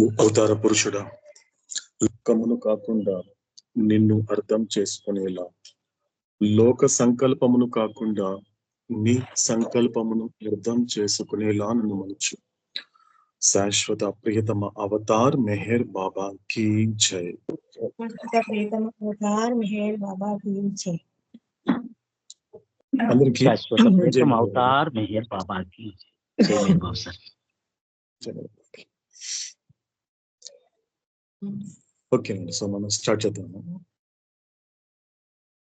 అవతార పురుషుడా, లోకమును కాకుండా నిన్ను అర్థం చేసుకునేలా, లోక సంకల్పమును కాకుండా నీ సంకల్పమును అర్థం చేసుకునేలా నన్ను మలుచు. శాశ్వత ప్రియతమ అవతార్ మెహర్ బాబా కీ జై. ప్రియతమ అవతార్ మెహర్ బాబా కీ జై. అందరికీ శాశ్వత ప్రియతమ అవతార్ మెహర్ బాబా కీ జై. మెహర్ బాబా సార్. ఓకే అండి, సో మనం స్టార్ట్ చేద్దాము.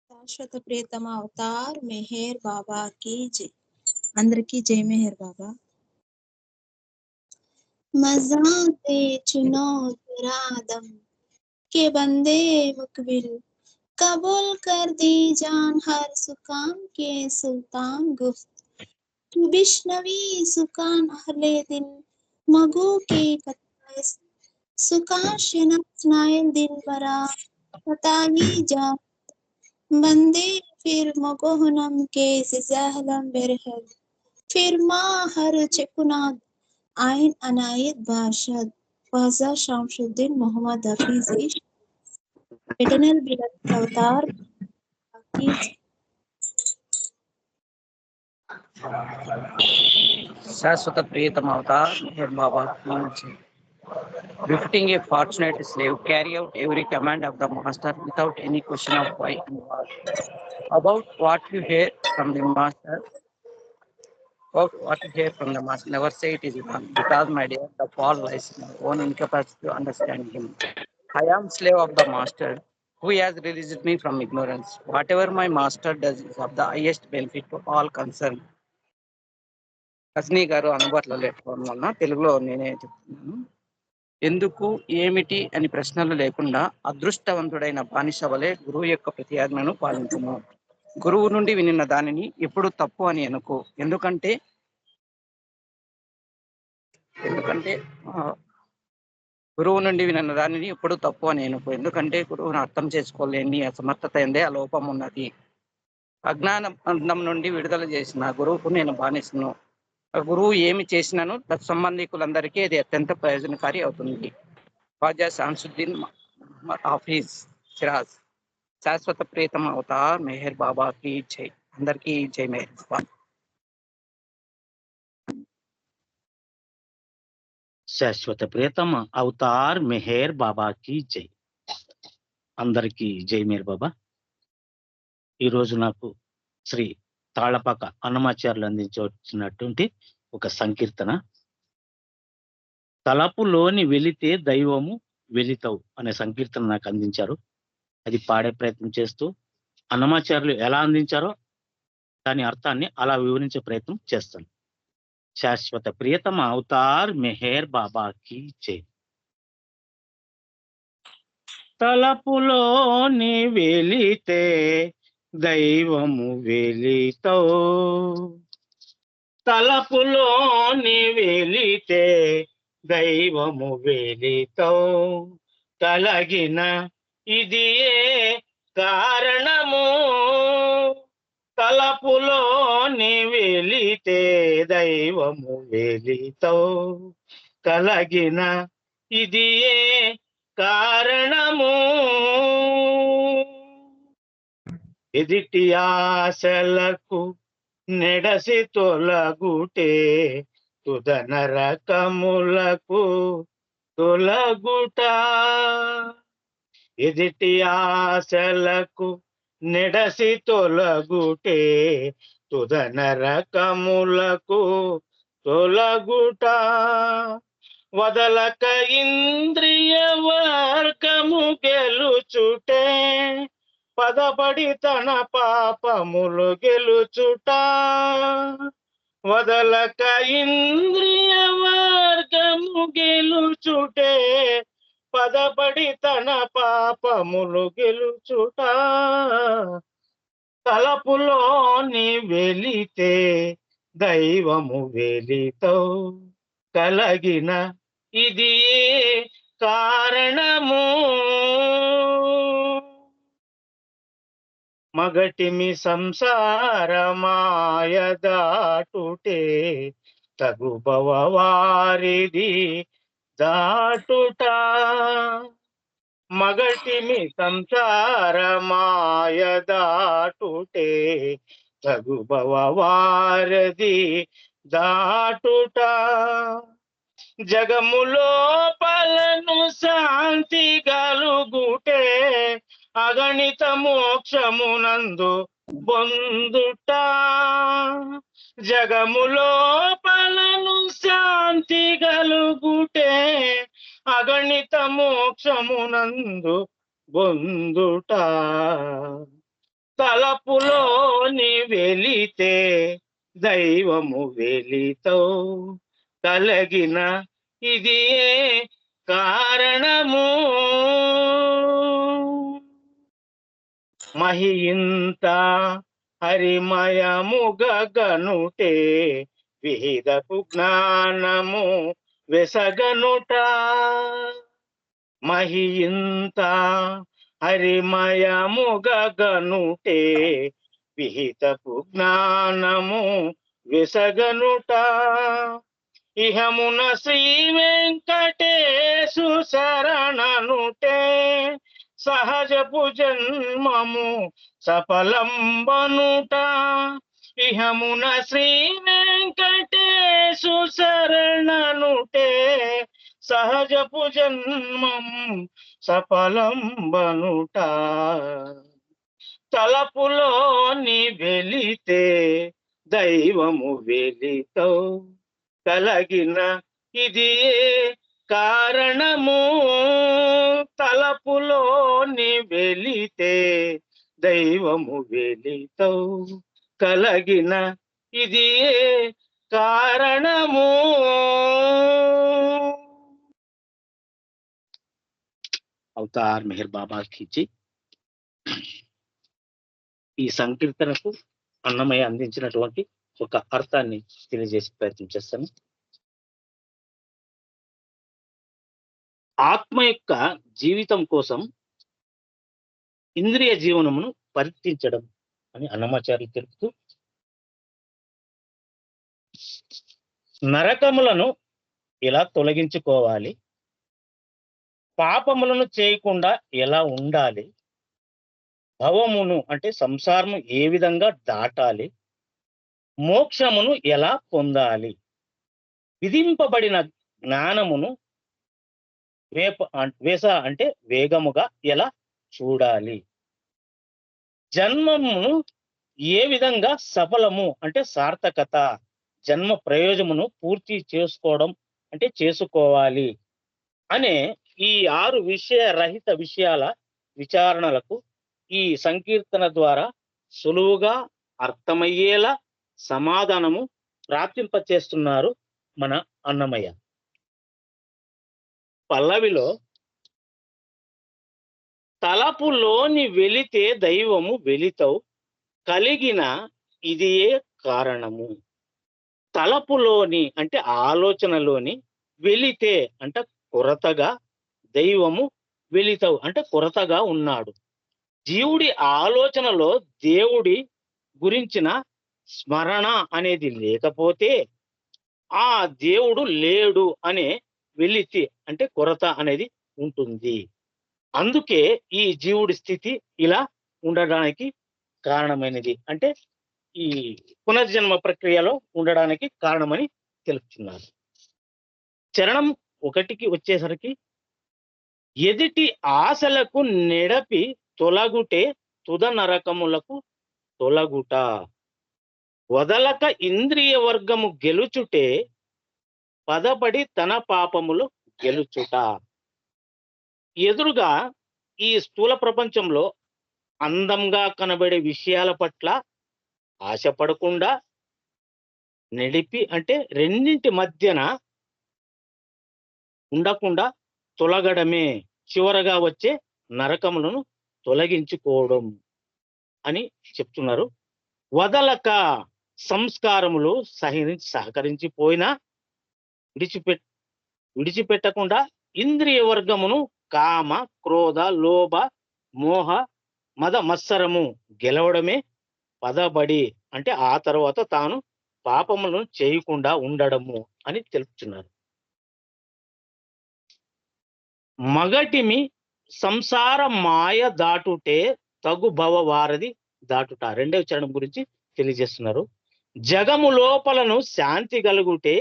శాశ్వత ప్రియతమ అవతార్ మెహర్ బాబా కీ జై. అందరికీ జై మెహర్ బాబా. मज़ाते चुनो तुरादम के बंदे मुकबिल, कबूल कर दी जान हर सुकान के सुल्तान गुफ्त, तू बिश्नवी सुकान अहले दिल मगू के कताइस, सुकान शिनस नायल दिल बरा बतावी जा बंदे फिर मगोहनम के सिजहलम बेरहल, फिर माँ हर चकुनाद आइन अनायत बाशद ख्वाजा शामशुद्दीन मोहम्मद हफीज इश्क इटर्नल बिलद अवतार शाश्वत प्रियतम अवतार मेहर बाबा की जय. Befitting a fortunate slave, carry out every command of the master without any question of why and what. About what you hear from the master, never say it is wrong, because, my dear, the fault lies in our own incapacity to understand him. I am slave of the master, who has released me from ignorance. Whatever my master does is of the highest benefit to all concerned. Rajani గారు అందుబాటులో లేకపోవడం వలన తెలుగులో నేనే చెప్తున్నాను. ఎందుకు, ఏమిటి అని ప్రశ్నలు లేకుండా అదృష్టవంతుడైన బానిస వలె గురువు యొక్క ప్రతి ఆజ్ఞను పాలించుము. గురువు నుండి వినిన దానిని ఎప్పుడు తప్పు అని అనుకో. ఎందుకంటే గురువు నుండి వినిన దానిని ఎప్పుడు తప్పు అని అనుకో. ఎందుకంటే గురువును అర్థం చేసుకోలేని అసమర్థత ఎందే ఆ లోపం ఉన్నది. అజ్ఞాన బంధం నుండి విడుదల చేసిన గురువుకు నేను బానిసను. గురువు ఏమి చేసినాను సంబంధికులందరికీ అది అత్యంత ప్రయోజనకారి అవుతుంది. ఖ్వాజా శాంసుద్దీన్ హఫీజ్ సిరాజ్. శాశ్వత ప్రియతమ అవతార్ మెహర్ బాబా కీ జై. అందరికీ జై మెహర్ బాబా. శాశ్వత ప్రియతమ అవతార్ మెహర్ బాబా కీ జై. అందరికీ జై మెహర్ బాబా. ఈరోజు నాకు శ్రీ తాళపాక అన్నమాచార్యులు అందించవచ్చినటువంటి ఒక సంకీర్తన. తలపులోని వెలితే దైవము వెలితవు అనే సంకీర్తన నాకు అందించారు. అది పాడే ప్రయత్నం చేస్తూ అన్నమాచార్యులు ఎలా అందించారో దాని అర్థాన్ని అలా వివరించే ప్రయత్నం చేస్తాను. శాశ్వత ప్రియతమ అవతార్ మెహర్ బాబా కీ జై. తలపులోని వెలితే దైవము వెలితో, తలపులోని వెలితే దైవము వెలితో, తలగిన ఇది ఏ కారణము, తలపులోని వెలితే దైవము వెలితో, కలగిన ఇది ఏ కారణము, ఎదిటి ఆశలకు నెడసి తొలగుటే తుదన రకములకు తొలగుట, ఎదిటి ఆశలకు నెడసి తొలగుటే తుదన రకములకు తొలగుట, వదలక ఇంద్రియ వర్గము గెలుచుటే పదపడి తన పాపములు గెలుచుట, వదలక ఇంద్రియ వర్గము గెలుచుటే పదపడి తన పాపములు గెలుచుట, తలపులోని వెలితే దైవము వెలితో, కలగిన ఇది కారణము, మగటిమి సంసార మాయ దాటుటే తగుబవ వారిది దాటుట మగటిమి సంసార మాయ దాటుటే తగుబవ వారది దాటుట జగములో పలను శాంతి గలుగుటే అగణిత మోక్షమునందు బొందుట జగములో పలను శాంతి గలుగుటే అగణిత మోక్షమునందు బొందుట తలపులోని వెలితే దైవము వెలితో కలగిన ఇది కారణము మహింత హరిమయముగనుటే విహిదపు జ్ఞానము వెసగనుట మహింత హరిమయముగనుటే విహితపు జ్ఞానము వెసగనుట ఇహమున శ్రీ వెంకటేశు శరణనుటే సహజపు జన్మము సఫలంబనుట ఇహమున శ్రీ వెంకటేశు శరణనుటే సహజపు జన్మము సఫలంబనుట తలపులోని వెలితే దైవము వెలితో కలగిన ఇది కారణము తలపులోని వెలితే దైవము వెలితో కలగిన ఇది కారణము. అవతార్ మెహర్ బాబా కీజీ. ఈ సంకీర్తనకు అన్నమయ్య అందించినటువంటి ఒక అర్థాన్ని తెలియజేసే ప్రయత్నం చేస్తాను. ఆత్మ యొక్క జీవితం కోసం ఇంద్రియ జీవనమును పరిత్తించడం అని అన్నమాచార్యులు తెలుపుతూ, నరకములను ఎలా తొలగించుకోవాలి, పాపములను చేయకుండా ఎలా ఉండాలి, భవమును అంటే సంసారము ఏ విధంగా దాటాలి, మోక్షమును ఎలా పొందాలి, విధింపబడిన జ్ఞానమును వేస అంటే వేగముగా ఎలా చూడాలి, జన్మమును ఏ విధంగా సఫలము అంటే సార్థకత, జన్మ ప్రయోజనమును పూర్తి చేసుకోవడం అంటే చేసుకోవాలి అనే ఈ 6 విషయరహిత విషయాల విచారణలకు ఈ సంకీర్తన ద్వారా సులువుగా అర్థమయ్యేలా సమాధానము ప్రాప్తింపచేస్తున్నారు మన అన్నమయ్య. పల్లవిలో తలపులోని వెలితే దైవము వెలితవు కలిగిన ఇదియే కారణము. తలపులోని అంటే ఆలోచనలోని, వెలితే అంటే కొరతగా, దైవము వెలితవు అంటే కొరతగా ఉన్నాడు. జీవుడి ఆలోచనలో దేవుడి గురించిన స్మరణ అనేది లేకపోతే ఆ దేవుడు లేడు అనే వెలితి అంటే కొరత అనేది ఉంటుంది. అందుకే ఈ జీవుడి స్థితి ఇలా ఉండడానికి కారణమైనది, అంటే ఈ పునర్జన్మ ప్రక్రియలో ఉండడానికి కారణమని తెలుపుతున్నారు. చరణం 1కి వచ్చేసరికి, ఎదిటి ఆశలకు నెడపి తొలగుటే తుద నరకములకు తొలగుట, వదలక ఇంద్రియ వర్గము గెలుచుటే పదపడి తన పాపములు గెలుచుట. ఎదురుగా ఈ స్థూల ప్రపంచంలో అందంగా కనబడే విషయాల పట్ల ఆశపడకుండా నడిపి అంటే రెండింటి మధ్యన ఉండకుండా తొలగడమే చివరగా వచ్చే నరకములను తొలగించుకోవడం అని చెప్తున్నారు. వదలక సంస్కారములు సహకరించిపోయినా విడిచిపెట్టకుండా ఇంద్రియ వర్గమును కామ, క్రోధ, లోభ, మోహ, మద మత్సరము గెలవడమే పదబడి అంటే ఆ తర్వాత తాను పాపములను చేయకుండా ఉండడము అని తెలుపుతున్నారు. మగటిమి సంసార మాయ దాటుటే తగు భవ వారధి దాటుట. రెండవ చరణం గురించి తెలియజేస్తున్నారు. జగము లోపలను శాంతి కలుగుటే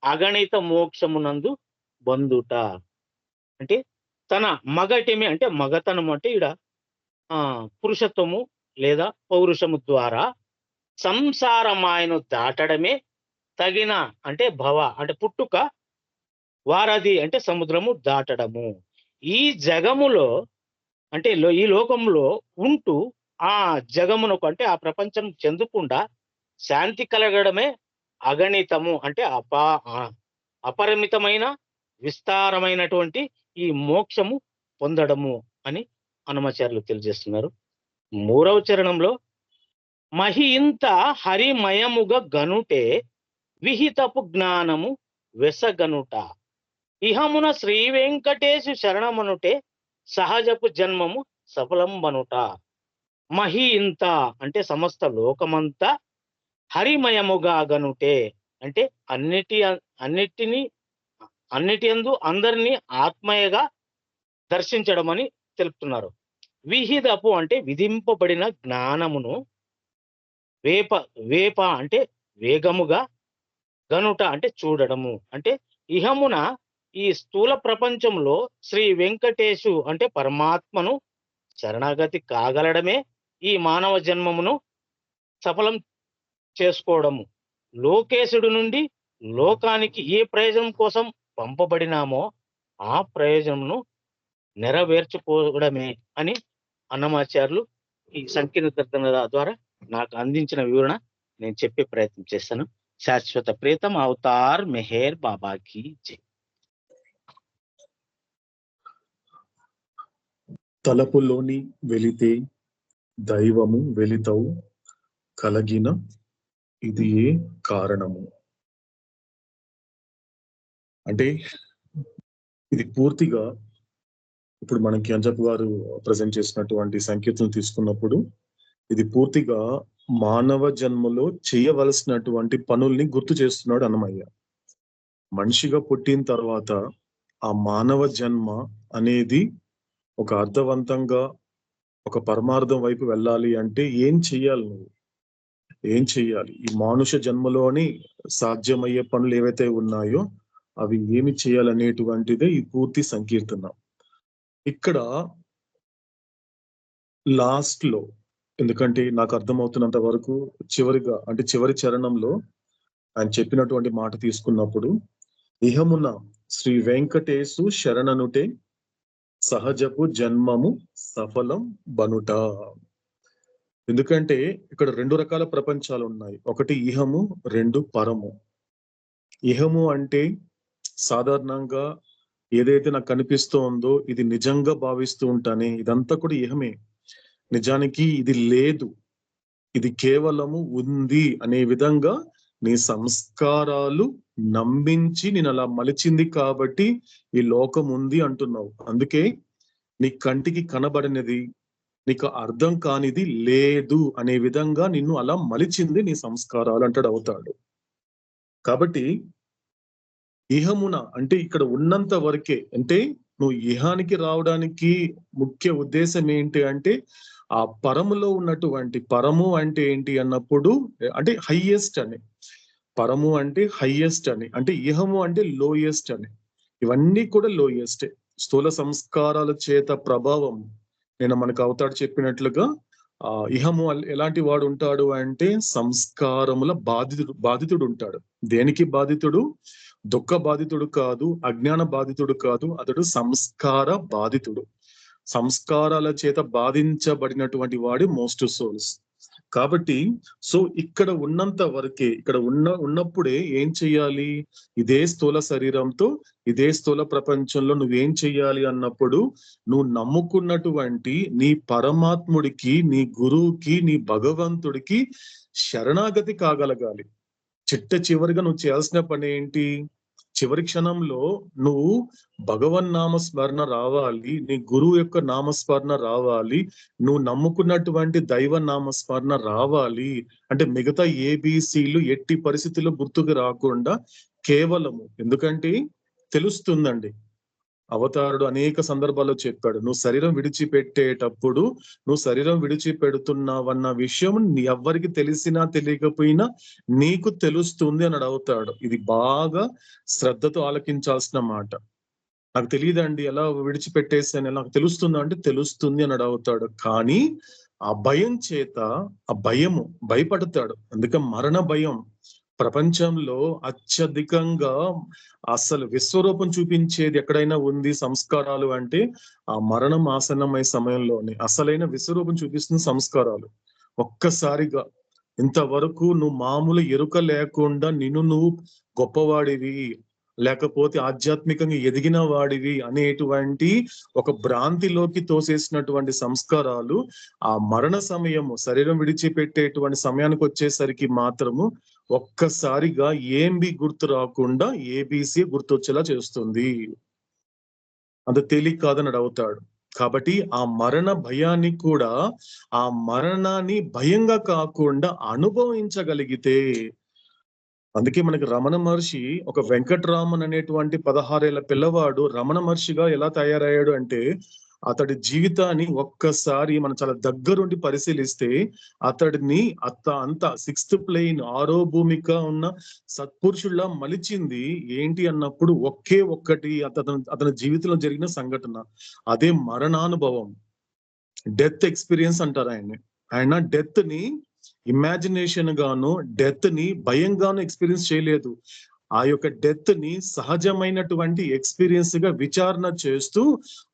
అగణిత మోక్షమునందు బందుట. అంటే తన మగటిమి అంటే మగతనము అంటే ఈడ పురుషత్వము లేదా పౌరుషము ద్వారా సంసార మాయను దాటడమే తగిన అంటే భవ అంటే పుట్టుక, వారధి అంటే సముద్రము దాటడము. ఈ జగములో అంటే ఈ లోకంలో ఉంటూ ఆ జగమునకు అంటే ఆ ప్రపంచం చెందకుండా శాంతి కలగడమే అగణితము అంటే అపరిమితమైన విస్తారమైనటువంటి ఈ మోక్షము పొందడము అని హనుమాచార్యులు తెలియజేస్తున్నారు. మూడవ చరణంలో మహింత హరిమయముగా గనుటే విహితపు జ్ఞానము వెసగనుట. ఇహమున శ్రీ వెంకటేశు శరణమనుటే సహజపు జన్మము సఫలంబనుట. మహి ఇంత అంటే సమస్త లోకమంతా, హరిమయముగా గనుటే అంటే అన్నిటి యందు అందరినీ ఆత్మయగా దర్శించడం అని తెలుపుతున్నారు. విహితపు అంటే విధింపబడిన జ్ఞానమును, వేప అంటే వేగముగా, గనుట అంటే చూడడము. అంటే ఇహమున ఈ స్థూల ప్రపంచంలో శ్రీ వెంకటేశు అంటే పరమాత్మను శరణాగతి కాగలడమే ఈ మానవ జన్మమును సఫలం చేసుకోవడము. లోకేశుడు నుండి లోకానికి ఏ ప్రయోజనం కోసం పంపబడినామో ఆ ప్రయోజనమును నెరవేర్చుకోవడమే అని అన్నమాచార్యులు ఈ సంకీర్తన ద్వారా నాకు అందించిన వివరణ నేను చెప్పే ప్రయత్నం చేస్తాను. శాశ్వత ప్రీతం అవతార్ మెహర్ బాబాకి జై. తలపులోని వెలితే దైవము వెలితవు కలగిన ఇది ఏ కారణము. అంటే ఇది పూర్తిగా ఇప్పుడు మనకి అంజప్ గారు ప్రజెంట్ చేసినటువంటి సంకీర్తనలు తీసుకున్నప్పుడు ఇది పూర్తిగా మానవ జన్మలో చేయవలసినటువంటి పనుల్ని గుర్తు చేస్తున్నాడు అన్నమయ్య. మనిషిగా పుట్టిన తర్వాత ఆ మానవ జన్మ అనేది ఒక అర్థవంతంగా ఒక పరమార్థం వైపు వెళ్ళాలి అంటే ఏం చెయ్యాలి, నువ్వు ఏం చెయ్యాలి, ఈ మానుష జన్మలోని సాధ్యమయ్యే పనులు ఏవైతే ఉన్నాయో అవి ఏమి చేయాలనేటువంటిదే ఈ పూర్తి సంకీర్తన. ఇక్కడ లాస్ట్ లో, ఎందుకంటే నాకు అర్థమవుతున్నంత వరకు చివరిగా అంటే చివరి చరణంలో ఆయన చెప్పినటువంటి మాట తీసుకున్నప్పుడు ఇహమున శ్రీ వెంకటేశు శరణనుటే సహజపు జన్మము సఫలం బనుట. ఎందుకంటే ఇక్కడ రెండు రకాల ప్రపంచాలు ఉన్నాయి. ఒకటి ఇహము, రెండు పరము. ఇహము అంటే సాధారణంగా ఏదైతే నాకు కనిపిస్తోందో ఇది నిజంగా భావిస్తూ ఉంటానే, ఇదంతా కూడా ఇహమే, నిజానికి ఇది లేదు, ఇది కేవలము ఉంది అనే విధంగా నీ సంస్కారాలు నమ్మించి నేను అలా మలిచింది కాబట్టి ఈ లోకం ఉంది అంటున్నావు. అందుకే నీ కంటికి కనబడినది, నీకు అర్థం కానిది లేదు అనే విధంగా నిన్ను అలా మలిచింది నీ సంస్కారాలు అంటాడు అవుతాడు. కాబట్టి ఇహమున అంటే ఇక్కడ ఉన్నంత వరకే, అంటే నువ్వు ఇహానికి రావడానికి ముఖ్య ఉద్దేశం ఏంటి అంటే ఆ పరములో ఉన్నటువంటి, పరము అంటే ఏంటి అన్నప్పుడు అంటే హైయెస్ట్ అని, పరము అంటే హైయెస్ట్ అని, అంటే ఇహము అంటే లోయెస్ట్ అని, ఇవన్నీ కూడా లోయెస్టే. స్థూల సంస్కారాల చేత ప్రభావం నేను మనకు అవుతాడు చెప్పినట్లుగా ఇహము ఎలాంటి వాడు ఉంటాడు అంటే సంస్కారముల బాధితుడు ఉంటాడు. దేనికి బాధితుడు? దుఃఖ బాధితుడు కాదు, అజ్ఞాన బాధితుడు కాదు, అతడు సంస్కార బాధితుడు. సంస్కారాల చేత బాధించబడినటువంటి వాడి మోస్ట్ సోల్స్. కాబట్టి సో ఇక్కడ ఉన్నంత వరకే, ఇక్కడ ఉన్నప్పుడే ఏం చెయ్యాలి? ఇదే స్థూల శరీరంతో ఇదే స్థూల ప్రపంచంలో నువ్వేం చెయ్యాలి అన్నప్పుడు నువ్వు నమ్ముకున్నటువంటి నీ పరమాత్ముడికి, నీ గురువుకి, నీ భగవంతుడికి శరణాగతి కాగలగాలి. చివరిగా నువ్వు చేయాల్సిన పని ఏంటి? చివరి క్షణంలో నువ్వు భగవన్ నామస్మరణ రావాలి, నీ గురువు యొక్క నామస్మరణ రావాలి, నువ్వు నమ్ముకున్నటువంటి దైవ నామస్మరణ రావాలి. అంటే మిగతా ఏబిసిలు ఎట్టి పరిస్థితుల్లో గుర్తుకు రాకుండా కేవలము, ఎందుకంటే తెలుస్తుందండి అవతారుడు అనేక సందర్భాల్లో చెప్పాడు, నువ్వు శరీరం విడిచిపెట్టేటప్పుడు నువ్వు శరీరం విడిచిపెడుతున్నావన్న విషయం ఎవ్వరికి తెలిసినా తెలియకపోయినా నీకు తెలుస్తుంది అని అవుతాడు. ఇది బాగా శ్రద్ధతో ఆలకించాల్సిన మాట. నాకు తెలియదండి ఎలా విడిచిపెట్టేసాను, నాకు తెలుస్తుందా అంటే తెలుస్తుంది అని అవుతాడు. కానీ ఆ భయం చేత ఆ భయపడతాడు. అందుకే మరణ భయం ప్రపంచంలో అత్యధికంగా అసలు విశ్వరూపం చూపించేది ఎక్కడైనా ఉంది సంస్కారాలు అంటే ఆ మరణం ఆసన్నమయ్యే సమయంలోనే అసలైన విశ్వరూపం చూపిస్తుంది సంస్కారాలు. ఒక్కసారిగా ఇంతవరకు నువ్వు మామూలు ఎరుక లేకుండా నువ్వు గొప్పవాడివి, లేకపోతే ఆధ్యాత్మికంగా ఎదిగిన వాడివి అనేటువంటి ఒక భ్రాంతిలోకి తోసేసినటువంటి సంస్కారాలు ఆ మరణ సమయము శరీరం విడిచిపెట్టేటువంటి సమయానికి వచ్చేసరికి మాత్రము ఒక్కసారిగా ఏంబి గుర్తు రాకుండా ఏబిసి గుర్తొచ్చేలా చేస్తుంది. అంత తేలిక కాదని అవుతాడు. కాబట్టి ఆ మరణ భయాన్ని కూడా ఆ మరణాన్ని భయంగా కాకుండా అనుభవించగలిగితే, అందుకే మనకి రమణ మహర్షి ఒక వెంకటరామన్ అనేటువంటి 16 ఏళ్ల పిల్లవాడు రమణ మహర్షిగా ఎలా తయారయ్యాడు అంటే, అతడి జీవితాన్ని ఒక్కసారి మనం చాలా దగ్గరుండి పరిశీలిస్తే అతడిని అంత 6th ప్లేన్ 6వ భూమిక ఉన్న సత్పురుషుల్లా మలిచింది ఏంటి అన్నప్పుడు ఒకే ఒక్కటి అతని జీవితంలో జరిగిన సంఘటన, అదే మరణానుభవం. డెత్ ఎక్స్పీరియన్స్ అంటారు ఆయన డెత్ ని ఇమాజినేషన్ గాను డెత్ ని భయంగాను ఎక్స్పీరియన్స్ చేయలేదు. ఆ యొక్క డెత్ ని సహజమైనటువంటి ఎక్స్పీరియన్స్ గా విచారణ చేస్తూ,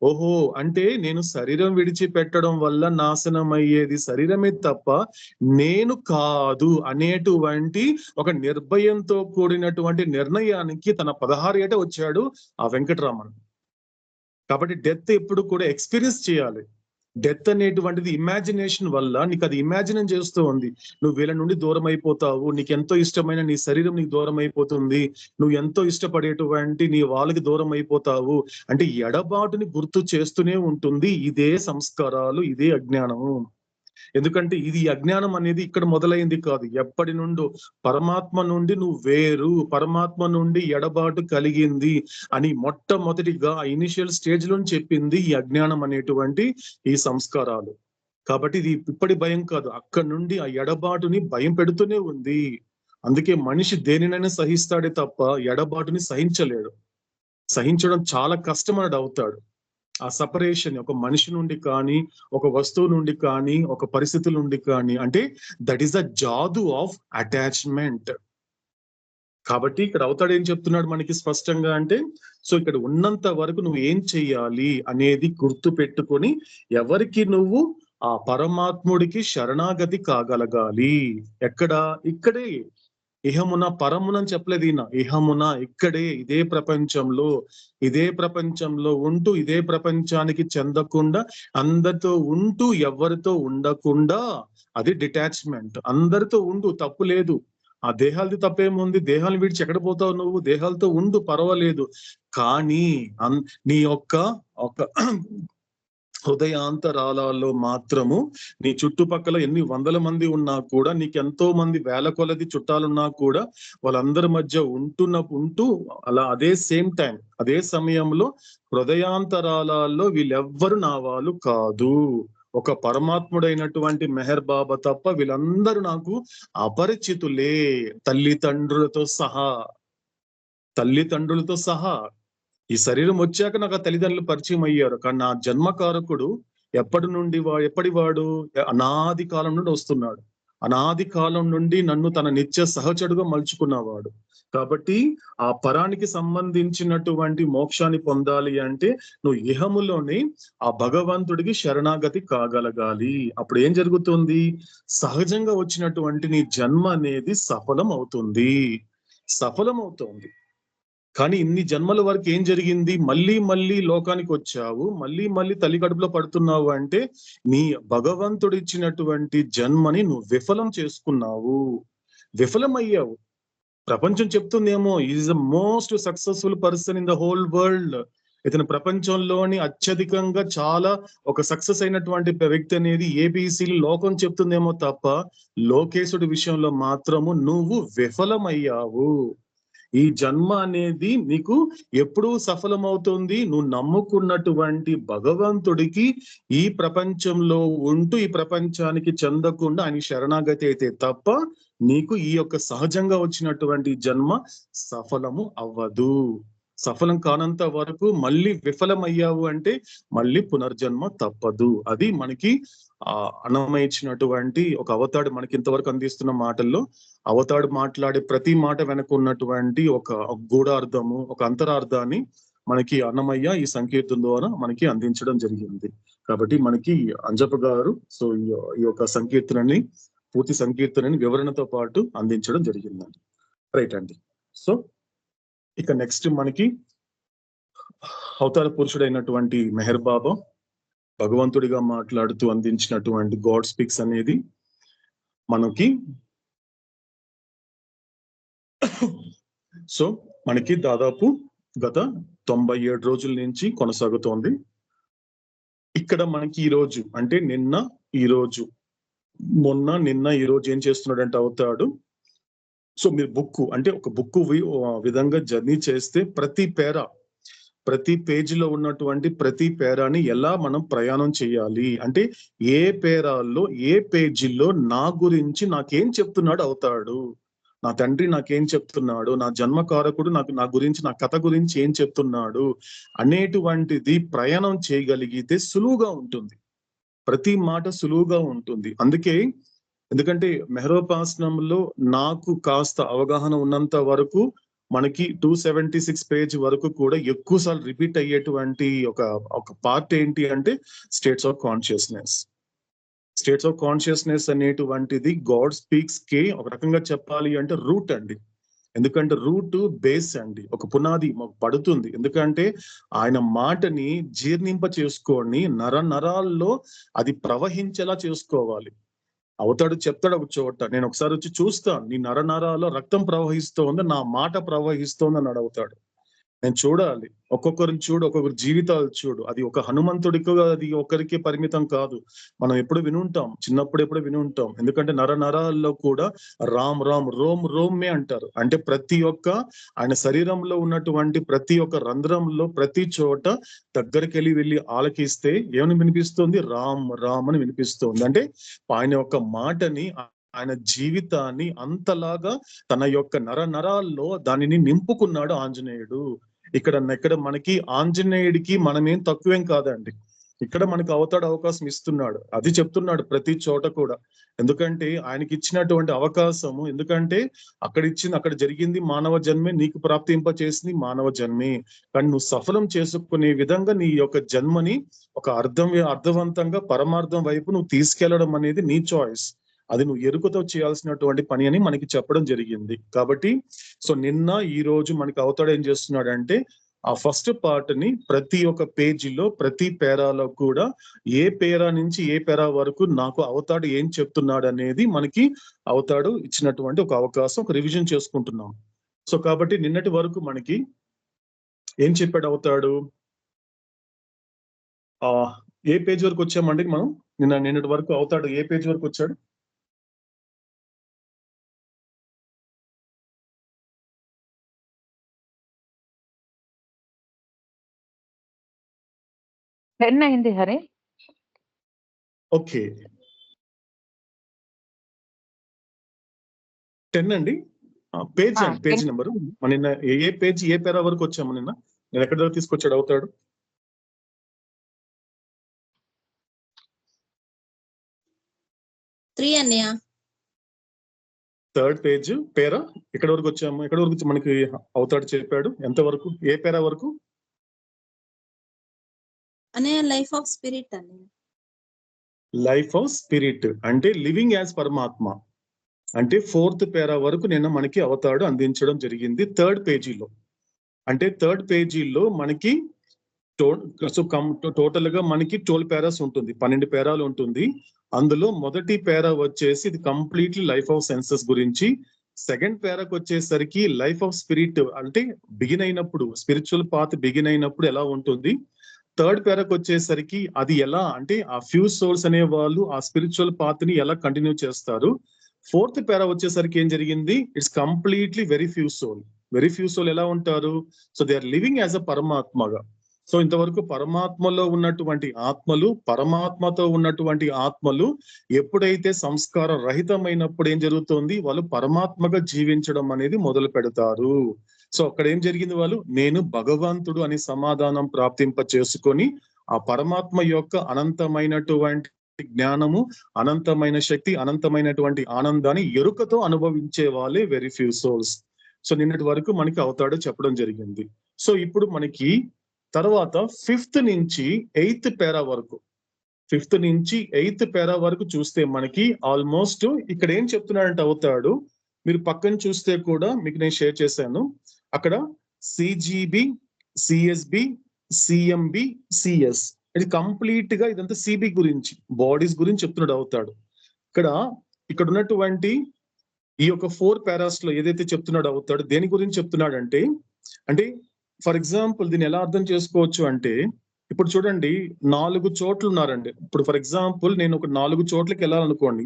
ఓహో అంటే నేను శరీరం విడిచిపెట్టడం వల్ల నాశనం అయ్యేది శరీరమే తప్ప నేను కాదు అనేటువంటి ఒక నిర్భయంతో కూడినటువంటి నిర్ణయానికి తన 16 ఏట వచ్చాడు ఆ వెంకటరామన్. కాబట్టి డెత్ ఎప్పుడు కూడా ఎక్స్పీరియన్స్ చేయాలి. డెత్ అనేటువంటిది ఇమాజినేషన్ వల్ల నీకు అది ఇమాజిన్ చేస్తూ ఉంది. నువ్వు వీళ్ళ నుండి దూరం అయిపోతావు, నీకు ఎంతో ఇష్టమైన నీ శరీరం నీకు దూరం అయిపోతుంది, నువ్వు ఎంతో ఇష్టపడేటువంటి నీ వాళ్ళకి దూరం అయిపోతావు అంటే ఎడబాటుని గుర్తు చేస్తూనే ఉంటుంది. ఇదే సంస్కారాలు, ఇదే అజ్ఞానము. ఎందుకంటే ఇది అజ్ఞానం అనేది ఇక్కడ మొదలైంది కాదు, ఎప్పటి నుండో పరమాత్మ నుండి నువ్వు వేరు, పరమాత్మ నుండి ఎడబాటు కలిగింది అని మొట్టమొదటిగా ఆ ఇనిషియల్ స్టేజ్ లో చెప్పింది ఈ అజ్ఞానం అనేటువంటి ఈ సంస్కారాలు. కాబట్టి ఇది ఇప్పటి భయం కాదు, అక్కడ నుండి ఆ ఎడబాటుని భయం పెడుతూనే ఉంది. అందుకే మనిషి దేనినైనా సహిస్తాడే తప్ప ఎడబాటుని సహించలేడు. సహించడం చాలా కష్టం అని అవుతాడు. ఆ సపరేషన్ ఒక మనిషి నుండి కానీ, ఒక వస్తువు నుండి కానీ, ఒక పరిస్థితుల నుండి కానీ, అంటే దట్ ఈస్ ద జాదు ఆఫ్ అటాచ్మెంట్. కాబట్టి ఇక్కడ అవుతాడు ఏం చెప్తున్నాడు మనకి స్పష్టంగా అంటే, సో ఇక్కడ ఉన్నంత వరకు నువ్వు ఏం చెయ్యాలి అనేది గుర్తు పెట్టుకొని ఎవరికి నువ్వు ఆ పరమాత్ముడికి శరణాగతి కాగలగాలి. ఎక్కడ? ఇక్కడే. ఇహమున పరమున అని చెప్పలేదు ఈయన, ఇహమున ఇక్కడే ఇదే ప్రపంచంలో ఉంటూ ఇదే ప్రపంచానికి చెందకుండా అందరితో ఉంటూ ఎవరితో ఉండకుండా, అది డిటాచ్మెంట్. అందరితో ఉండు, తప్పు లేదు. ఆ దేహాలది తప్పేముంది, దేహాలను విడిచి ఎక్కడ పోతావు నువ్వు, దేహాలతో ఉండు పర్వాలేదు. కానీ నీ యొక్క హృదయాంతరాలలో మాత్రము నీ చుట్టుపక్కల ఎన్ని 100 మంది ఉన్నా కూడా, నీకు ఎంతో మంది వేల కొలది చుట్టాలున్నా కూడా వాళ్ళందరి మధ్య ఉంటూ అలా అదే సేమ్ టైం అదే సమయంలో హృదయాంతరాలలో వీళ్ళెవ్వరు నా వాళ్ళు కాదు, ఒక పరమాత్ముడైనటువంటి మెహర్ బాబా తప్ప వీళ్ళందరూ నాకు అపరిచితులే, తల్లిదండ్రులతో సహా. ఈ శరీరం వచ్చాక నాకు ఆ తల్లిదండ్రులు పరిచయం అయ్యారు, కానీ నా జన్మకారకుడు ఎప్పటివాడు అనాది కాలం నుండి వస్తున్నాడు. అనాది కాలం నుండి నన్ను తన నిత్య సహచరుడుగా మలుచుకున్నవాడు. కాబట్టి ఆ పరానికి సంబంధించినటువంటి మోక్షాన్ని పొందాలి అంటే నువ్వు ఇహములోనే ఆ భగవంతుడికి శరణాగతి కాగలగాలి. అప్పుడు ఏం జరుగుతుంది? సహజంగా వచ్చినటువంటి నీ జన్మ అనేది సఫలం అవుతుంది. కానీ ఇన్ని జన్మల వరకు ఏం జరిగింది? మళ్ళీ లోకానికి వచ్చావు, మళ్ళీ తల్లి కడుపులో పడుతున్నావు అంటే నీ భగవంతుడు ఇచ్చినటువంటి జన్మని నువ్వు విఫలం చేసుకున్నావు, విఫలమయ్యావు. ప్రపంచం చెప్తుందేమో is the most successful person in the whole world. ఇతను ప్రపంచంలోని అత్యధికంగా చాలా ఒక సక్సెస్ అయినటువంటి వ్యక్తి అనేది ఏబిసి లోకం చెప్తుందేమో తప్ప లోకేశుడి విషయంలో మాత్రము నువ్వు విఫలమయ్యావు. ఈ జన్మ అనేది నీకు ఎప్పుడు సఫలమవుతుంది? నువ్వు నమ్ముకున్నటువంటి భగవంతుడికి ఈ ప్రపంచంలో ఉంటూ ఈ ప్రపంచానికి చెందకుండా ఆయన శరణాగతి అయితే తప్ప నీకు ఈ యొక్క సహజంగా వచ్చినటువంటి జన్మ సఫలము అవ్వదు. సఫలం కానంత వరకు మళ్ళీ విఫలమయ్యావు అంటే మళ్ళీ పునర్జన్మ తప్పదు. అది మనకి అన్నమయ్య ఇచ్చినటువంటి ఒక అవతాడు మనకి ఇంతవరకు అందిస్తున్న మాటల్లో అవతాడు మాట్లాడే ప్రతి మాట వెనక ఉన్నటువంటి ఒక గూఢార్థము, ఒక అంతరార్థాన్ని మనకి అన్నమయ్య ఈ సంకీర్తన ద్వారా మనకి అందించడం జరిగింది. కాబట్టి మనకి అంజప్ప గారు సో ఈ యొక్క సంకీర్తనని పూర్తి సంకీర్తనని వివరణతో పాటు అందించడం జరిగిందండి. రైట్ అండి. సో ఇక నెక్స్ట్ మనకి అవతార పురుషుడైనటువంటి మెహర్ బాబా భగవంతుడిగా మాట్లాడుతూ అందించినటువంటి గాడ్ స్పీక్స్ అనేది మనకి సో మనకి దాదాపు గత 97 రోజుల నుంచి కొనసాగుతోంది. ఇక్కడ మనకి ఈ రోజు అంటే నిన్న ఈ రోజు మొన్న నిన్న ఈ రోజు ఏం చేస్తున్నాడంటే అవుతాడు. సో మీరు బుక్ అంటే ఒక బుక్ విధంగా జర్నీ చేస్తే ప్రతి పేజీలో ఉన్నటువంటి ప్రతి పేరాని ఎలా మనం ప్రయాణం చేయాలి అంటే ఏ పేరాల్లో ఏ పేజీల్లో నా గురించి నాకేం చెప్తున్నాడు అవుతాడు, నా తండ్రి నాకేం చెప్తున్నాడు, నా జన్మకారకుడు నా గురించి నా కథ గురించి ఏం చెప్తున్నాడు అనేటువంటిది ప్రయాణం చేయగలిగితే సులువుగా ఉంటుంది. ప్రతి మాట సులువుగా ఉంటుంది. ఎందుకంటే మెహరోపాసనంలో నాకు కాస్త అవగాహన ఉన్నంత వరకు మనకి 276 పేజ్ వరకు కూడా ఎక్కువ సార్లు రిపీట్ అయ్యేటువంటి ఒక పార్ట్ ఏంటి అంటే states of consciousness. States of consciousness అనేటువంటిది గాడ్ స్పీక్స్ కి ఒక రకంగా చెప్పాలి అంటే రూట్ అండి. ఎందుకంటే రూట్ బేస్ అండి, ఒక పునాది పడుతుంది. ఎందుకంటే ఆయన మాటని జీర్ణింప చేసుకొని నరాల్లో అది ప్రవహించేలా చేసుకోవాలి. అవుతాడు చెప్తాడు ఒక చోట, నేను ఒకసారి వచ్చి చూస్తాను నీ నరాల్లో రక్తం ప్రవహిస్తోంది, నా మాట ప్రవహిస్తోంది అని అడుగుతాడు. నేను చూడాలి, ఒక్కొక్కరిని చూడు, ఒక్కొక్కరి జీవితాలు చూడు. అది ఒక హనుమంతుడికి అది ఒకరికి పరిమితం కాదు. మనం ఎప్పుడు వినుంటాం, చిన్నప్పుడు ఎప్పుడు వినుంటాం. ఎందుకంటే నరాల్లో కూడా రామ్ రామ్ రోమ్ రోమే అంటారు. అంటే ప్రతి ఒక్క ఆయన శరీరంలో ఉన్నటువంటి ప్రతి ఒక్క రంధ్రంలో ప్రతి చోట దగ్గరికి వెళ్ళి ఆలకిస్తే ఏమని వినిపిస్తుంది? రామ్ రామ్ అని వినిపిస్తుంది. అంటే ఆయన యొక్క మాటని ఆయన జీవితాన్ని అంతలాగా తన యొక్క నరాల్లో దానిని నింపుకున్నాడు ఆంజనేయుడు. ఇక్కడ మనకి ఆంజనేయుడికి మనమేం తక్కువేం కాదండి. ఇక్కడ మనకు అవతాడు అవకాశం ఇస్తున్నాడు, అది చెప్తున్నాడు ప్రతి చోట కూడా. ఎందుకంటే ఆయనకి ఇచ్చినటువంటి అవకాశము, ఎందుకంటే అక్కడ జరిగింది మానవ జన్మే, నీకు ప్రాప్తింప చేసింది మానవ జన్మే. కానీ నువ్వు సఫలం చేసుకునే విధంగా నీ యొక్క జన్మని ఒక అర్థవంతంగా పరమార్థం వైపు నువ్వు తీసుకెళ్లడం అనేది నీ చాయిస్. అది నువ్వు ఎరుకతో చేయాల్సినటువంటి పని అని మనకి చెప్పడం జరిగింది. కాబట్టి సో నిన్న ఈ రోజు మనకి అవతాడు ఏం చేస్తున్నాడంటే ఆ ఫస్ట్ పార్ట్ ని ప్రతి ఒక్క పేజీలో ప్రతి పేరాలో కూడా ఏ పేరా నుంచి ఏ పేరా వరకు నాకు అవతాడు ఏం చెప్తున్నాడు అనేది మనకి అవతాడు ఇచ్చినటువంటి ఒక అవకాశం, ఒక రివిజన్ చేసుకుంటున్నాం. సో కాబట్టి నిన్నటి వరకు మనకి ఏం చెప్పాడు అవుతాడు, ఏ పేజ్ వరకు వచ్చామండి మనం? నిన్నటి వరకు అవుతాడు ఏ పేజ్ వరకు వచ్చాడు? అయింది హరి. ఓకే 10 అండి. పేజ్ నెంబరు నిన్న ఏ పేజ్ ఏ పేరా వరకు వచ్చాము? నేను ఎక్కడి వరకు తీసుకొచ్చాడు అవుతాడు? అన్నయ్య 3rd పేజ్ పేరా ఎక్కడి వరకు వచ్చాము? ఎక్కడి వరకు మనకి అవుతాడు చెప్పాడు? ఎంత వరకు, ఏ పేరా వరకు? అన్నయ్య లైఫ్ ఆఫ్ స్పిరిట్ అన్నయ్య. లైఫ్ ఆఫ్ స్పిరిట్ అంటే లివింగ్ యాజ్ పరమాత్మ అంటే 4th పేరా వరకు నిన్న మనకి అవతాడు అందించడం జరిగింది 3rd పేజీలో. అంటే 3rd పేజీలో మనకి టోటల్ గా మనకి 12 పేరాస్ ఉంటుంది, 12 పేరాలు ఉంటుంది. అందులో మొదటి పేరా వచ్చేసి ఇది కంప్లీట్లీ లైఫ్ ఆఫ్ సెన్సెస్ గురించి. 2nd పేరాకు వచ్చేసరికి లైఫ్ ఆఫ్ స్పిరిట్ అంటే బిగిన్ అయినప్పుడు, స్పిరిచువల్ పాత్ బిగిన్ అయినప్పుడు ఎలా ఉంటుంది. 3rd పేరాకు వచ్చేసరికి అది ఎలా అంటే ఆ ఫ్యూ సోల్స్ అనే వాళ్ళు ఆ స్పిరిచువల్ పాత్ ని ఎలా కంటిన్యూ చేస్తారు. 4th పేరా వచ్చేసరికి ఏం జరిగింది, it's completely very few soul, very few soul ఎలా ఉంటారు? So they are living as a పరమాత్మగా. సో ఇంతవరకు పరమాత్మలో ఉన్నటువంటి ఆత్మలు, పరమాత్మతో ఉన్నటువంటి ఆత్మలు ఎప్పుడైతే సంస్కార రహితమైనప్పుడు ఏం జరుగుతుంది? వాళ్ళు పరమాత్మగా జీవించడం అనేది మొదలు పెడతారు. సో అక్కడ ఏం జరిగింది? వాళ్ళు నేను భగవంతుడు అని సమాధానం ప్రాప్తింప చేసుకొని ఆ పరమాత్మ యొక్క అనంతమైనటువంటి జ్ఞానము, అనంతమైన శక్తి, అనంతమైనటువంటి ఆనందాన్ని ఎరుకతో అనుభవించే వాళ్ళే వెరీ ఫ్యూ సోల్స్. సో నిన్నటి వరకు మనకి అవతాడు చెప్పడం జరిగింది. సో ఇప్పుడు మనకి తర్వాత 5th నుంచి 8th పేరా వరకు, 5th నుంచి 8th పేరా వరకు చూస్తే మనకి ఆల్మోస్ట్ ఇక్కడ ఏం చెప్తున్నాడంటే అవుతాడు, మీరు పక్కన చూస్తే కూడా మీకు నేను షేర్ చేశాను. అక్కడ సిజిబి, సిఎస్బి, సిఎంబి, సిఎస్, ఇది కంప్లీట్ గా ఇదంతా సిబి గురించి, బాడీస్ గురించి చెప్తున్నాడు అవుతాడు. ఇక్కడ ఉన్నటువంటి ఈ యొక్క 4 పారాస్ లో ఏదైతే చెప్తున్నాడు అవుతాడు, దేని గురించి చెప్తున్నాడు అంటే ఫర్ ఎగ్జాంపుల్ దీన్ని ఎలా అర్థం చేసుకోవచ్చు అంటే, ఇప్పుడు చూడండి 4 చోట్లు ఉన్నారండి. ఇప్పుడు ఫర్ ఎగ్జాంపుల్ నేను ఒక 4 చోట్లకి వెళ్ళాలనుకోండి.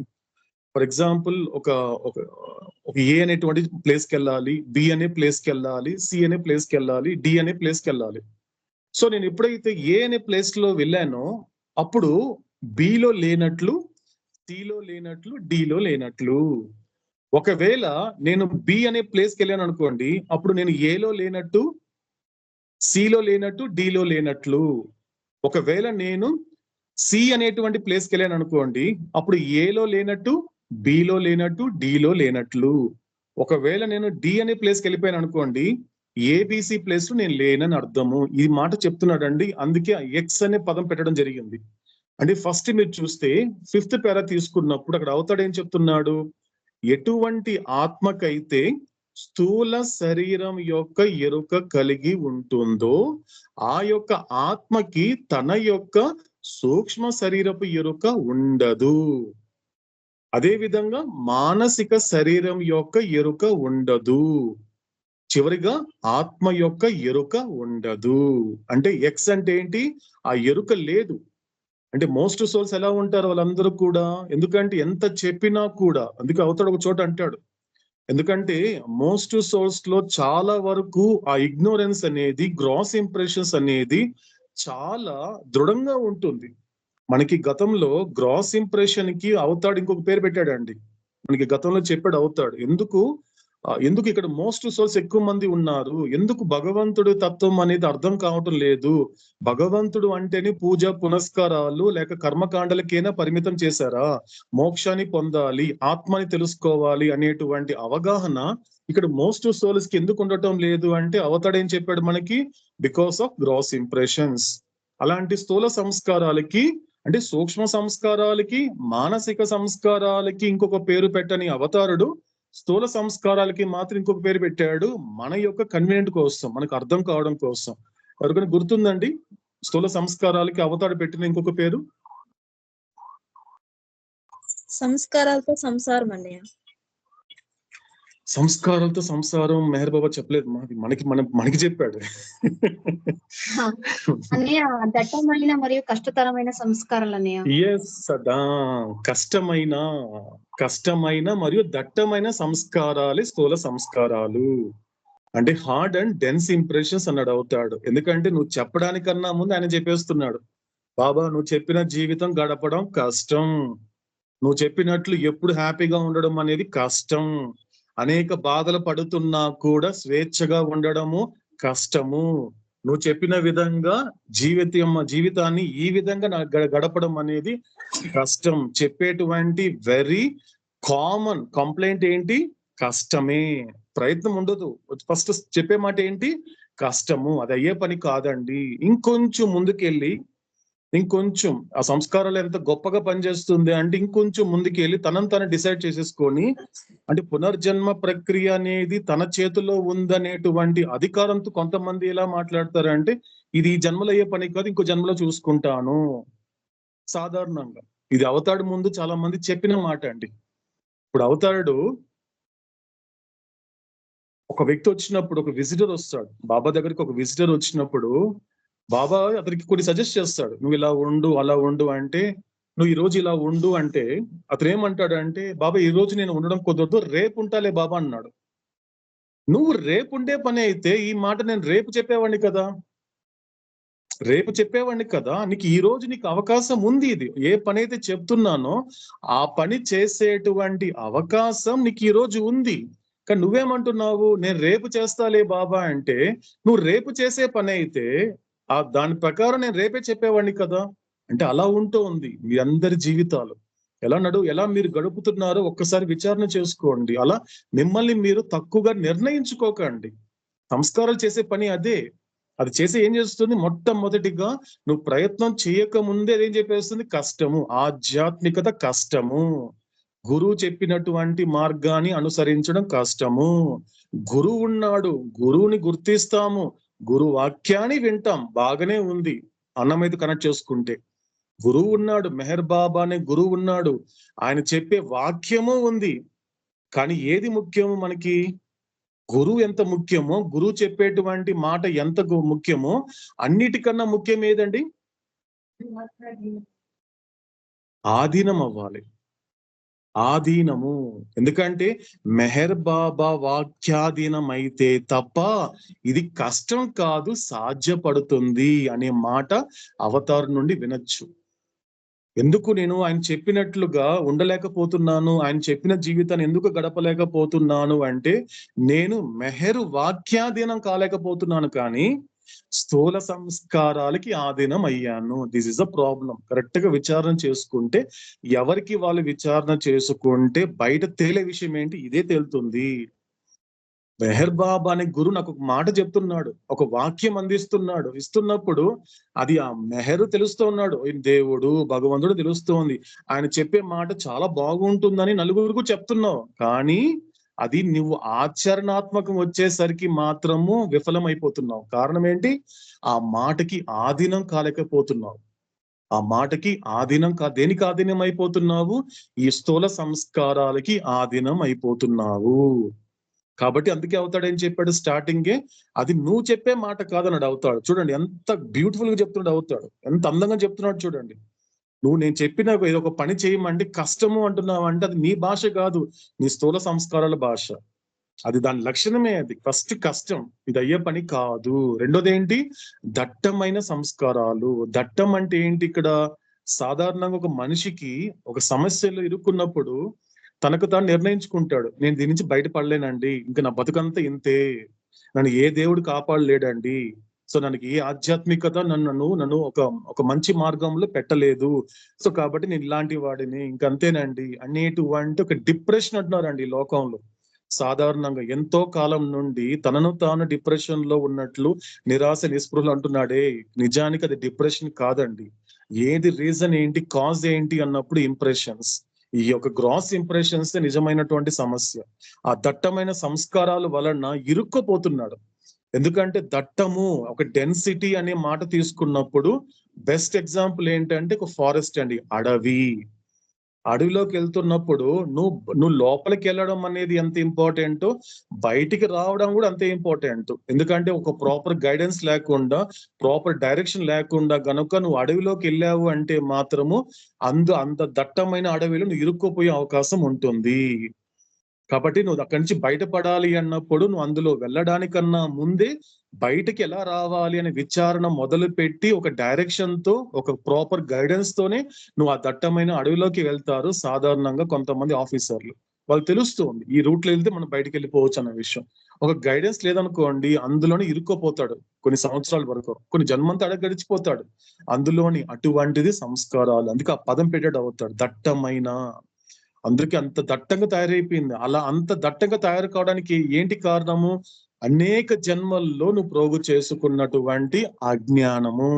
ఫర్ ఎగ్జాంపుల్ ఒక ఏ అనేటువంటి ప్లేస్కి వెళ్ళాలి, బి అనే ప్లేస్కి వెళ్ళాలి, సి అనే ప్లేస్కి వెళ్ళాలి, డి అనే ప్లేస్కి వెళ్ళాలి. సో నేను ఎప్పుడైతే ఏ అనే ప్లేస్ లో వెళ్ళానో అప్పుడు బిలో లేనట్లు, సిలో లేనట్లు, డిలో లేనట్లు. ఒకవేళ నేను బి అనే ప్లేస్కి వెళ్ళాను అనుకోండి, అప్పుడు నేను ఏలో లేనట్టు, సిలో లేనట్టు, డిలో లేనట్లు. ఒకవేళ నేను సి అనేటువంటి ప్లేస్కి వెళ్ళాను అనుకోండి, అప్పుడు ఏలో లేనట్టు, బిలో లేనట్టు, డిలో లేనట్లు. ఒకవేళ నేను డి అనే ప్లేస్కి వెళ్ళిపోయాను అనుకోండి, ఏబిసి ప్లేస్ లో నేను లేనని అర్థము. ఈ మాట చెప్తున్నాడండి. అందుకే ఎక్స్ అనే పదం పెట్టడం జరిగింది. అంటే ఫస్ట్ మీరు చూస్తే 5th పేరా తీసుకున్నప్పుడు అక్కడ అవుతాడు ఏం చెప్తున్నాడు? ఎటువంటి ఆత్మకైతే స్థూల శరీరం యొక్క ఎరుక కలిగి ఉంటుందో ఆ యొక్క ఆత్మకి తన యొక్క సూక్ష్మ శరీరపు ఎరుక ఉండదు. అదే విధంగా మానసిక శరీరం యొక్క ఎరుక ఉండదు. చివరిగా ఆత్మ యొక్క ఎరుక ఉండదు. అంటే ఎక్స్ అంటే ఏంటి? ఆ ఎరుక లేదు. అంటే మోస్ట్ సోల్స్ ఎలా ఉంటారు? వాళ్ళందరూ కూడా, ఎందుకంటే ఎంత చెప్పినా కూడా, అందుకే అవుతాడు ఒక చోట అంటాడు, ఎందుకంటే మోస్ట్ సోల్స్ లో చాలా వరకు ఆ ఇగ్నోరెన్స్ అనేది, గ్రాస్ ఇంప్రెషన్స్ అనేది చాలా దృఢంగా ఉంటుంది. మనకి గతంలో గ్రాస్ ఇంప్రెషన్ కి అవుతాడు ఇంకొక పేరు పెట్టాడండి. మనకి గతంలో చెప్పాడు అవుతాడు. ఎందుకు ఇక్కడ మోస్ట్ సోల్స్ ఎక్కువ మంది ఉన్నారు? ఎందుకు భగవంతుడి తత్వం అనేది అర్థం కావటం లేదు? భగవంతుడు అంటేనే పూజ పునస్కారాలు లేక కర్మకాండలకైనా పరిమితం చేశారా? మోక్షాన్ని పొందాలి, ఆత్మని తెలుసుకోవాలి అనేటువంటి అవగాహన ఇక్కడ మోస్ట్ సోల్స్ కి ఎందుకు ఉండటం లేదు అంటే అవతాడు ఏం చెప్పాడు మనకి? Because of gross impressions. అలాంటి స్థూల సంస్కారాలకి, అంటే సూక్ష్మ సంస్కారాలకి, మానసిక సంస్కారాలకి ఇంకొక పేరు పెట్టని అవతారుడు స్థూల సంస్కారాలకి మాత్రం ఇంకొక పేరు పెట్టాడు. మన యొక్క కన్వీనియంట్ కోసం, మనకు అర్థం కావడం కోసం. ఎవరికైనా గుర్తుందండి స్థూల సంస్కారాలకి అవతాడు పెట్టిన ఇంకొక పేరు? సంస్కారాలతో సంసారం అన్నయ్య. సంస్కారాలతో సంసారం మెహర్ బాబా చెప్పలేదు, మనకి చెప్పాడు. అన్నయ్య దట్టమైన మరియు కష్టతరమైన సంస్కారాలు అన్నయ్య. ఎస్ సదా, కష్టమైన మరియు దట్టమైన సంస్కారాలే స్థూల సంస్కారాలు. అంటే హార్డ్ అండ్ డెన్స్ ఇంప్రెషన్స్ అన్నాడు అవుతాడు. ఎందుకంటే నువ్వు చెప్పడానికన్నా ముందు ఆయన చెప్పేస్తున్నాడు, బాబా నువ్వు చెప్పిన జీవితం గడపడం కష్టం, నువ్వు చెప్పినట్లు ఎప్పుడు హ్యాపీగా ఉండడం అనేది కష్టం, అనేక బాధలు పడుతున్నా కూడా స్వేచ్ఛగా ఉండడము కష్టము, నువ్వు చెప్పిన విధంగా జీవితాన్ని ఈ విధంగా గడపడం అనేది కష్టం. చెప్పేటువంటి వెరీ కామన్ కంప్లైంట్ ఏంటి? కష్టమే. ప్రయత్నం ఉండదు. ఫస్ట్ చెప్పే మాట ఏంటి? కష్టము. అది అయ్యే పని కాదండి. ఇంకొంచెం ముందుకెళ్ళి, ఇంకొంచెం ఆ సంస్కారాలు ఎంత గొప్పగా పనిచేస్తుంది అంటే ఇంకొంచెం ముందుకెళ్ళి తనను తను డిసైడ్ చేసేసుకొని, అంటే పునర్జన్మ ప్రక్రియ అనేది తన చేతిలో ఉందనేటువంటి అధికారంతో కొంతమంది ఎలా మాట్లాడతారంటే, ఇది ఈ జన్మలో అయ్యే పని కాదు, ఇంకో జన్మలో చూసుకుంటాను. సాధారణంగా ఇది అవతాడు ముందు చాలా మంది చెప్పిన మాట అండి. ఇప్పుడు అవతాడు ఒక వ్యక్తి వచ్చినప్పుడు, ఒక విజిటర్ వస్తాడు బాబా దగ్గరికి, ఒక విజిటర్ వచ్చినప్పుడు బాబా అతనికి కొన్ని సజెస్ట్ చేస్తాడు, నువ్వు ఇలా ఉండు, అలా ఉండు అంటే, నువ్వు ఈ రోజు ఇలా ఉండు అంటే అతను ఏమంటాడు అంటే, బాబా ఈ రోజు నేను ఉండడం కుదరదు, రేపు ఉంటాలే బాబా అన్నాడు. నువ్వు రేపు ఉండే పని అయితే ఈ మాట నేను రేపు చెప్పేవాడిని కదా, నీకు ఈ రోజు నీకు అవకాశం ఉంది. ఇది ఏ పని అయితే చెప్తున్నానో ఆ పని చేసేటువంటి అవకాశం నీకు ఈ రోజు ఉంది. కానీ నువ్వేమంటున్నావు, నేను రేపు చేస్తాలే బాబా అంటే, నువ్వు రేపు చేసే పని అయితే దాని ప్రకారం నేను రేపే చెప్పేవాడిని కదా. అంటే అలా ఉంటూ ఉంది మీ అందరి జీవితాలు. ఎలా మీరు గడుపుతున్నారో ఒక్కసారి విచారణ చేసుకోండి. అలా మిమ్మల్ని మీరు తక్కువగా నిర్ణయించుకోకండి. సంస్కారాలు చేసే పని అదే. అది చేసి ఏం చేస్తుంది, మొట్టమొదటిగా నువ్వు ప్రయత్నం చేయక ముందే ఏం చెప్పేస్తుంది, కష్టము. ఆధ్యాత్మికత కష్టము. గురువు చెప్పినటువంటి మార్గాన్ని అనుసరించడం కష్టము. గురువు ఉన్నాడు, గురువుని గుర్తిస్తాము, గురు వాక్యాన్ని వింటాం, బాగానే ఉంది. అన్నమైతే కనెక్ట్ చేసుకుంటే గురువు ఉన్నాడు, మెహర్ బాబా అనే గురువు ఉన్నాడు, ఆయన చెప్పే వాక్యము ఉంది. కానీ ఏది ముఖ్యము మనకి, గురువు ఎంత ముఖ్యమో, గురువు చెప్పేటువంటి మాట ఎంత ముఖ్యమో, అన్నిటికన్నా ముఖ్యం ఏదండి, ఆధీనం అవ్వాలి. ఆధీనము. ఎందుకంటే మెహర్ బాబా వాక్యాధీనం అయితే తప్ప ఇది కష్టం కాదు, సాధ్యపడుతుంది అనే మాట అవతార్ నుండి వినొచ్చు. ఎందుకు నేను ఆయన చెప్పినట్లుగా ఉండలేకపోతున్నాను, ఆయన చెప్పిన జీవితాన్ని ఎందుకు గడపలేకపోతున్నాను అంటే, నేను మెహరు వాక్యాధీనం కాలేకపోతున్నాను, కానీ స్థూల సంస్కారాలకి ఆధీనం అయ్యాను. This is a problem. Correct గా విచారణ చేసుకుంటే, ఎవరికి వాళ్ళు విచారణ చేసుకుంటే బయట తేలే విషయం ఏంటి, ఇదే తేలుతుంది. మెహర్ బాబా అనే గురువు నాకు ఒక మాట చెప్తున్నాడు, ఒక వాక్యం అందిస్తున్నాడు. ఇస్తున్నప్పుడు అది ఆ మెహరు తెలుస్తూ ఉన్నాడు, దేవుడు భగవంతుడు తెలుస్తోంది. ఆయన చెప్పే మాట చాలా బాగుంటుందని నలుగురికి చెప్తున్నావు, కానీ అది నువ్వు ఆచరణాత్మకం వచ్చేసరికి మాత్రము విఫలమైపోతున్నావు. కారణం ఏంటి, ఆ మాటకి ఆధీనం కాలేకపోతున్నావు. ఆ మాటకి ఆధీనం దేనికి ఆధీనం అయిపోతున్నావు, ఈ స్థూల సంస్కారాలకి ఆధీనం అయిపోతున్నావు. కాబట్టి అందుకే అవుతాడు ఏం చెప్పాడు స్టార్టింగే, అది నువ్వు చెప్పే మాట కాదన్నాడు అవుతాడు. చూడండి ఎంత బ్యూటిఫుల్ గా చెప్తున్నాడు అవుతాడు, ఎంత అందంగా చెప్తున్నాడు చూడండి. నేను చెప్పిన ఏదో ఒక పని చేయమంటే కష్టము అంటున్నావు అంటే అది నీ భాష కాదు, నీ స్థూల సంస్కారాల భాష. అది దాని లక్షణమే. అది ఫస్ట్ కష్టం, ఇది అయ్యే పని కాదు. రెండోది ఏంటి, దట్టమైన సంస్కారాలు. దట్టం అంటే ఏంటి, ఇక్కడ సాధారణంగా ఒక మనిషికి ఒక సమస్యలో ఇరుక్కున్నప్పుడు తనకు తాను నిర్ణయించుకుంటాడు, నేను దీని నుంచి బయటపడలేనండి, ఇంకా నా బతుకంతా ఇంతే, నన్ను ఏ దేవుడు కాపాడలేడండి, సో నన్ను ఏ ఆధ్యాత్మికత నన్ను ఒక మంచి మార్గంలో పెట్టలేదు, సో కాబట్టి నేను ఇలాంటి వాడిని, ఇంకంతేనండి అనేటువంటి ఒక డిప్రెషన్ అంటున్నారండి ఈ లోకంలో. సాధారణంగా ఎంతో కాలం నుండి తనను తాను డిప్రెషన్ లో ఉన్నట్లు నిరాశ నిస్పృహలు అంటున్నాడే, నిజానికి అది డిప్రెషన్ కాదండి. ఏది రీజన్ ఏంటి, కాజ్ ఏంటి అన్నప్పుడు ఇంప్రెషన్స్. ఈ యొక్క గ్రాస్ ఇంప్రెషన్స్ నిజమైనటువంటి సమస్య. ఆ దట్టమైన సంస్కారాల వలన ఇరుక్కుపోతున్నాడు. ఎందుకంటే దట్టము, ఒక డెన్సిటీ అనే మాట తీసుకున్నప్పుడు బెస్ట్ ఎగ్జాంపుల్ ఏంటంటే ఒక ఫారెస్ట్ అండి, అడవిలోకి వెళ్తున్నప్పుడు నువ్వు లోపలికి వెళ్ళడం అనేది ఎంత ఇంపార్టెంటో, బయటికి రావడం కూడా అంతే ఇంపార్టెంట్. ఎందుకంటే ఒక ప్రాపర్ గైడెన్స్ లేకుండా, ప్రాపర్ డైరెక్షన్ లేకుండా గనుక నువ్వు అడవిలోకి వెళ్ళావు అంటే మాత్రము అంత దట్టమైన అడవిలో నువ్వు ఇరుక్కుపోయే అవకాశం ఉంటుంది. కాబట్టి నువ్వు అక్కడి నుంచి బయటపడాలి అన్నప్పుడు నువ్వు అందులో వెళ్ళడానికన్నా ముందే బయటకి ఎలా రావాలి అనే విచారణ మొదలు పెట్టి ఒక డైరెక్షన్ తో, ఒక ప్రాపర్ గైడెన్స్ తోనే నువ్వు ఆ దట్టమైన అడవిలోకి వెళ్తారు. సాధారణంగా కొంతమంది ఆఫీసర్లు వాళ్ళు తెలుస్తుంది ఈ రూట్లో వెళ్తే మనం బయటకు వెళ్ళిపోవచ్చు అన్న విషయం. ఒక గైడెన్స్ లేదనుకోండి, అందులోనే ఇరుక్కుపోతాడు కొన్ని సంవత్సరాల వరకు, కొన్ని జన్మంతా గడిచిపోతాడు అందులోని. అటువంటిది సంస్కారాలు. అందుకే ఆ పదం పెట్టాడు అవుతాడు, దట్టమైన. అందరికీ అంత దట్టంగా తయారైపోయింది. అలా అంత దట్టంగా తయారు కావడానికి ఏంటి కారణము, అనేక జన్మల్లో నువ్వు ప్రోగు చేసుకున్నటువంటి అజ్ఞానము.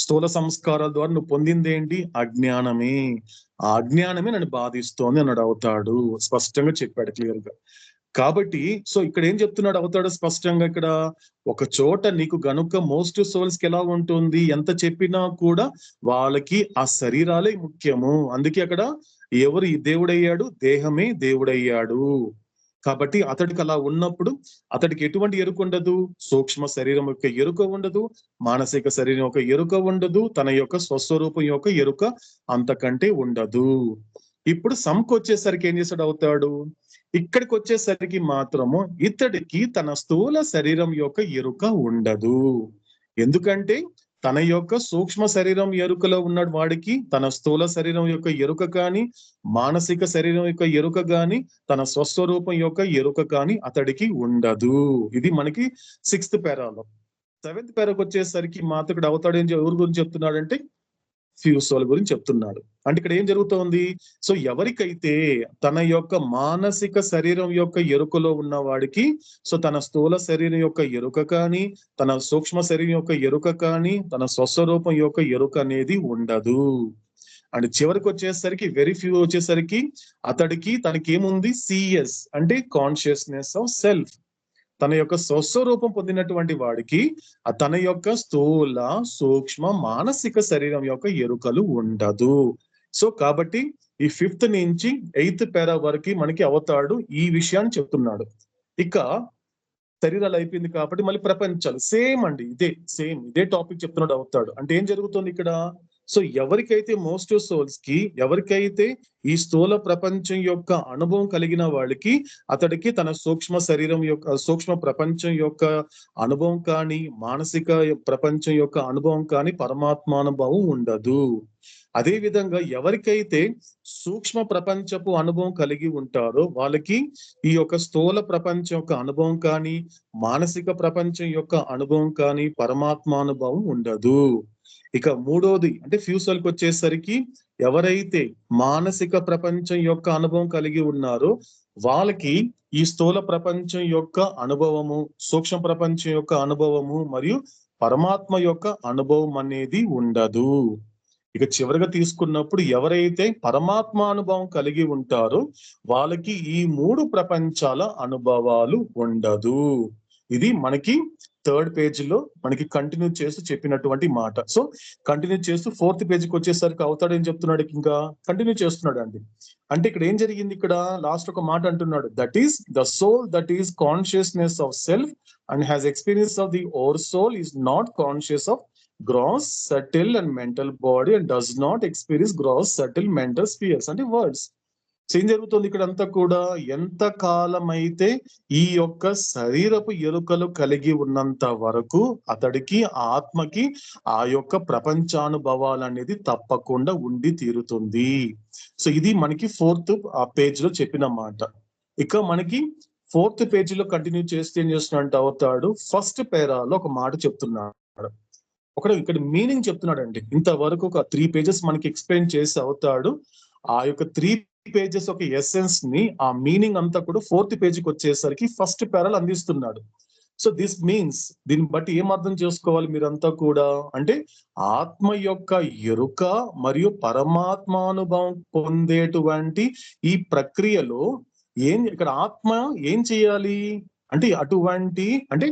స్థూల సంస్కారాల ద్వారా నువ్వు పొందింది ఏంటి, అజ్ఞానమే. ఆ అజ్ఞానమే నన్ను బాధిస్తోంది అన్నాడు అవుతాడు. స్పష్టంగా చెప్పాడు క్లియర్ గా. కాబట్టి సో ఇక్కడ ఏం చెప్తున్నాడు అవుతాడు స్పష్టంగా, ఇక్కడ ఒక చోట నీకు గనుక మోస్ట్ సోల్స్ కి ఎలా ఉంటుంది, ఎంత చెప్పినా కూడా వాళ్ళకి ఆ శరీరాలే ముఖ్యము. అందుకే అక్కడ ఎవరు ఈ దేవుడయ్యాడు, దేహమే దేవుడయ్యాడు. కాబట్టి అతడికి అలా ఉన్నప్పుడు అతడికి ఎటువంటి ఎరుక ఉండదు, సూక్ష్మ శరీరం యొక్క ఎరుక ఉండదు, మానసిక శరీరం యొక్క ఎరుక ఉండదు, తన యొక్క స్వస్వరూపం యొక్క ఎరుక అంతకంటే ఉండదు. ఇప్పుడు సంకి వచ్చేసరికి ఏం చేస్తాడు అవుతాడు, ఇక్కడికి వచ్చేసరికి మాత్రము ఇతడికి తన స్థూల శరీరం యొక్క ఎరుక ఉండదు. ఎందుకంటే తన యొక్క సూక్ష్మ శరీరం ఎరుకలో ఉన్నాడు వాడికి తన స్థూల శరీరం యొక్క ఎరుక కానీ, మానసిక శరీరం యొక్క ఎరుక కానీ, తన స్వస్వరూపం యొక్క ఎరుక కానీ అతడికి ఉండదు. ఇది మనకి 6th పేరాలో. 7th పేరాకు వచ్చేసరికి మాతకుడు అవుతాడు ఎవరి గురించి చెప్తున్నాడంటే ఫ్యూసోల్ గురించి చెప్తున్నాడు. అంటే ఇక్కడ ఏం జరుగుతోంది, సో ఎవరికైతే తన యొక్క మానసిక శరీరం యొక్క ఎరుకలో ఉన్న వాడికి, సో తన స్థూల శరీరం యొక్క ఎరుక కానీ, తన సూక్ష్మ శరీరం యొక్క ఎరుక కానీ, తన స్వస్వరూపం యొక్క ఎరుక అనేది ఉండదు. అండ్ చివరికి వచ్చేసరికి వెరీ ఫ్యూ వచ్చేసరికి అతడికి తనకి ఏముంది, సిఎస్ అంటే కాన్షియస్నెస్ ఆఫ్ సెల్ఫ్. తన యొక్క స్వస్వరూపం పొందినటువంటి వాడికి తన యొక్క స్థూల సూక్ష్మ మానసిక శరీరం యొక్క ఎరుకలు ఉండదు. సో కాబట్టి ఈ 5th నుంచి 8th పేరా వరకు మనకి అవతాడు ఈ విషయాన్ని చెప్తున్నాడు. ఇక శరీరాలు అయిపోయింది కాబట్టి మళ్ళీ ప్రపంచాలు సేమ్ అండి, ఇదే టాపిక్ చెప్తున్నాడు అవుతాడు. అంటే ఏం జరుగుతుంది ఇక్కడ, సో ఎవరికైతే మోస్ట్ సోల్స్ కి, ఎవరికైతే ఈ స్థూల ప్రపంచం యొక్క అనుభవం కలిగిన వాళ్ళకి అతడికి తన సూక్ష్మ శరీరం యొక్క సూక్ష్మ ప్రపంచం యొక్క అనుభవం కానీ, మానసిక ప్రపంచం యొక్క అనుభవం కానీ పరమాత్మానుభవం ఉండదు. అదే విధంగా ఎవరికైతే సూక్ష్మ ప్రపంచపు అనుభవం కలిగి ఉంటారో వాళ్ళకి ఈ యొక్క స్థూల ప్రపంచం యొక్క అనుభవం కానీ, మానసిక ప్రపంచం యొక్క అనుభవం కానీ పరమాత్మానుభవం ఉండదు. ఇక 3వది అంటే ఫ్యూసల్కి వచ్చేసరికి ఎవరైతే మానసిక ప్రపంచం యొక్క అనుభవం కలిగి ఉన్నారో వాళ్ళకి ఈ స్థూల ప్రపంచం యొక్క అనుభవము, సూక్ష్మ ప్రపంచం యొక్క అనుభవము మరియు పరమాత్మ యొక్క అనుభవం అనేది ఉండదు. ఇక చివరిగా తీసుకున్నప్పుడు ఎవరైతే పరమాత్మ అనుభవం కలిగి ఉంటారో వాళ్ళకి ఈ 3 ప్రపంచాల అనుభవాలు ఉండదు. ఇది మనకి 3rd పేజీలో మనకి కంటిన్యూ చేస్తూ చెప్పినటువంటి మాట. సో కంటిన్యూ చేస్తూ 4th పేజీకి వచ్చేసరికి అవుతాడు ఏం చెప్తున్నాడు, ఇంకా కంటిన్యూ చేస్తున్నాడు అండి. అంటే ఇక్కడ ఏం జరిగింది, ఇక్కడ లాస్ట్ ఒక మాట అంటున్నాడు, that is the soul that is consciousness of self and has experience of the over soul is not conscious of gross, subtle and mental body and does not experience gross, subtle, mental spheres అంటే words. So ఏం జరుగుతుంది ఇక్కడ అంతా కూడా, ఎంత కాలం అయితే ఈ యొక్క శరీరపు ఎరుకలు కలిగి ఉన్నంత వరకు అతడికి ఆత్మకి ఆ యొక్క ప్రపంచానుభవాలు అనేది తప్పకుండా ఉండి తీరుతుంది. సో ఇది మనకి 4th పేజీలో చెప్పిన మాట. ఇక మనకి 4th పేజీలో కంటిన్యూ చేస్తే ఏం చేస్తున్నట్టు అవుతాడు, 1st పేరాలో ఒక మాట చెప్తున్నాడు. ఇక్కడ మీనింగ్ చెప్తున్నాడు అండి. ఇంతవరకు ఒక 3 పేజెస్ మనకి ఎక్స్ప్లెయిన్ చేసి అవుతాడు ఆ యొక్క 3 పేజెస్ ఒక ఎసెన్స్ ని, ఆ మీనింగ్ అంతా కూడా 4th పేజీకి వచ్చేసరికి 1st పేరాలు అందిస్తున్నాడు. సో దిస్ మీన్స్, దీన్ని బట్టి ఏం అర్థం చేసుకోవాలి మీరంతా కూడా అంటే ఆత్మ యొక్క ఎరుక మరియు పరమాత్మానుభవం పొందేటువంటి ఈ ప్రక్రియలో ఇక్కడ ఆత్మ ఏం చేయాలి అంటే అంటే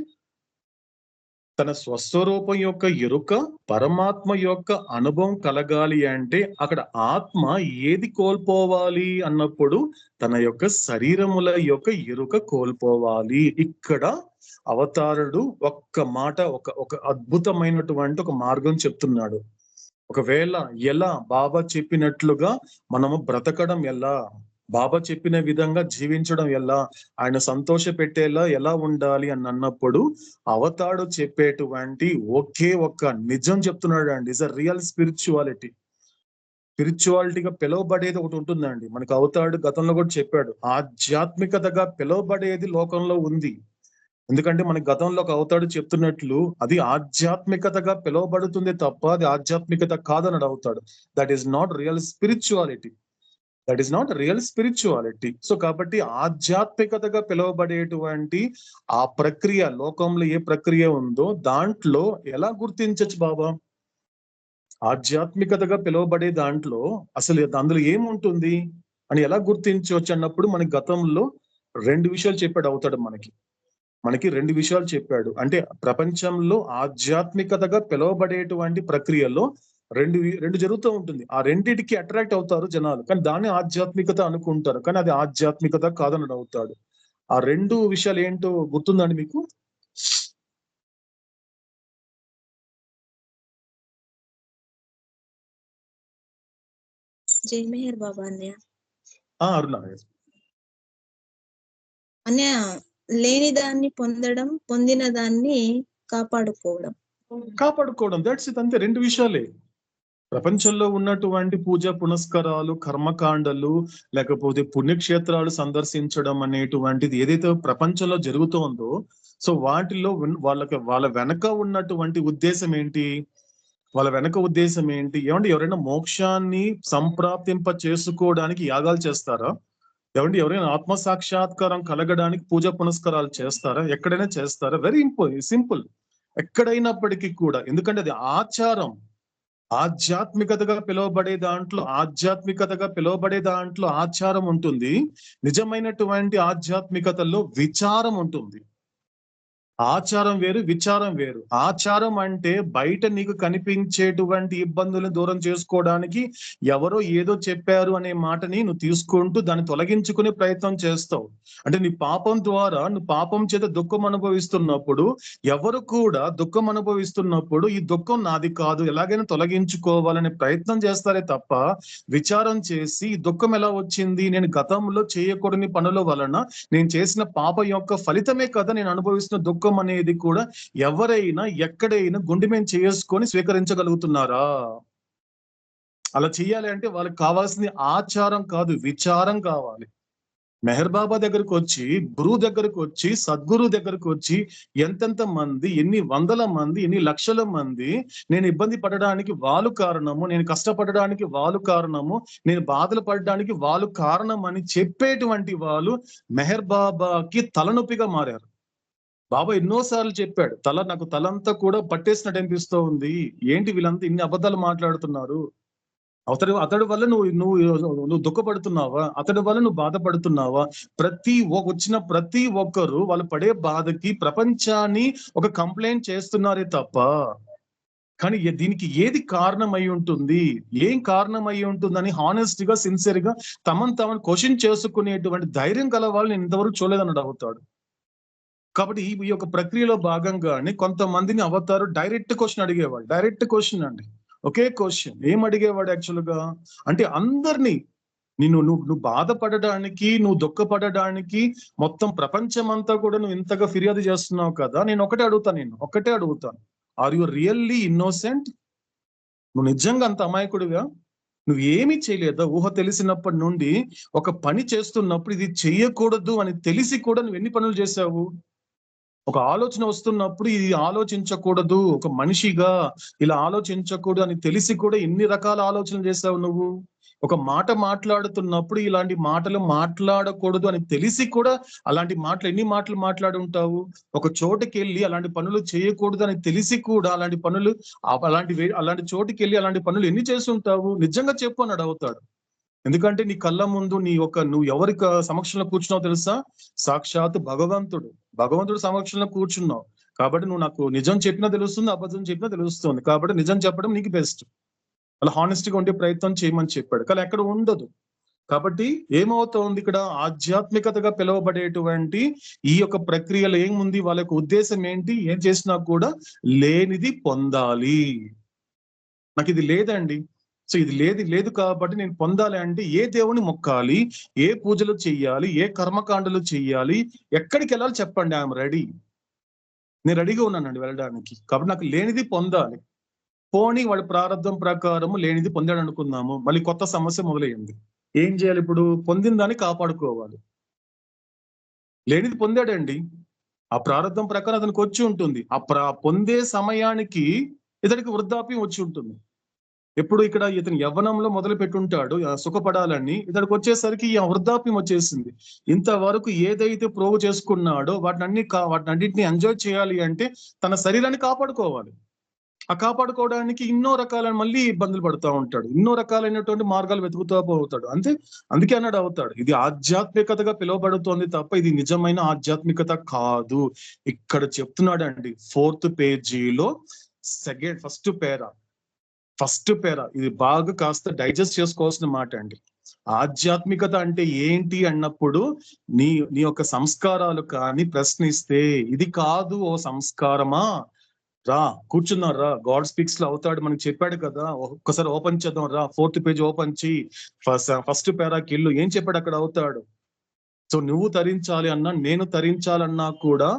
తన స్వస్వరూపం యొక్క ఎరుక పరమాత్మ యొక్క అనుభవం కలగాలి అంటే అక్కడ ఆత్మ ఏది కోల్పోవాలి అన్నప్పుడు తన యొక్క శరీరముల యొక్క ఎరుక కోల్పోవాలి. ఇక్కడ అవతారుడు ఒక్క మాట ఒక అద్భుతమైనటువంటి ఒక మార్గం చెప్తున్నాడు. ఒకవేళ ఎలా బాబా చెప్పినట్లుగా మనము బ్రతకడం ఎలా, బాబా చెప్పిన విధంగా జీవించడం ఎలా, ఆయన సంతోష పెట్టేలా ఎలా ఉండాలి అని అన్నప్పుడు అవతాడు చెప్పేటువంటి ఒకే ఒక్క నిజం చెప్తున్నాడు అండి. ఇస్ అ రియల్ స్పిరిచువాలిటీగా పిలువబడేది ఒకటి ఉంటుందండి. మనకు అవతాడు గతంలో కూడా చెప్పాడు, ఆధ్యాత్మికతగా పిలువబడేది లోకంలో ఉంది. ఎందుకంటే మన గతంలో ఒక అవతాడు చెప్తున్నట్లు అది ఆధ్యాత్మికతగా పిలువబడుతుంది తప్ప అది ఆధ్యాత్మికత కాదన్నాడు అవుతాడు. That is not real spirituality. So కాబట్టి ఆధ్యాత్మికతగా పిలువబడేటువంటి ఆ ప్రక్రియ, లోకంలో ఏ ప్రక్రియ ఉందో దాంట్లో ఎలా గుర్తించచ్చు బాబా, ఆధ్యాత్మికతగా పిలువబడే దాంట్లో అసలు అందులో ఏముంటుంది అని ఎలా గుర్తించవచ్చు అన్నప్పుడు మనకి గతంలో 2 విషయాలు చెప్పాడు అవుతాడు. మనకి 2 విషయాలు చెప్పాడు. అంటే ప్రపంచంలో ఆధ్యాత్మికతగా పిలువబడేటువంటి ప్రక్రియలో రెండు జరుగుతూ ఉంటుంది. ఆ రెండిటికి అట్రాక్ట్ అవుతారు జనాలు, కానీ దాన్ని ఆధ్యాత్మికత అనుకుంటారు, కానీ అది ఆధ్యాత్మికత కాదని అవుతాడు. ఆ 2 విషయాలు ఏంటో గుర్తుందండి మీకు? జై మెహర్ బాబా అన్నయ్య. అరుణ. అనే లేని దాన్ని పొందడం, పొందిన దాన్ని కాపాడుకోవడం. దట్స్ ఇట్, అంతే. రెండు విషయాలే. ప్రపంచంలో ఉన్నటువంటి పూజ పునస్కారాలు, కర్మకాండలు, లేకపోతే పుణ్యక్షేత్రాలు సందర్శించడం అనేటువంటిది ఏదైతే ప్రపంచంలో జరుగుతోందో, సో వాటిల్లో వాళ్ళ వెనక ఉన్నటువంటి ఉద్దేశం ఏంటి? ఏమంటే ఎవరైనా మోక్షాన్ని సంప్రాప్తింప చేసుకోవడానికి యాగాలు చేస్తారా? ఎవరైనా ఆత్మ సాక్షాత్కారం కలగడానికి పూజ పునస్కారాలు చేస్తారా? ఎక్కడైనా చేస్తారా? Very simple. ఎక్కడైనప్పటికీ కూడా, ఎందుకంటే అది ఆచారం. ఆధ్యాత్మికతగా పిలువబడే దాంట్లో ఆచారం ఉంటుంది. నిజమైనటువంటి ఆధ్యాత్మికతలో విచారం ఉంటుంది. ఆచారం వేరు, విచారం వేరు. ఆచారం అంటే బయట నీకు కనిపించేటువంటి ఇబ్బందులను దూరం చేసుకోవడానికి ఎవరో ఏదో చెప్పారు అనే మాటని నువ్వు తీసుకుంటూ దాన్ని తొలగించుకునే ప్రయత్నం చేస్తావు. అంటే నీ పాపం ద్వారా, నువ్వు పాపం చేత దుఃఖం అనుభవిస్తున్నప్పుడు, ఎవరు కూడా దుఃఖం అనుభవిస్తున్నప్పుడు ఈ దుఃఖం నాది కాదు, ఎలాగైనా తొలగించుకోవాలనే ప్రయత్నం చేస్తారే తప్ప, విచారం చేసి ఈ దుఃఖం ఎలా వచ్చింది, నేను గతంలో చేయకూడని పనుల వలన నేను చేసిన పాప యొక్క ఫలితమే కదా నేను అనుభవిస్తున్న దుఃఖం అనేది కూడా ఎవరైనా ఎక్కడైనా గుండె మీద చేసుకొని స్వీకరించగలుగుతున్నారా? అలా చెయ్యాలి అంటే వాళ్ళకి కావాల్సింది ఆచారం కాదు, విచారం కావాలి. మెహర్ బాబా దగ్గరకు వచ్చి, గురువు దగ్గరకు వచ్చి, సద్గురు దగ్గరకు వచ్చి ఎంతెంత మంది, ఎన్ని వందల మంది, ఎన్ని లక్షల మంది నేను ఇబ్బంది పడడానికి వాళ్ళు కారణము, నేను కష్టపడడానికి వాళ్ళు కారణము, నేను బాధలు పడడానికి వాళ్ళు కారణం అని చెప్పేటువంటి వాళ్ళు మెహర్ బాబాకి తలనొప్పిగా మారారు. బాబా ఎన్నోసార్లు చెప్పాడు, నాకు తలంతా కూడా పట్టేసినట్టు అనిపిస్తూ ఉంది, ఏంటి వీళ్ళంతా ఇన్ని అబద్ధాలు మాట్లాడుతున్నారు, అతడి వల్ల నువ్వు దుఃఖపడుతున్నావా, అతడి వల్ల నువ్వు బాధపడుతున్నావా? వచ్చిన ప్రతి ఒక్కరు వాళ్ళు పడే బాధకి ప్రపంచాన్ని ఒక కంప్లైంట్ చేస్తున్నారే తప్ప, కానీ దీనికి ఏది కారణం అయి ఉంటుంది, ఏం కారణం అయి ఉంటుందని హానెస్ట్ గా, సిన్సియర్ గా తమను క్వశ్చన్ చేసుకునేటువంటి ధైర్యం గల వాళ్ళు నేను ఇంతవరకు చూడలేదని అడుగుతాడు. కాబట్టి ఈ యొక్క ప్రక్రియలో భాగంగానే కొంతమందిని అవతారు డైరెక్ట్ క్వశ్చన్ అడిగేవాడు. డైరెక్ట్ క్వశ్చన్ అండి, ఒకే క్వశ్చన్. ఏం అడిగేవాడు యాక్చువల్ గా అంటే, అందరినీ నువ్వు బాధపడడానికి, నువ్వు దుఃఖపడడానికి మొత్తం ప్రపంచం అంతా కూడా నువ్వు ఇంతగా ఫిర్యాదు చేస్తున్నావు కదా, నేను ఒకటే అడుగుతాను, ఆర్ యు రియల్లీ ఇన్నోసెంట్? నువ్వు నిజంగా అంత అమాయకుడిగా? నువ్వు ఏమీ చేయలేదా? ఊహ తెలిసినప్పటి నుండి ఒక పని చేస్తున్నప్పుడు ఇది చెయ్యకూడదు అని తెలిసి కూడా నువ్వు ఎన్ని పనులు చేశావు? ఒక ఆలోచన వస్తున్నప్పుడు ఇది ఆలోచించకూడదు, ఒక మనిషిగా ఇలా ఆలోచించకూడదు అని తెలిసి కూడా ఎన్ని రకాల ఆలోచనలు చేశావు నువ్వు? ఒక మాట మాట్లాడుతున్నప్పుడు ఇలాంటి మాటలు మాట్లాడకూడదు అని తెలిసి కూడా అలాంటి మాటలు ఎన్ని మాటలు మాట్లాడి ఉంటావు? ఒక చోటుకి వెళ్ళి అలాంటి పనులు చేయకూడదు అని తెలిసి కూడా అలాంటి చోటుకి వెళ్ళి అలాంటి పనులు ఎన్ని చేసి ఉంటావు? నిజంగా చెప్పు అని అడుగుతాడు. ఎందుకంటే నీ కళ్ళ ముందు నువ్వు ఎవరి సమక్షంలో కూర్చున్నావు తెలుసా? సాక్షాత్ భగవంతుడు సమక్షంలో కూర్చున్నావు. కాబట్టి నువ్వు నాకు నిజం చెప్పినా తెలుస్తుంది, అబద్ధం చెప్పినా తెలుస్తుంది. కాబట్టి నిజం చెప్పడం నీకు బెస్ట్. అలా హానెస్ట్ గా ఉండే ప్రయత్నం చేయమని చెప్పాడు. కానీ ఎక్కడ ఉండదు. కాబట్టి ఏమవుతోంది ఇక్కడ? ఆధ్యాత్మికతగా పిలువబడేటువంటి ఈ యొక్క ప్రక్రియలో ఏముంది? వాళ్ళ యొక్క ఉద్దేశం ఏంటి? ఏం చేసినా కూడా లేనిది పొందాలి. నాకు ఇది లేదండి, సో ఇది లేదు కాబట్టి నేను పొందాలి అంటే ఏ దేవుని మొక్కాలి, ఏ పూజలు చెయ్యాలి, ఏ కర్మకాండలు చెయ్యాలి, ఎక్కడికి వెళ్ళాలి చెప్పండి, ఐఎమ్ రెడీ. నేను రెడీగా ఉన్నానండి వెళ్ళడానికి. కాబట్టి నాకు లేనిది పొందాలి. పోనీ వాడి ప్రారంభం ప్రకారము లేనిది పొందాడు అనుకుందాము, మళ్ళీ కొత్త సమస్య మొదలయ్యింది. ఏం చేయాలి ఇప్పుడు? పొందిన దాన్ని కాపాడుకోవాలి. లేనిది పొందాడండి, ఆ ప్రారంభం ప్రకారం అతనికి వచ్చి ఉంటుంది. పొందే సమయానికి ఇతనికి వృద్ధాప్యం వచ్చి ఉంటుంది. ఎప్పుడు ఇక్కడ ఇతను యవ్వనంలో మొదలు పెట్టుంటాడు సుఖపడాలని, ఇతడికి వచ్చేసరికి ఈ వృద్ధాప్యం వచ్చేసింది. ఇంతవరకు ఏదైతే ప్రోగు చేసుకున్నాడో వాటినన్నింటినీ ఎంజాయ్ చేయాలి అంటే తన శరీరాన్ని కాపాడుకోవాలి. ఆ కాపాడుకోవడానికి ఎన్నో రకాలైన మళ్ళీ ఇబ్బందులు పడుతూ ఉంటాడు, ఎన్నో రకాలైనటువంటి మార్గాలు వెతుకుతూ పోతాడు. అందుకే అన్నాడు అవుతాడు, ఇది ఆధ్యాత్మికతగా పిలువబడుతోంది తప్ప ఇది నిజమైన ఆధ్యాత్మికత కాదు. ఇక్కడ చెప్తున్నాడు అండి 4th పేజీలో ఫస్ట్ పేరా. ఇది బాగా కాస్త డైజెస్ట్ చేసుకోవాల్సిన మాట అండి. ఆధ్యాత్మికత అంటే ఏంటి అన్నప్పుడు నీ యొక్క సంస్కారాలు కానీ ప్రశ్నిస్తే, ఇది కాదు ఓ సంస్కారమా, రా కూర్చున్నారు రా, గాడ్ స్పీక్స్ లో అవుతాడు మనకి చెప్పాడు కదా. ఒక్కసారి ఓపెన్ చేద్దాం రా, 4th పేజ్ ఓపెన్ చేయి, ఫస్ట్ పేరాకి ఇల్లు ఏం చెప్పాడు అక్కడ అవుతాడు. సో నువ్వు తరించాలి అన్నా, నేను తరించాలన్నా కూడా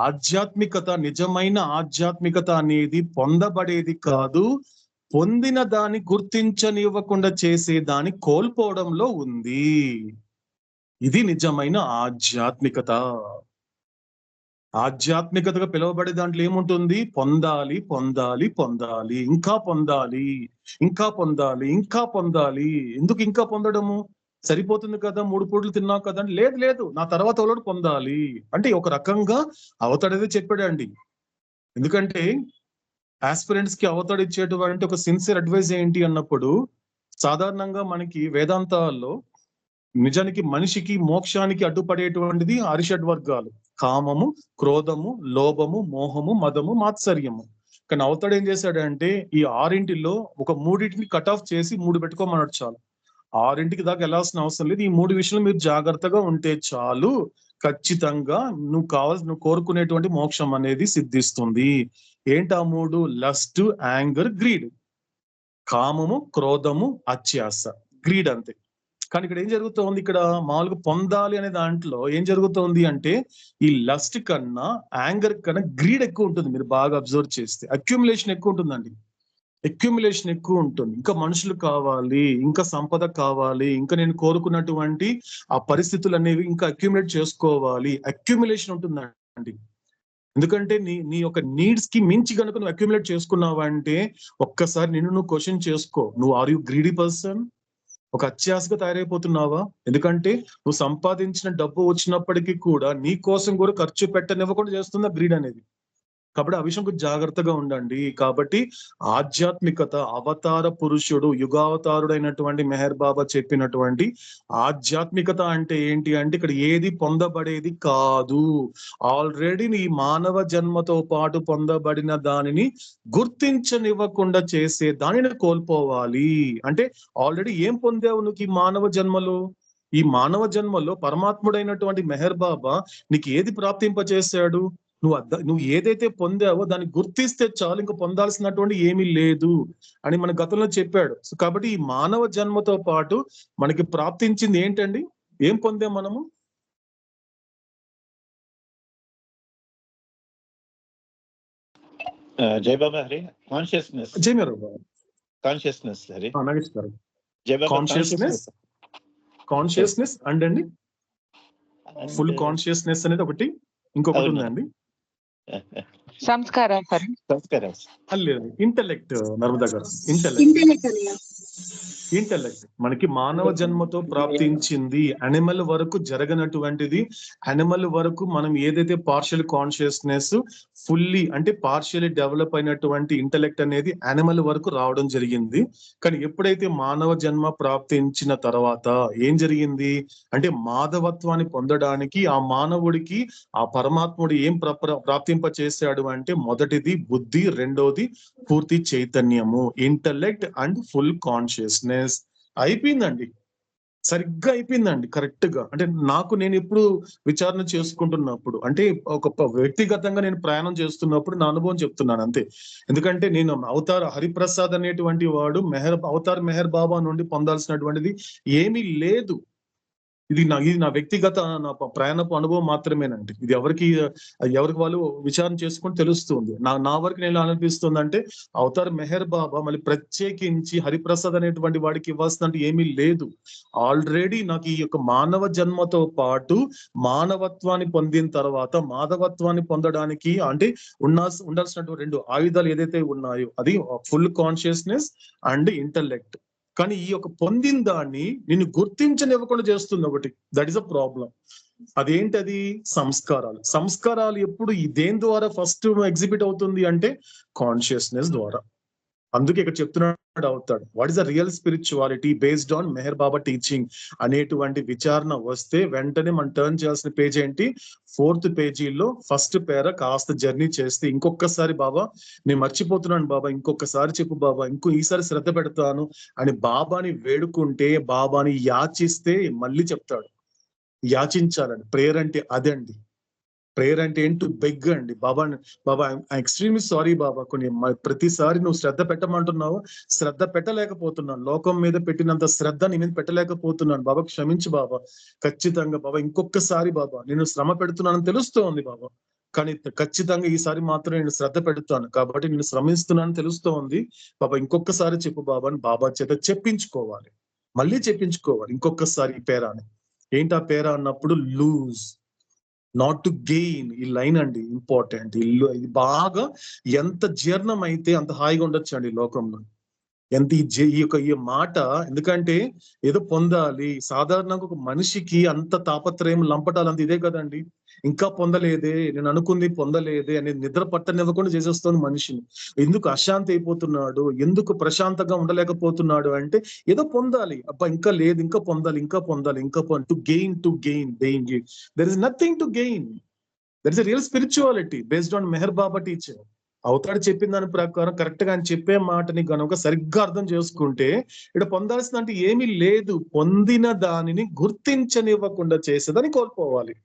ఆధ్యాత్మికత, నిజమైన ఆధ్యాత్మికత అనేది పొందబడేది కాదు, పొందిన దాన్ని గుర్తించనివ్వకుండా చేసే దాన్ని కోల్పోవడంలో ఉంది. ఇది నిజమైన ఆధ్యాత్మికత. ఆధ్యాత్మికతగా పిలువబడే దాంట్లో ఏముంటుంది? పొందాలి, పొందాలి, పొందాలి, ఇంకా పొందాలి, ఇంకా పొందాలి, ఇంకా పొందాలి. ఎందుకు ఇంకా పొందడము? సరిపోతుంది కదా, 3 పూటలు తిన్నావు కదా. లేదు లేదు, నా తర్వాత వాళ్ళోడు పొందాలి అంటే ఒక రకంగా అవతడేదే చెప్పాడండి. ఎందుకంటే ఆస్పిరెంట్స్ కి అవతడు ఇచ్చేటువంటి ఒక సిన్సియర్ అడ్వైజ్ ఏంటి అన్నప్పుడు, సాధారణంగా మనకి వేదాంతాల్లో నిజానికి మనిషికి మోక్షానికి అడ్డుపడేటువంటిది అరిషడ్ వర్గాలు: కామము, క్రోధము, లోభము, మోహము, మదము, మాత్సర్యము. కానీ అవతడు ఏం చేశాడంటే ఈ 6 ఒక 3 కట్ ఆఫ్ చేసి 3 పెట్టుకోమన్నాడు చాలు. 6 దాకా వెళ్ళాల్సిన అవసరం లేదు. ఈ 3 విషయాలు మీరు జాగ్రత్తగా ఉంటే చాలు, ఖచ్చితంగా నువ్వు కోరుకునేటువంటి మోక్షం అనేది సిద్ధిస్తుంది. ఏంటా 3? Lust, anger, greed. కామము, క్రోధము, అత్యాస, గ్రీడ్ అంతే. కానీ ఇక్కడ ఏం జరుగుతోంది? ఇక్కడ మామూలుగా పొందాలి అనే దాంట్లో ఏం జరుగుతోంది అంటే ఈ లస్ట్ కన్నా, యాంగర్ కన్నా గ్రీడ్ ఎక్కువ ఉంటుంది. మీరు బాగా అబ్జర్వ్ చేస్తే అక్యుములేషన్ ఎక్కువ ఉంటుందండి. అక్యుములేషన్ ఎక్కువ ఉంటుంది. ఇంకా మనుషులు కావాలి, ఇంకా సంపద కావాలి, ఇంకా నేను కోరుకున్నటువంటి ఆ పరిస్థితులు అనేవి ఇంకా అక్యుములేట్ చేసుకోవాలి, అక్యుములేషన్ ఉంటుందండి. ఎందుకంటే నీ యొక్క నీడ్స్ కి మించి కనుక నువ్వు అక్యుములేట్ చేసుకున్నావు అంటే ఒక్కసారి నిన్ను నువ్వు క్వశ్చన్ చేసుకో. నువ్వు ఆర్ యు గ్రీడీ పర్సన్? ఒక అత్యాశగా తయారైపోతున్నావా? ఎందుకంటే నువ్వు సంపాదించిన డబ్బు వచ్చినప్పటికీ కూడా నీ కోసం కూడా ఖర్చు పెట్టనివ్వకుండా చేస్తున్న గ్రీడ్ అనేది. కాబట్టి ఆ విషయం కొంచెం జాగ్రత్తగా ఉండండి. కాబట్టి ఆధ్యాత్మికత, అవతార పురుషుడు, యుగావతారుడైనటువంటి మెహర్ బాబా చెప్పినటువంటి ఆధ్యాత్మికత అంటే ఏంటి అంటే ఇక్కడ ఏది పొందబడేది కాదు, ఆల్రెడీ నీ మానవ జన్మతో పాటు పొందబడిన దానిని గుర్తించనివ్వకుండా చేసే దానిని కోల్పోవాలి. అంటే ఆల్రెడీ ఏం పొందావు నువ్వు ఈ మానవ జన్మలో? ఈ మానవ జన్మలో పరమాత్ముడైనటువంటి మెహర్ బాబా నీకు ఏది ప్రాప్తింపచేశాడు? నువ్వు ఏదైతే పొందావో దాన్ని గుర్తిస్తే చాలు, ఇంకా పొందాల్సినటువంటి ఏమీ లేదు అని మన గతంలో చెప్పాడు. సో కాబట్టి ఈ మానవ జన్మతో పాటు మనకి ప్రాప్తించింది ఏంటండి? ఏం పొందాం మనము? జై బాబా హరి. కాన్షియస్నెస్. జై మీరు కాన్షియస్నెస్ హరి. నాగేష్ గారు. జై బాబా. కాన్షియస్నెస్ అండి ఫుల్ కాన్షియస్నెస్ అనేది ఒకటి, ఇంకొకటి ఉందండి సంస్కారం. లేదు, ఇంటెలెక్ట్. నర్మదా గారు, ఇంటెలెక్ట్ మనకి మానవ జన్మతో ప్రాప్తించింది. అనిమల్ వరకు జరగనటువంటిది, అనిమల్ వరకు మనం ఏదైతే పార్షియల్ కాన్షియస్నెస్, ఫుల్లీ అంటే పార్షియల్లీ డెవలప్ అయినటువంటి ఇంటెలెక్ట్ అనేది అనిమల్ వరకు రావడం జరిగింది. కానీ ఎప్పుడైతే మానవ జన్మ ప్రాప్తించిన తర్వాత ఏం జరిగింది అంటే మాధవత్వాన్ని పొందడానికి ఆ మానవుడికి ఆ పరమాత్ముడు ఏం ప్రాప్తింప చేశాడు అంటే మొదటిది బుద్ధి, రెండోది పూర్తి చైతన్యము, ఇంటెలెక్ట్ అండ్ ఫుల్ కాన్షియస్నెస్. అయిపోయిందండి, సరిగ్గా అయిపోయిందండి, కరెక్ట్ గా. అంటే నేను ఎప్పుడు విచారణ చేసుకుంటున్నప్పుడు, అంటే ఒక వ్యక్తిగతంగా నేను ప్రయాణం చేస్తున్నప్పుడు నా అనుభవం చెప్తున్నాను అంతే. ఎందుకంటే నేను అవతార్ హరిప్రసాద్ అనేటువంటి వాడు అవతార్ మెహర్ బాబా నుండి పొందాల్సినటువంటిది ఏమీ లేదు. ఇది నా వ్యక్తిగత ప్రయాణపు అనుభవం మాత్రమేనండి. ఇది ఎవరికి వాళ్ళు విచారణ చేసుకుని తెలుస్తుంది. నా వరకు నేను అనిపిస్తుంది అంటే అవతార్ మెహర్ బాబా మళ్ళీ ప్రత్యేకించి హరిప్రసాద్ అనేటువంటి వాడికి ఇవ్వాల్సినట్టు ఏమీ లేదు. ఆల్రెడీ నాకు ఈ యొక్క మానవ జన్మతో పాటు మానవత్వాన్ని పొందిన తర్వాత మాధవత్వాన్ని పొందడానికి అంటే ఉండాల్సినటువంటి 2 ఆయుధాలు ఏదైతే ఉన్నాయో అది ఫుల్ కాన్షియస్నెస్ అండ్ ఇంటెలెక్ట్. కానీ ఈ యొక్క పొందిన దాన్ని నిన్ను గుర్తించనివ్వకుండా చేస్తుంది ఒకటి. That is a problem. అదేంటది? సంస్కారాలు ఎప్పుడు దేని ద్వారా ఫస్ట్ ఎగ్జిబిట్ అవుతుంది అంటే కాన్షియస్నెస్ ద్వారా. అందుకే ఇక్కడ చెప్తున్నాడు అవుతాడు, what is the real spirituality based on Meher Baba teaching అనేటువంటి విచారణ వస్తే వెంటనే మనం టర్న్ చేయాల్సిన పేజ్ ఏంటి? 4th పేజీలో ఫస్ట్ పేర కాస్త జర్నీ చేస్తే ఇంకొకసారి బాబా నేను మర్చిపోతున్నాను బాబా, ఇంకొకసారి చెప్పు బాబా, ఈసారి శ్రద్ధ పెడతాను అని బాబాని వేడుకుంటే, బాబాని యాచిస్తే మళ్ళీ చెప్తాడు. యాచించాలండి, ప్రేయర్ అంటే అదండి. ప్రేయర్ అంటే ఏంటి? బెగ్ అండి. బాబా ఎక్స్ట్రీమ్లీ సారీ బాబా, ప్రతిసారి నువ్వు శ్రద్ధ పెట్టమంటున్నావు, శ్రద్ధ పెట్టలేకపోతున్నాను, లోకం మీద పెట్టినంత శ్రద్ధ నీ మీద పెట్టలేకపోతున్నాను బాబా, క్షమించు బాబా. ఖచ్చితంగా బాబా ఇంకొకసారి బాబా నేను శ్రమ పెడుతున్నానని తెలుస్తోంది బాబా, కానీ ఖచ్చితంగా ఈసారి మాత్రం నేను శ్రద్ధ పెడతాను కాబట్టి నేను శ్రమిస్తున్నాను తెలుస్తోంది బాబా, ఇంకొకసారి చెప్పు బాబా అని బాబా చేత చెప్పించుకోవాలి, మళ్ళీ చెప్పించుకోవాలి ఇంకొకసారి ఈ పేరాని. ఏంటి ఆ పేరా అన్నప్పుడు లూజ్, నాట్ టు గెయిన్. ఈ లైన్ అండి ఇంపార్టెంట్. ఇది బాగా ఎంత జీర్ణం అయితే అంత హాయిగా ఉండొచ్చు అండి లోకంలో. ఎంత ఈ మాట, ఎందుకంటే ఏదో పొందాలి. సాధారణంగా ఒక మనిషికి అంత తాపత్రయం లంపటాలంత ఇదే కదండి. ఇంకా పొందలేదే, నేను అనుకుంది పొందలేదే అనేది నిద్ర పట్టనివ్వకుండా చేసేస్తుంది మనిషిని. ఎందుకు అశాంతి అయిపోతున్నాడు, ఎందుకు ప్రశాంతంగా ఉండలేకపోతున్నాడు అంటే ఏదో పొందాలి, అబ్బా ఇంకా లేదు, ఇంకా పొందాలి, ఇంకా పొందాలి, ఇంకా to gain. There is nothing to gain. There is a real spirituality based on Meher Baba teacher. అవతాడు చెప్పిన దాని ప్రకారం కరెక్ట్ గా ఆయన చెప్పే మాటని గనుక సరిగ్గా అర్థం చేసుకుంటే ఇక్కడ పొందాల్సిన అంటే ఏమీ లేదు, పొందిన దానిని గుర్తించనివ్వకుండా చేసేదని కోల్పోవాలి.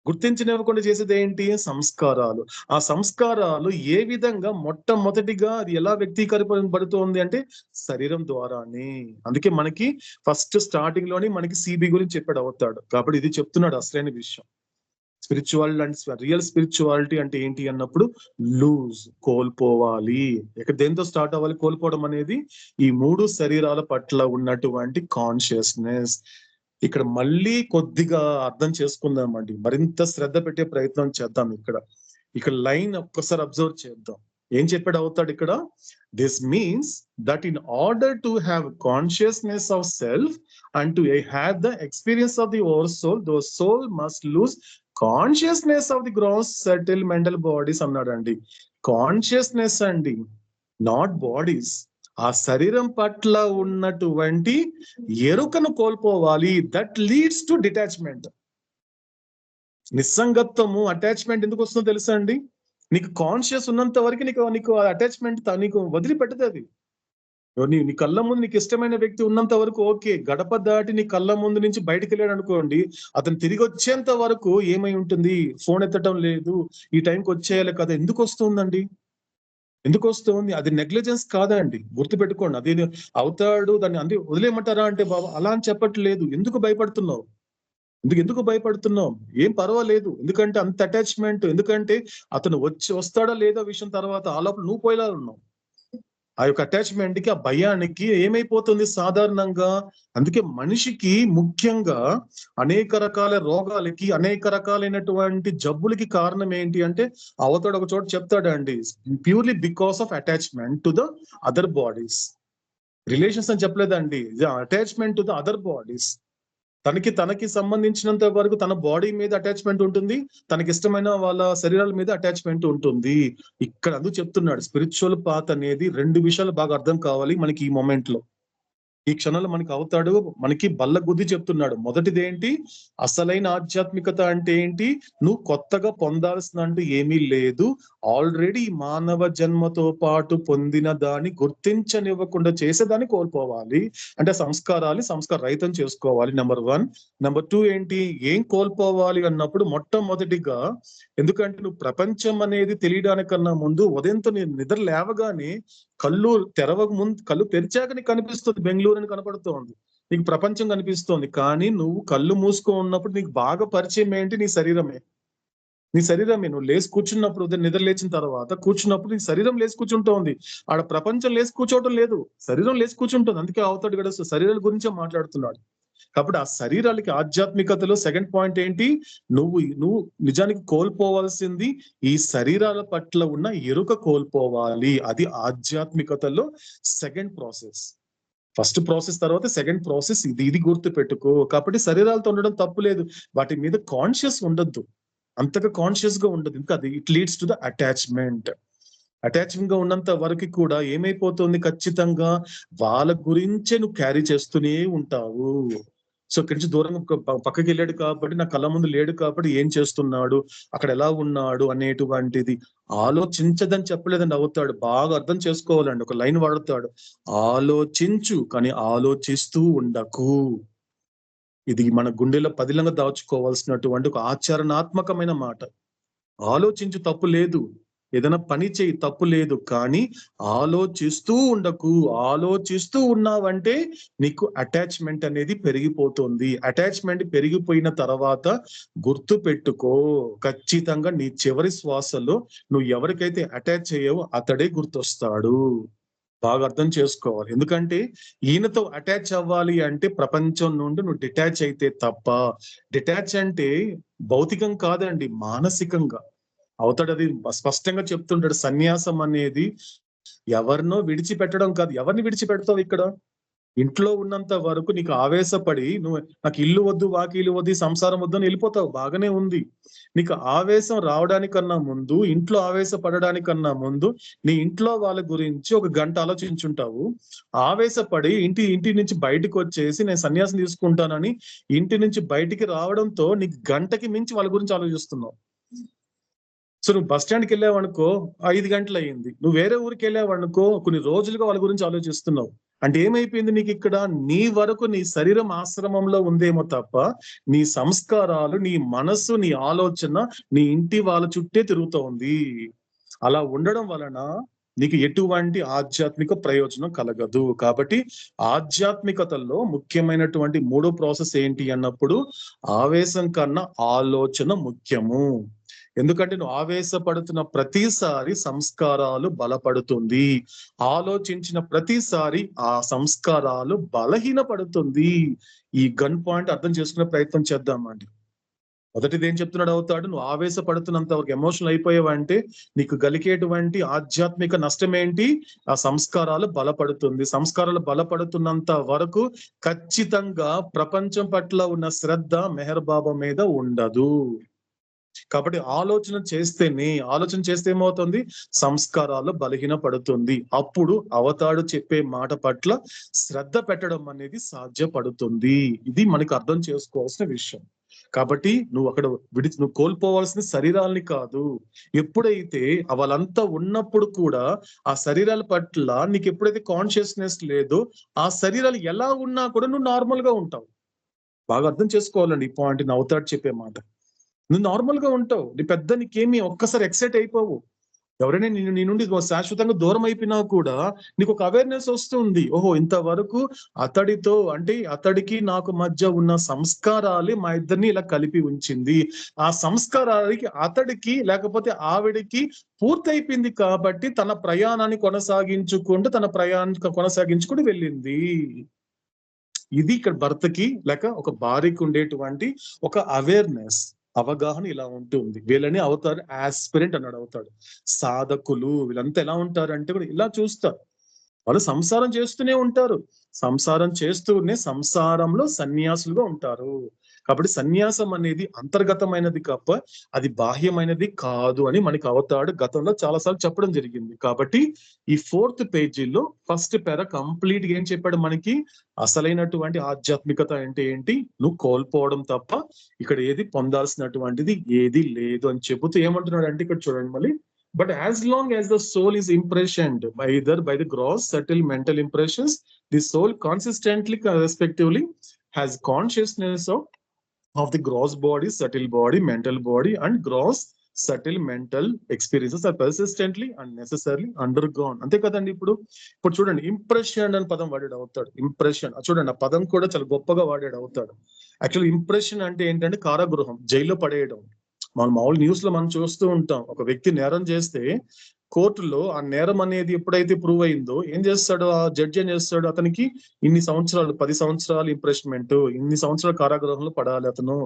గుర్తించనివ్వకుండా చేసేది ఏంటి? సంస్కారాలు. ఆ సంస్కారాలు ఏ విధంగా మొట్టమొదటిగా అది ఎలా వ్యక్తీకరింపబడుతోంది అంటే శరీరం ద్వారానే. అందుకే మనకి ఫస్ట్ స్టార్టింగ్ లోని మనకి సిబి గురించి చెప్పాడు అవుతాడు, కాబట్టి ఇది చెప్తున్నాడు అసలైన విషయం. స్పిరిచువాలిటీ అంటే రియల్ స్పిరిచువాలిటీ అంటే ఏంటి అన్నప్పుడు లూజ్, కోల్పోవాలి. ఇక్కడ దేంతో స్టార్ట్ అవ్వాలి కోల్పోవడం అనేది? ఈ 3 శరీరాల పట్ల ఉన్నటువంటి కాన్షియస్నెస్. ఇక్కడ మళ్ళీ కొద్దిగా అర్థం చేసుకుందామండి, మరింత శ్రద్ధ పెట్టే ప్రయత్నం చేద్దాం. ఇక్కడ లైన్ ఒక్కసారి అబ్జర్వ్ చేద్దాం. ఏం చెప్పాడు అవుతాడు ఇక్కడ? This means that in order to have consciousness of self and to have the experience of the over soul, though soul must lose consciousness of the gross subtle mental bodies అన్నాడండి. Consciousness అండి, not bodies. ఆ శరీరం పట్ల ఉన్నటువంటి ఎరుకను కోల్పోవాలి. That leads to detachment. నిస్సంగత్వము, attachment ఎందుకు వస్తుందో తెలుసా అండి? నీకు కాన్షియస్ ఉన్నంత వరకు నీకు అటాచ్మెంట్ నీకు వదిలిపెట్టదు. అది నీ కళ్ళ ముందు నీకు ఇష్టమైన వ్యక్తి ఉన్నంత వరకు ఓకే, గడప దాటి నీ కళ్ళ ముందు నుంచి బయటకు వెళ్ళాడు అనుకోండి, అతను తిరిగి వచ్చేంత వరకు ఏమై ఉంటుంది? ఫోన్ ఎత్తడం లేదు, ఈ టైంకి వచ్చేయాలి కదా. ఎందుకు వస్తుందండి? ఎందుకు వస్తుంది? అది నెగ్లిజెన్స్ కాదండి, గుర్తుపెట్టుకోండి. అది అవుతాడు దాన్ని అంది వదిలేయమంటారా అంటే బాబా అలా అని చెప్పట్లేదు. ఎందుకు భయపడుతున్నావు? ఎందుకు భయపడుతున్నావు? ఏం పర్వాలేదు, ఎందుకంటే అంత అటాచ్మెంట్. ఎందుకంటే అతను వస్తాడా లేదా విషయం తర్వాత ఆ లోపల నువ్వు పోయేలా ఉన్నావు. ఆ యొక్క అటాచ్మెంట్ కి, ఆ భయానికి ఏమైపోతుంది సాధారణంగా. అందుకే మనిషికి ముఖ్యంగా అనేక రకాల రోగాలకి, అనేక రకాలైనటువంటి జబ్బులకి కారణం ఏంటి అంటే అవతడు ఒక చోట చెప్తాడండి, purely because of attachment to the other bodies. Relations అని చెప్పలేదండి, attachment to the other bodies. తనకి సంబంధించినంత వరకు తన బాడీ మీద అటాచ్మెంట్ ఉంటుంది, తనకి ఇష్టమైన వాళ్ళ శరీరాల మీద అటాచ్మెంట్ ఉంటుంది. ఇక్కడ అందుకు చెప్తున్నాడు స్పిరిచువల్ పాత్ అనేది 2 విషయాలు బాగా అర్థం కావాలి మనకి ఈ మూమెంట్ లో. ఈ క్షణంలో మనకి అవుతాడు మనకి బల్ల గుద్ది చెప్తున్నాడు. మొదటిది ఏంటి? అసలైన ఆధ్యాత్మికత అంటే ఏంటి? నువ్వు కొత్తగా పొందాల్సిన అంటూ ఏమీ లేదు, ఆల్రెడీ మానవ జన్మతో పాటు పొందిన దాన్ని గుర్తించనివ్వకుండా చేసేదాన్ని కోల్పోవాలి. అంటే సంస్కార రహితం చేసుకోవాలి, నెంబర్ 1. నెంబర్ 2 ఏంటి? ఏం కోల్పోవాలి అన్నప్పుడు మొట్టమొదటిగా, ఎందుకంటే నువ్వు ప్రపంచం అనేది తెలియడానికన్నా ముందు ఉదయంతో నిద్ర లేవగానే కళ్ళు తెరిచాక నీకు కనిపిస్తుంది బెంగళూరు అని కనపడుతోంది, నీకు ప్రపంచం కనిపిస్తోంది. కానీ నువ్వు కళ్ళు మూసుకో ఉన్నప్పుడు నీకు బాగా పరిచయం ఏంటి? నీ శరీరమే. నువ్వు లేచి కూర్చున్నప్పుడు, ఉదయం నిద్ర లేచిన తర్వాత కూర్చున్నప్పుడు నీ శరీరం లేచి కూర్చుంటోంది. ఆడ ప్రపంచం లేచి కూర్చోవటం లేదు, శరీరం లేచి కూర్చుంటుంది. అందుకే అవుతాడు ఇక్కడ శరీరాల గురించే మాట్లాడుతున్నాడు. కాబట్టి ఆ శరీరాలకి ఆధ్యాత్మికతలో సెకండ్ పాయింట్ ఏంటి? నువ్వు నిజానికి కోల్పోవాల్సింది ఈ శరీరాల పట్ల ఉన్న ఎరుక కోల్పోవాలి. అది ఆధ్యాత్మికతలో సెకండ్ ప్రాసెస్. ఫస్ట్ ప్రాసెస్ తర్వాత సెకండ్ ప్రాసెస్ ఇది గుర్తు పెట్టుకో. కాబట్టి శరీరాలతో ఉండడం తప్పు లేదు, వాటి మీద కాన్షియస్ ఉండద్దు, అంతగా కాన్షియస్ గా ఉండదు. ఇంకా అది it leads to the attachment గా ఉన్నంత వరకు కూడా ఏమైపోతుంది? ఖచ్చితంగా వాళ్ళ గురించే నువ్వు క్యారీ చేస్తూనే ఉంటావు. సో ఇక్కడి నుంచి దూరంగా పక్కకి వెళ్ళాడు కాబట్టి, నా కళ్ళ ముందు లేడు కాబట్టి ఏం చేస్తున్నాడు, అక్కడ ఎలా ఉన్నాడు అనేటువంటిది ఆలోచించదని చెప్పలేదండి అవుతాడు. బాగా అర్థం చేసుకోవాలండి. ఒక లైన్ వాడుతాడు, ఆలోచించు కానీ ఆలోచిస్తూ ఉండకు. ఇది మన గుండెలో పదిలంగా దాచుకోవాల్సినటువంటి ఒక ఆచరణాత్మకమైన మాట. ఆలోచించు, తప్పు లేదు. ఏదైనా పని చేయి, తప్పు లేదు. కానీ ఆలోచిస్తూ ఉండకు. ఆలోచిస్తూ ఉన్నావంటే నీకు అటాచ్మెంట్ అనేది పెరిగిపోతుంది. అటాచ్మెంట్ పెరిగిపోయిన తర్వాత గుర్తు పెట్టుకో, ఖచ్చితంగా నీ చివరి శ్వాసలో నువ్వు ఎవరికైతే అటాచ్ అయ్యావో అతడే గుర్తొస్తాడు. బాగా అర్థం చేసుకోవాలి. ఎందుకంటే ఈయనతో అటాచ్ అవ్వాలి అంటే ప్రపంచం నుండి నువ్వు డిటాచ్ అయితే తప్ప. డిటాచ్ అంటే భౌతికం కాదండి, మానసికంగా అవుతాడు. అది స్పష్టంగా చెప్తుంటాడు. సన్యాసం అనేది ఎవరినో విడిచిపెట్టడం కాదు. ఎవరిని విడిచిపెడతావు ఇక్కడ? ఇంట్లో ఉన్నంత వరకు నీకు ఆవేశపడి నువ్వు నాకు ఇల్లు వద్దు, వాకిలు వద్దు, సంసారం వద్దు అని వెళ్ళిపోతావు, బాగానే ఉంది. నీకు ఆవేశం రావడానికన్నా ముందు, ఇంట్లో ఆవేశపడడానికన్నా ముందు నీ ఇంట్లో వాళ్ళ గురించి ఒక గంట ఆలోచించుంటావు. ఆవేశపడి ఇంటి నుంచి బయటకు వచ్చేసి నేను సన్యాసం తీసుకుంటానని ఇంటి నుంచి బయటికి రావడంతో నీకు గంటకి మించి వాళ్ళ గురించి ఆలోచిస్తున్నావు. సో నువ్వు బస్ స్టాండ్కి వెళ్ళావనుకో 5 గంటలు అయ్యింది. నువ్వు వేరే ఊరికి వెళ్ళావనుకో కొన్ని రోజులుగా వాళ్ళ గురించి ఆలోచిస్తున్నావు. అంటే ఏమైపోయింది నీకు ఇక్కడ? నీ వరకు నీ శరీరం ఆశ్రమంలో ఉందేమో తప్ప నీ సంస్కారాలు, నీ మనస్సు, నీ ఆలోచన నీ ఇంటి వాళ్ళ చుట్టే తిరుగుతూ ఉంది. అలా ఉండడం వలన నీకు ఎటువంటి ఆధ్యాత్మిక ప్రయోజనం కలగదు. కాబట్టి ఆధ్యాత్మికతలో ముఖ్యమైనటువంటి 3వ ప్రాసెస్ ఏంటి అన్నప్పుడు ఆవేశం కన్నా ఆలోచన ముఖ్యము. ఎందుకంటే నువ్వు ఆవేశపడుతున్న ప్రతిసారి సంస్కారాలు బలపడుతుంది. ఆలోచించిన ప్రతిసారి ఆ సంస్కారాలు బలహీనపడుతుంది. ఈ గన్ పాయింట్ అర్థం చేసుకునే ప్రయత్నం చేద్దామండి. మొదటిది ఏం చెప్తున్నాడు అవుతాడు? నువ్వు ఆవేశపడుతున్నంత వరకు ఎమోషనల్ అయిపోయావంటే నీకు కలిగేటువంటి ఆధ్యాత్మిక నష్టం ఏంటి? ఆ సంస్కారాలు బలపడుతుంది. సంస్కారాలు బలపడుతున్నంత వరకు ఖచ్చితంగా ప్రపంచం పట్ల ఉన్న శ్రద్ధ మెహర్ బాబా మీద ఉండదు. కాబట్టి ఆలోచన చేస్తే ఏమవుతుంది? సంస్కారాలు బలహీనపడుతుంది. అప్పుడు అవతాడు చెప్పే మాట పట్ల శ్రద్ధ పెట్టడం అనేది సాధ్యపడుతుంది. ఇది మనకు అర్థం చేసుకోవాల్సిన విషయం. కాబట్టి నువ్వు కోల్పోవాల్సిన శరీరాల్ని కాదు. ఎప్పుడైతే వాళ్ళంతా ఉన్నప్పుడు కూడా ఆ శరీరాల పట్ల నీకు ఎప్పుడైతే కాన్షియస్నెస్ లేదో ఆ శరీరాలు ఎలా ఉన్నా కూడా నువ్వు నార్మల్ గా ఉంటావు. బాగా అర్థం చేసుకోవాలండి ఈ పాయింట్ అవతాడు చెప్పే మాట. నువ్వు నార్మల్ గా ఉంటావు. నీకేమి ఒక్కసారి ఎక్సైట్ అయిపోవు. ఎవరైనా నీ నుండి శాశ్వతంగా దూరం అయిపోయినా కూడా నీకు ఒక అవేర్నెస్ వస్తుంది. ఓహో, ఇంతవరకు అతడితో అంటే అతడికి నాకు మధ్య ఉన్న సంస్కారాలే మా ఇద్దరిని ఇలా కలిపి ఉంచింది. ఆ సంస్కారాలకి అతడికి లేకపోతే ఆవిడికి పూర్తయిపోయింది కాబట్టి తన ప్రయాణాన్ని కొనసాగించుకుంటూ వెళ్ళింది. ఇది ఇక్కడ భర్తకి లేక ఒక భార్యకి ఉండేటువంటి ఒక అవేర్నెస్, అవగాహన ఇలా ఉంటుంది. వీళ్ళని అవుతారు ఆస్పిరెంట్ అన్నాడు. అవుతాడు సాధకులు. వీళ్ళంతా ఎలా ఉంటారంటే కూడా ఇలా చూస్తారు. వాళ్ళు సంసారం చేస్తూనే ఉంటారు. సంసారం చేస్తూనే సంసారంలో సన్యాసులుగా ఉంటారు. కాబట్టి సన్యాసం అనేది అంతర్గతమైనది తప్ప అది బాహ్యమైనది కాదు అని మనకి అవతాడు గతంలో చాలాసార్లు చెప్పడం జరిగింది. కాబట్టి ఈ 4th పేజీలో ఫస్ట్ పేరా కంప్లీట్ గా ఏం చెప్పాడు మనకి? అసలైనటువంటి ఆధ్యాత్మికత అంటే ఏంటి? నువ్వు కోల్పోవడం తప్ప ఇక్కడ ఏది పొందాల్సినటువంటిది ఏది లేదు అని చెబుతూ ఏమంటున్నాడు అంటే ఇక్కడ చూడండి మళ్ళీ. But as long as the soul is impressioned either by the gross, subtle mental impressions, the soul consistently, respectively, has consciousness of the gross body, subtle body, mental body, and gross, subtle mental experiences are persistently and necessarily undergone. అంతే కదండి. ఇప్పుడు చూడండి, impression అని పదం వాడాడు అవుతాడు. Impression చూడండి, ఆ పదం కూడా చాలా గొప్పగా వాడాడు అవుతాడు. యాక్చువల్ ఇంప్రెషన్ అంటే ఏంటంటే కారాగృహం, జైల్లో పడేయడం. మామూలు న్యూస్ లో మనం చూస్తూ ఉంటాం. ఒక వ్యక్తి నేరం చేస్తే కోర్టులో ఆ నేరం అనేది ఎప్పుడైతే ప్రూవ్ అయిందో ఏం చేస్తాడు? ఆ జడ్జి ఏం చేస్తాడు? అతనికి ఇన్ని సంవత్సరాలు, 10 సంవత్సరాలు ఇంప్రెస్మెంట్, ఇన్ని సంవత్సరాల కారాగృహంలో పడాలి అతను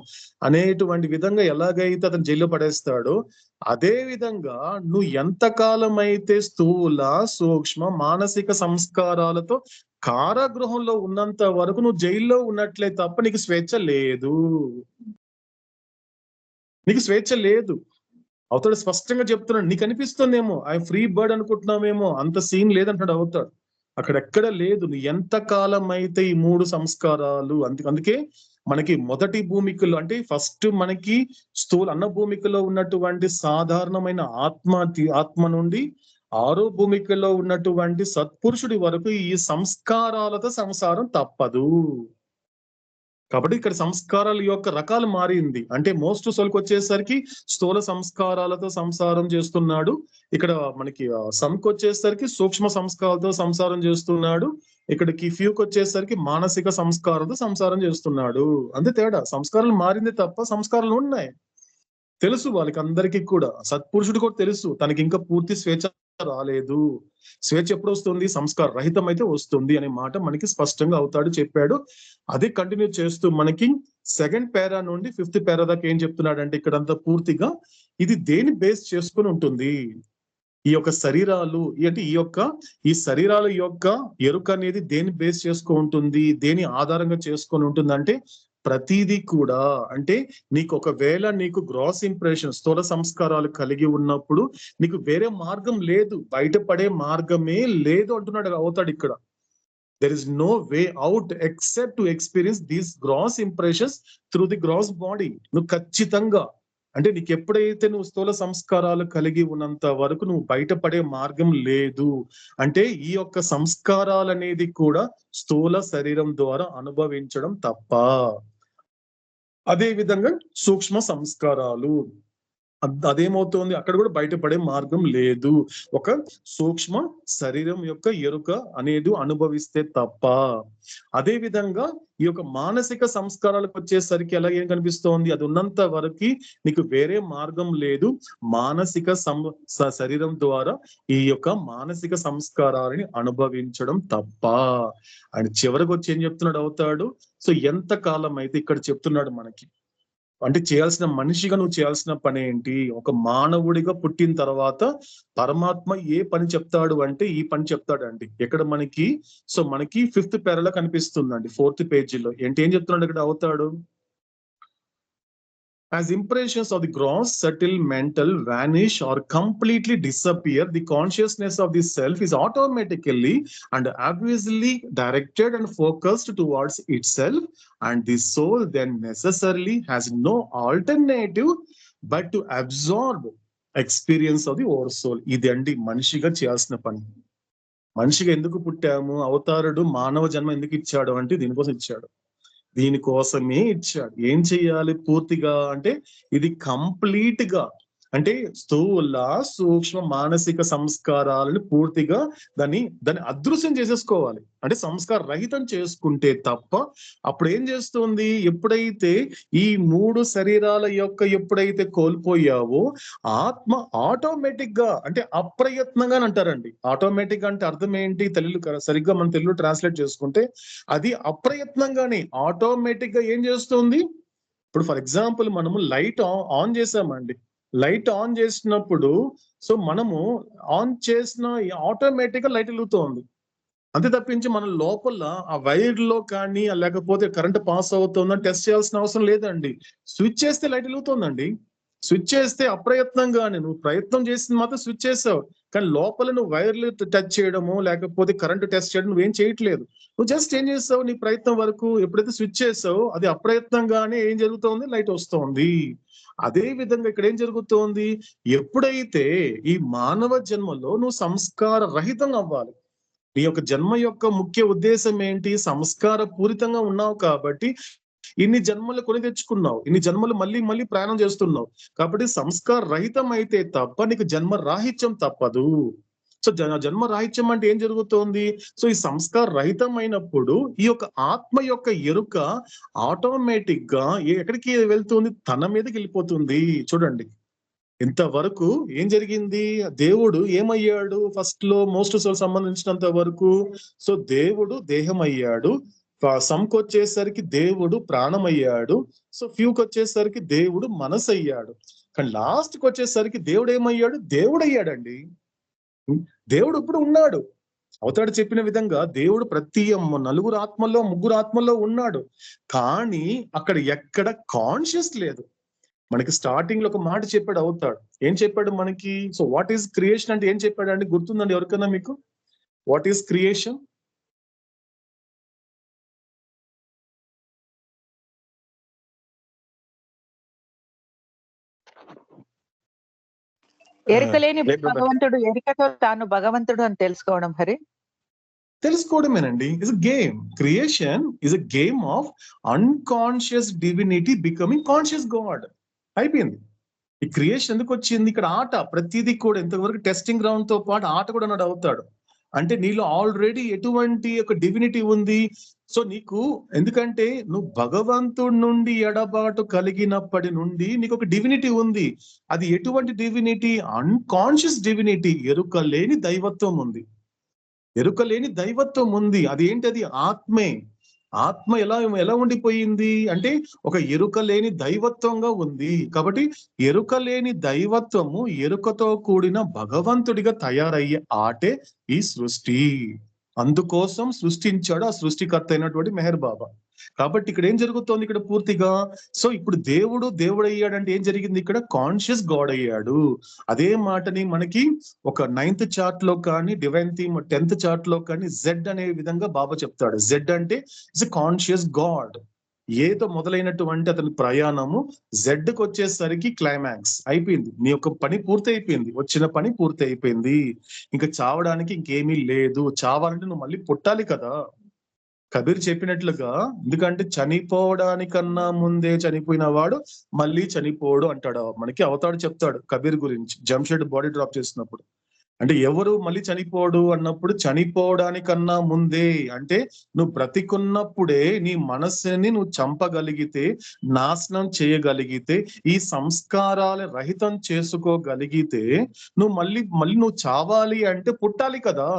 అనేటువంటి విధంగా ఎలాగైతే అతను జైల్లో పడేస్తాడో అదే విధంగా నువ్వు ఎంతకాలం అయితే స్థూల, సూక్ష్మ, మానసిక సంస్కారాలతో కారాగృహంలో ఉన్నంత వరకు నువ్వు జైల్లో ఉన్నట్లే తప్ప నీకు స్వేచ్ఛ లేదు. నీకు స్వేచ్ఛ లేదు. అవుతాడు స్పష్టంగా చెప్తున్నాడు. నీకు అనిపిస్తుందేమో ఐ ఫ్రీ బర్డ్ అనుకుంటున్నామేమో, అంత సీన్ లేదంటాడు అవుతాడు. అక్కడెక్కడ లేదు. నువ్వు ఎంత కాలం అయితే ఈ 3 సంస్కారాలు అందుకే మనకి మొదటి భూమికలో అంటే ఫస్ట్ మనకి అన్న భూమికలో ఉన్నటువంటి సాధారణమైన ఆత్మ నుండి 6వ భూమికలో ఉన్నటువంటి సత్పురుషుడి వరకు ఈ సంస్కారాలతో సంసారం తప్పదు. కాబట్టి ఇక్కడ సంస్కారాల యొక్క రకాలు మారింది. అంటే మోస్ట్ సోల్కి వచ్చేసరికి స్థూల సంస్కారాలతో సంసారం చేస్తున్నాడు. ఇక్కడ మనకి సమ్కి వచ్చేసరికి సూక్ష్మ సంస్కారాలతో సంసారం చేస్తున్నాడు. ఇక్కడికి ఫ్యూకి వచ్చేసరికి మానసిక సంస్కారాలతో సంసారం చేస్తున్నాడు. అంతే తేడా. సంస్కారాలు మారింది తప్ప సంస్కారాలు ఉన్నాయి. తెలుసు వాళ్ళకి అందరికీ కూడా. సత్పురుషుడు కూడా తెలుసు తనకి ఇంకా పూర్తి స్వేచ్ఛ రాలేదు. స్వేచ్ఛ ఎప్పుడు వస్తుంది? సంస్కార రహితం అయితే వస్తుంది అనే మాట మనకి స్పష్టంగా అవుతాడు చెప్పాడు. అదే కంటిన్యూ చేస్తూ మనకి సెకండ్ పేరా నుండి ఫిఫ్త్ పేరా దాకా ఏం చెప్తున్నాడంటే ఇక్కడంతా పూర్తిగా ఇది దేని బేస్ చేసుకుని ఉంటుంది? ఈ యొక్క శరీరాలు అంటే ఈ శరీరాల యొక్క ఎరుక అనేది దేని బేస్ చేసుకొని ఉంటుంది, దేని ఆధారంగా చేసుకొని ఉంటుంది అంటే ప్రతిదీ కూడా. అంటే నీకు ఒకవేళ నీకు గ్రాస్ ఇంప్రెషన్ స్థూల సంస్కారాలు కలిగి ఉన్నప్పుడు నీకు వేరే మార్గం లేదు, బయటపడే మార్గమే లేదు అంటున్నాడు అవుతాడు ఇక్కడ. there is no way out except to experience these gross impressions through the gross body. నువ్వు ఖచ్చితంగా అంటే నీకు ఎప్పుడైతే నువ్వు స్థూల సంస్కారాలు కలిగి ఉన్నంత వరకు నువ్వు బయటపడే మార్గం లేదు. అంటే ఈ యొక్క సంస్కారాలు అనేది కూడా స్థూల శరీరం ద్వారా అనుభవించడం తప్ప. అదే విధంగా సూక్ష్మ సంస్కారాలు అదేమవుతోంది? అక్కడ కూడా బయటపడే మార్గం లేదు. ఒక సూక్ష్మ శరీరం యొక్క ఎరుక అనేది అనుభవిస్తే తప్ప. అదే విధంగా ఈ యొక్క మానసిక సంస్కారాలకు వచ్చేసరికి ఎలా ఏం కనిపిస్తోంది? అది ఉన్నంత వరకు నీకు వేరే మార్గం లేదు. మానసిక శరీరం ద్వారా ఈ యొక్క మానసిక సంస్కారాలని అనుభవించడం తప్ప. ఆయన చివరికి వచ్చి ఏం చెప్తున్నాడు అవుతాడు? సో ఎంత కాలం అయితే ఇక్కడ చెప్తున్నాడు మనకి అంటే చేయాల్సిన మనిషిగా నువ్వు చేయాల్సిన పని ఏంటి? ఒక మానవుడిగా పుట్టిన తర్వాత పరమాత్మ ఏ పని చెప్తాడు అంటే ఈ పని చెప్తాడండి. ఎక్కడ మనకి మనకి ఫిఫ్త్ పేరాలో కనిపిస్తుందండి, 4th పేజీలో. ఏం చెప్తున్నాడు ఇక్కడ అవుతాడు? As impressions of the gross, subtle, mental vanish or completely disappear, the consciousness of the self is automatically and obviously directed and focused towards itself, and the soul then necessarily has no alternative but to absorb experience of the oversoul. ఇది అండి మనిషిగా చేయాల్సిన పని. మనిషిగా ఎందుకు పుట్టాము? అవతారుడు మానవ జన్మ ఎందుకు ఇచ్చాడు అంటే దీనికోసం ఇచ్చాడు. దీనికోసమే ఇచ్చాడు. ఏం చెయ్యాలి పూర్తిగా అంటే ఇది కంప్లీట్ గా అంటే స్థూల సూక్ష్మ మానసిక సంస్కారాలను పూర్తిగా దాన్ని అదృశ్యం చేసేసుకోవాలి. అంటే సంస్కార రహితం చేసుకుంటే తప్ప అప్పుడు ఏం చేస్తుంది? ఎప్పుడైతే ఈ 3 శరీరాల యొక్క ఎప్పుడైతే కోల్పోయావో ఆత్మ ఆటోమేటిక్ గా అంటే అప్రయత్నంగా అంటారండి. ఆటోమేటిక్ అంటే అర్థం ఏంటి? సరిగ్గా మన తెలుగులో ట్రాన్స్లేట్ చేసుకుంటే అది అప్రయత్నంగానే ఆటోమేటిక్ గా ఏం చేస్తుంది? ఇప్పుడు ఫర్ ఎగ్జాంపుల్ మనము లైట్ ఆన్ చేసామండి. లైట్ ఆన్ చేసినప్పుడు మనము ఆన్ చేసిన ఆటోమేటిక్ గా లైట్ వెలుగుతోంది. అంతే తప్పించి మన లోపల ఆ వైర్ లో కానీ లేకపోతే కరెంట్ పాస్ అవుతుందని టెస్ట్ చేయాల్సిన అవసరం లేదండి. స్విచ్ చేస్తే లైట్ వెలుగుతోందండి. స్విచ్ చేస్తే అప్రయత్నంగానే నువ్వు ప్రయత్నం చేసింది మాత్రం స్విచ్ చేసావు, కానీ లోపల నువ్వు వైర్లు టచ్ చేయడము లేకపోతే కరెంట్ టెస్ట్ చేయడం నువ్వేం చేయట్లేదు. నువ్వు జస్ట్ ఏం చేస్తావు? నీ ప్రయత్నం వరకు ఎప్పుడైతే స్విచ్ చేసావో అది అప్రయత్నంగానే ఏం జరుగుతోంది? లైట్ వస్తోంది. అదే విధంగా ఇక్కడ ఏం జరుగుతోంది? ఎప్పుడైతే ఈ మానవ జన్మలో నువ్వు సంస్కార రహితం అవ్వాలి. నీ యొక్క జన్మ యొక్క ముఖ్య ఉద్దేశం ఏంటి? సంస్కార పూరితంగా ఉన్నావు కాబట్టి ఇన్ని జన్మలు కొని తెచ్చుకున్నావు, ఇన్ని జన్మలు మళ్ళీ మళ్ళీ ప్రయాణం చేస్తున్నావు. కాబట్టి సంస్కార రహితం అయితే తప్ప నీకు జన్మ రాహిత్యం తప్పదు. జన్మ రాహిత్యం అంటే ఏం జరుగుతోంది? ఈ సంస్కార రహితం అయినప్పుడు ఈ యొక్క ఆత్మ యొక్క ఎరుక ఆటోమేటిక్ గా ఎక్కడికి వెళ్తుంది? తన మీదకి వెళ్ళిపోతుంది. చూడండి ఇంతవరకు ఏం జరిగింది? దేవుడు ఏమయ్యాడు? ఫస్ట్ లో మోస్ట్ సోల్ సంబంధించినంత వరకు దేవుడు దేహం అయ్యాడు. సమ్కి వచ్చేసరికి దేవుడు ప్రాణమయ్యాడు. ఫ్యూకి వచ్చేసరికి దేవుడు మనసు అయ్యాడు. కానీ లాస్ట్కి వచ్చేసరికి దేవుడు ఏమయ్యాడు? దేవుడు అయ్యాడండి. దేవుడు ఇప్పుడు ఉన్నాడు. అవతాడు చెప్పిన విధంగా దేవుడు ప్రతి 4 ఆత్మల్లో 3 ఆత్మల్లో ఉన్నాడు. కానీ అక్కడ ఎక్కడ కాన్షియస్ లేదు. మనకి స్టార్టింగ్ లో ఒక మాట చెప్పాడు అవుతాడు. ఏం చెప్పాడు మనకి? వాట్ ఈస్ క్రియేషన్ అంటే ఏం చెప్పాడు అండి? గుర్తుందండి ఎవరికైనా మీకు? What is creation? ఎరుకలేని భగవంతుడు ఎరుకతో తాను భగవంతుడు అని తెలుసుకోవడం. హరి తెలుసుకోవడమేనండి. Is a game. Creation is a game of unconscious divinity becoming conscious god. అయిపోయింది. ఈ క్రియేషన్ ఎందుకు వచ్చింది? ఇక్కడ ఆట ప్రతిదీ కూడా ఇంతవరకు టెస్టింగ్ గ్రౌండ్ తో పాటు ఆట కూడా నాడు అవుతాడు. అంటే నీలో ఆల్రెడీ ఎటువంటి ఒక డివినిటీ ఉంది. సో నీకు ఎందుకంటే నువ్వు భగవంతుడి నుండి ఎడబాటు కలిగినప్పటి నుండి నీకు ఒక డివినిటీ ఉంది. అది ఎటువంటి డివినిటీ? Unconscious divinity. ఎరుక లేని దైవత్వం ఉంది. ఎరుక లేని దైవత్వం ఉంది. అదేంటది? ఆత్మే. ఆత్మ ఎలా ఉండిపోయింది అంటే ఒక ఎరుక లేని దైవత్వంగా ఉంది. కాబట్టి ఎరుక లేని దైవత్వము ఎరుకతో కూడిన భగవంతుడిగా తయారయ్యే ఆటే ఈ సృష్టి. అందుకోసం సృష్టించాడు ఆ సృష్టికర్త అయినటువంటి మెహర్ బాబా. కాబట్టి ఇక్కడ ఏం జరుగుతోంది? ఇక్కడ పూర్తిగా సో ఇప్పుడు దేవుడు అయ్యాడంటే ఏం జరిగింది? ఇక్కడ కాన్షియస్ గాడ్ అయ్యాడు. అదే మాటని మనకి ఒక 9th చార్ట్ లో కానీ డివైన్ థీమ్ 10th చార్ట్ లో కానీ జెడ్ అనే విధంగా బాబా చెప్తాడు. జెడ్ అంటే ఇట్స్ కాన్షియస్ గాడ్. ఏదో మొదలైనటువంటి అతని ప్రయాణము జెడ్ కి వచ్చేసరికి క్లైమాక్స్ అయిపోయింది. నీ యొక్క పని పూర్తి అయిపోయింది. వచ్చిన పని పూర్తి అయిపోయింది. ఇంకా చావడానికి ఇంకేమీ లేదు. చావాలంటే నువ్వు మళ్ళీ పుట్టాలి కదా. కబీర్ చెప్పినట్లుగా, ఎందుకంటే చనిపోవడానికన్నా ముందే చనిపోయిన వాడు మళ్ళీ చనిపోడు అంటాడు. మనకి అవతాడు చెప్తాడు కబీర్ గురించి జంషెడ్ బాడీ డ్రాప్ చేసినప్పుడు. అంటే ఎవరు మళ్ళీ చనిపోడు అన్నప్పుడు చనిపోవడానికన్నా ముందే అంటే నువ్వు బ్రతికున్నప్పుడే నీ మనస్సుని నువ్వు చంపగలిగితే, నాశనం చేయగలిగితే, ఈ సంస్కారాల రహితం చేసుకోగలిగితే నువ్వు మళ్ళీ నువ్వు చావాలి అంటే పుట్టాలి కదా.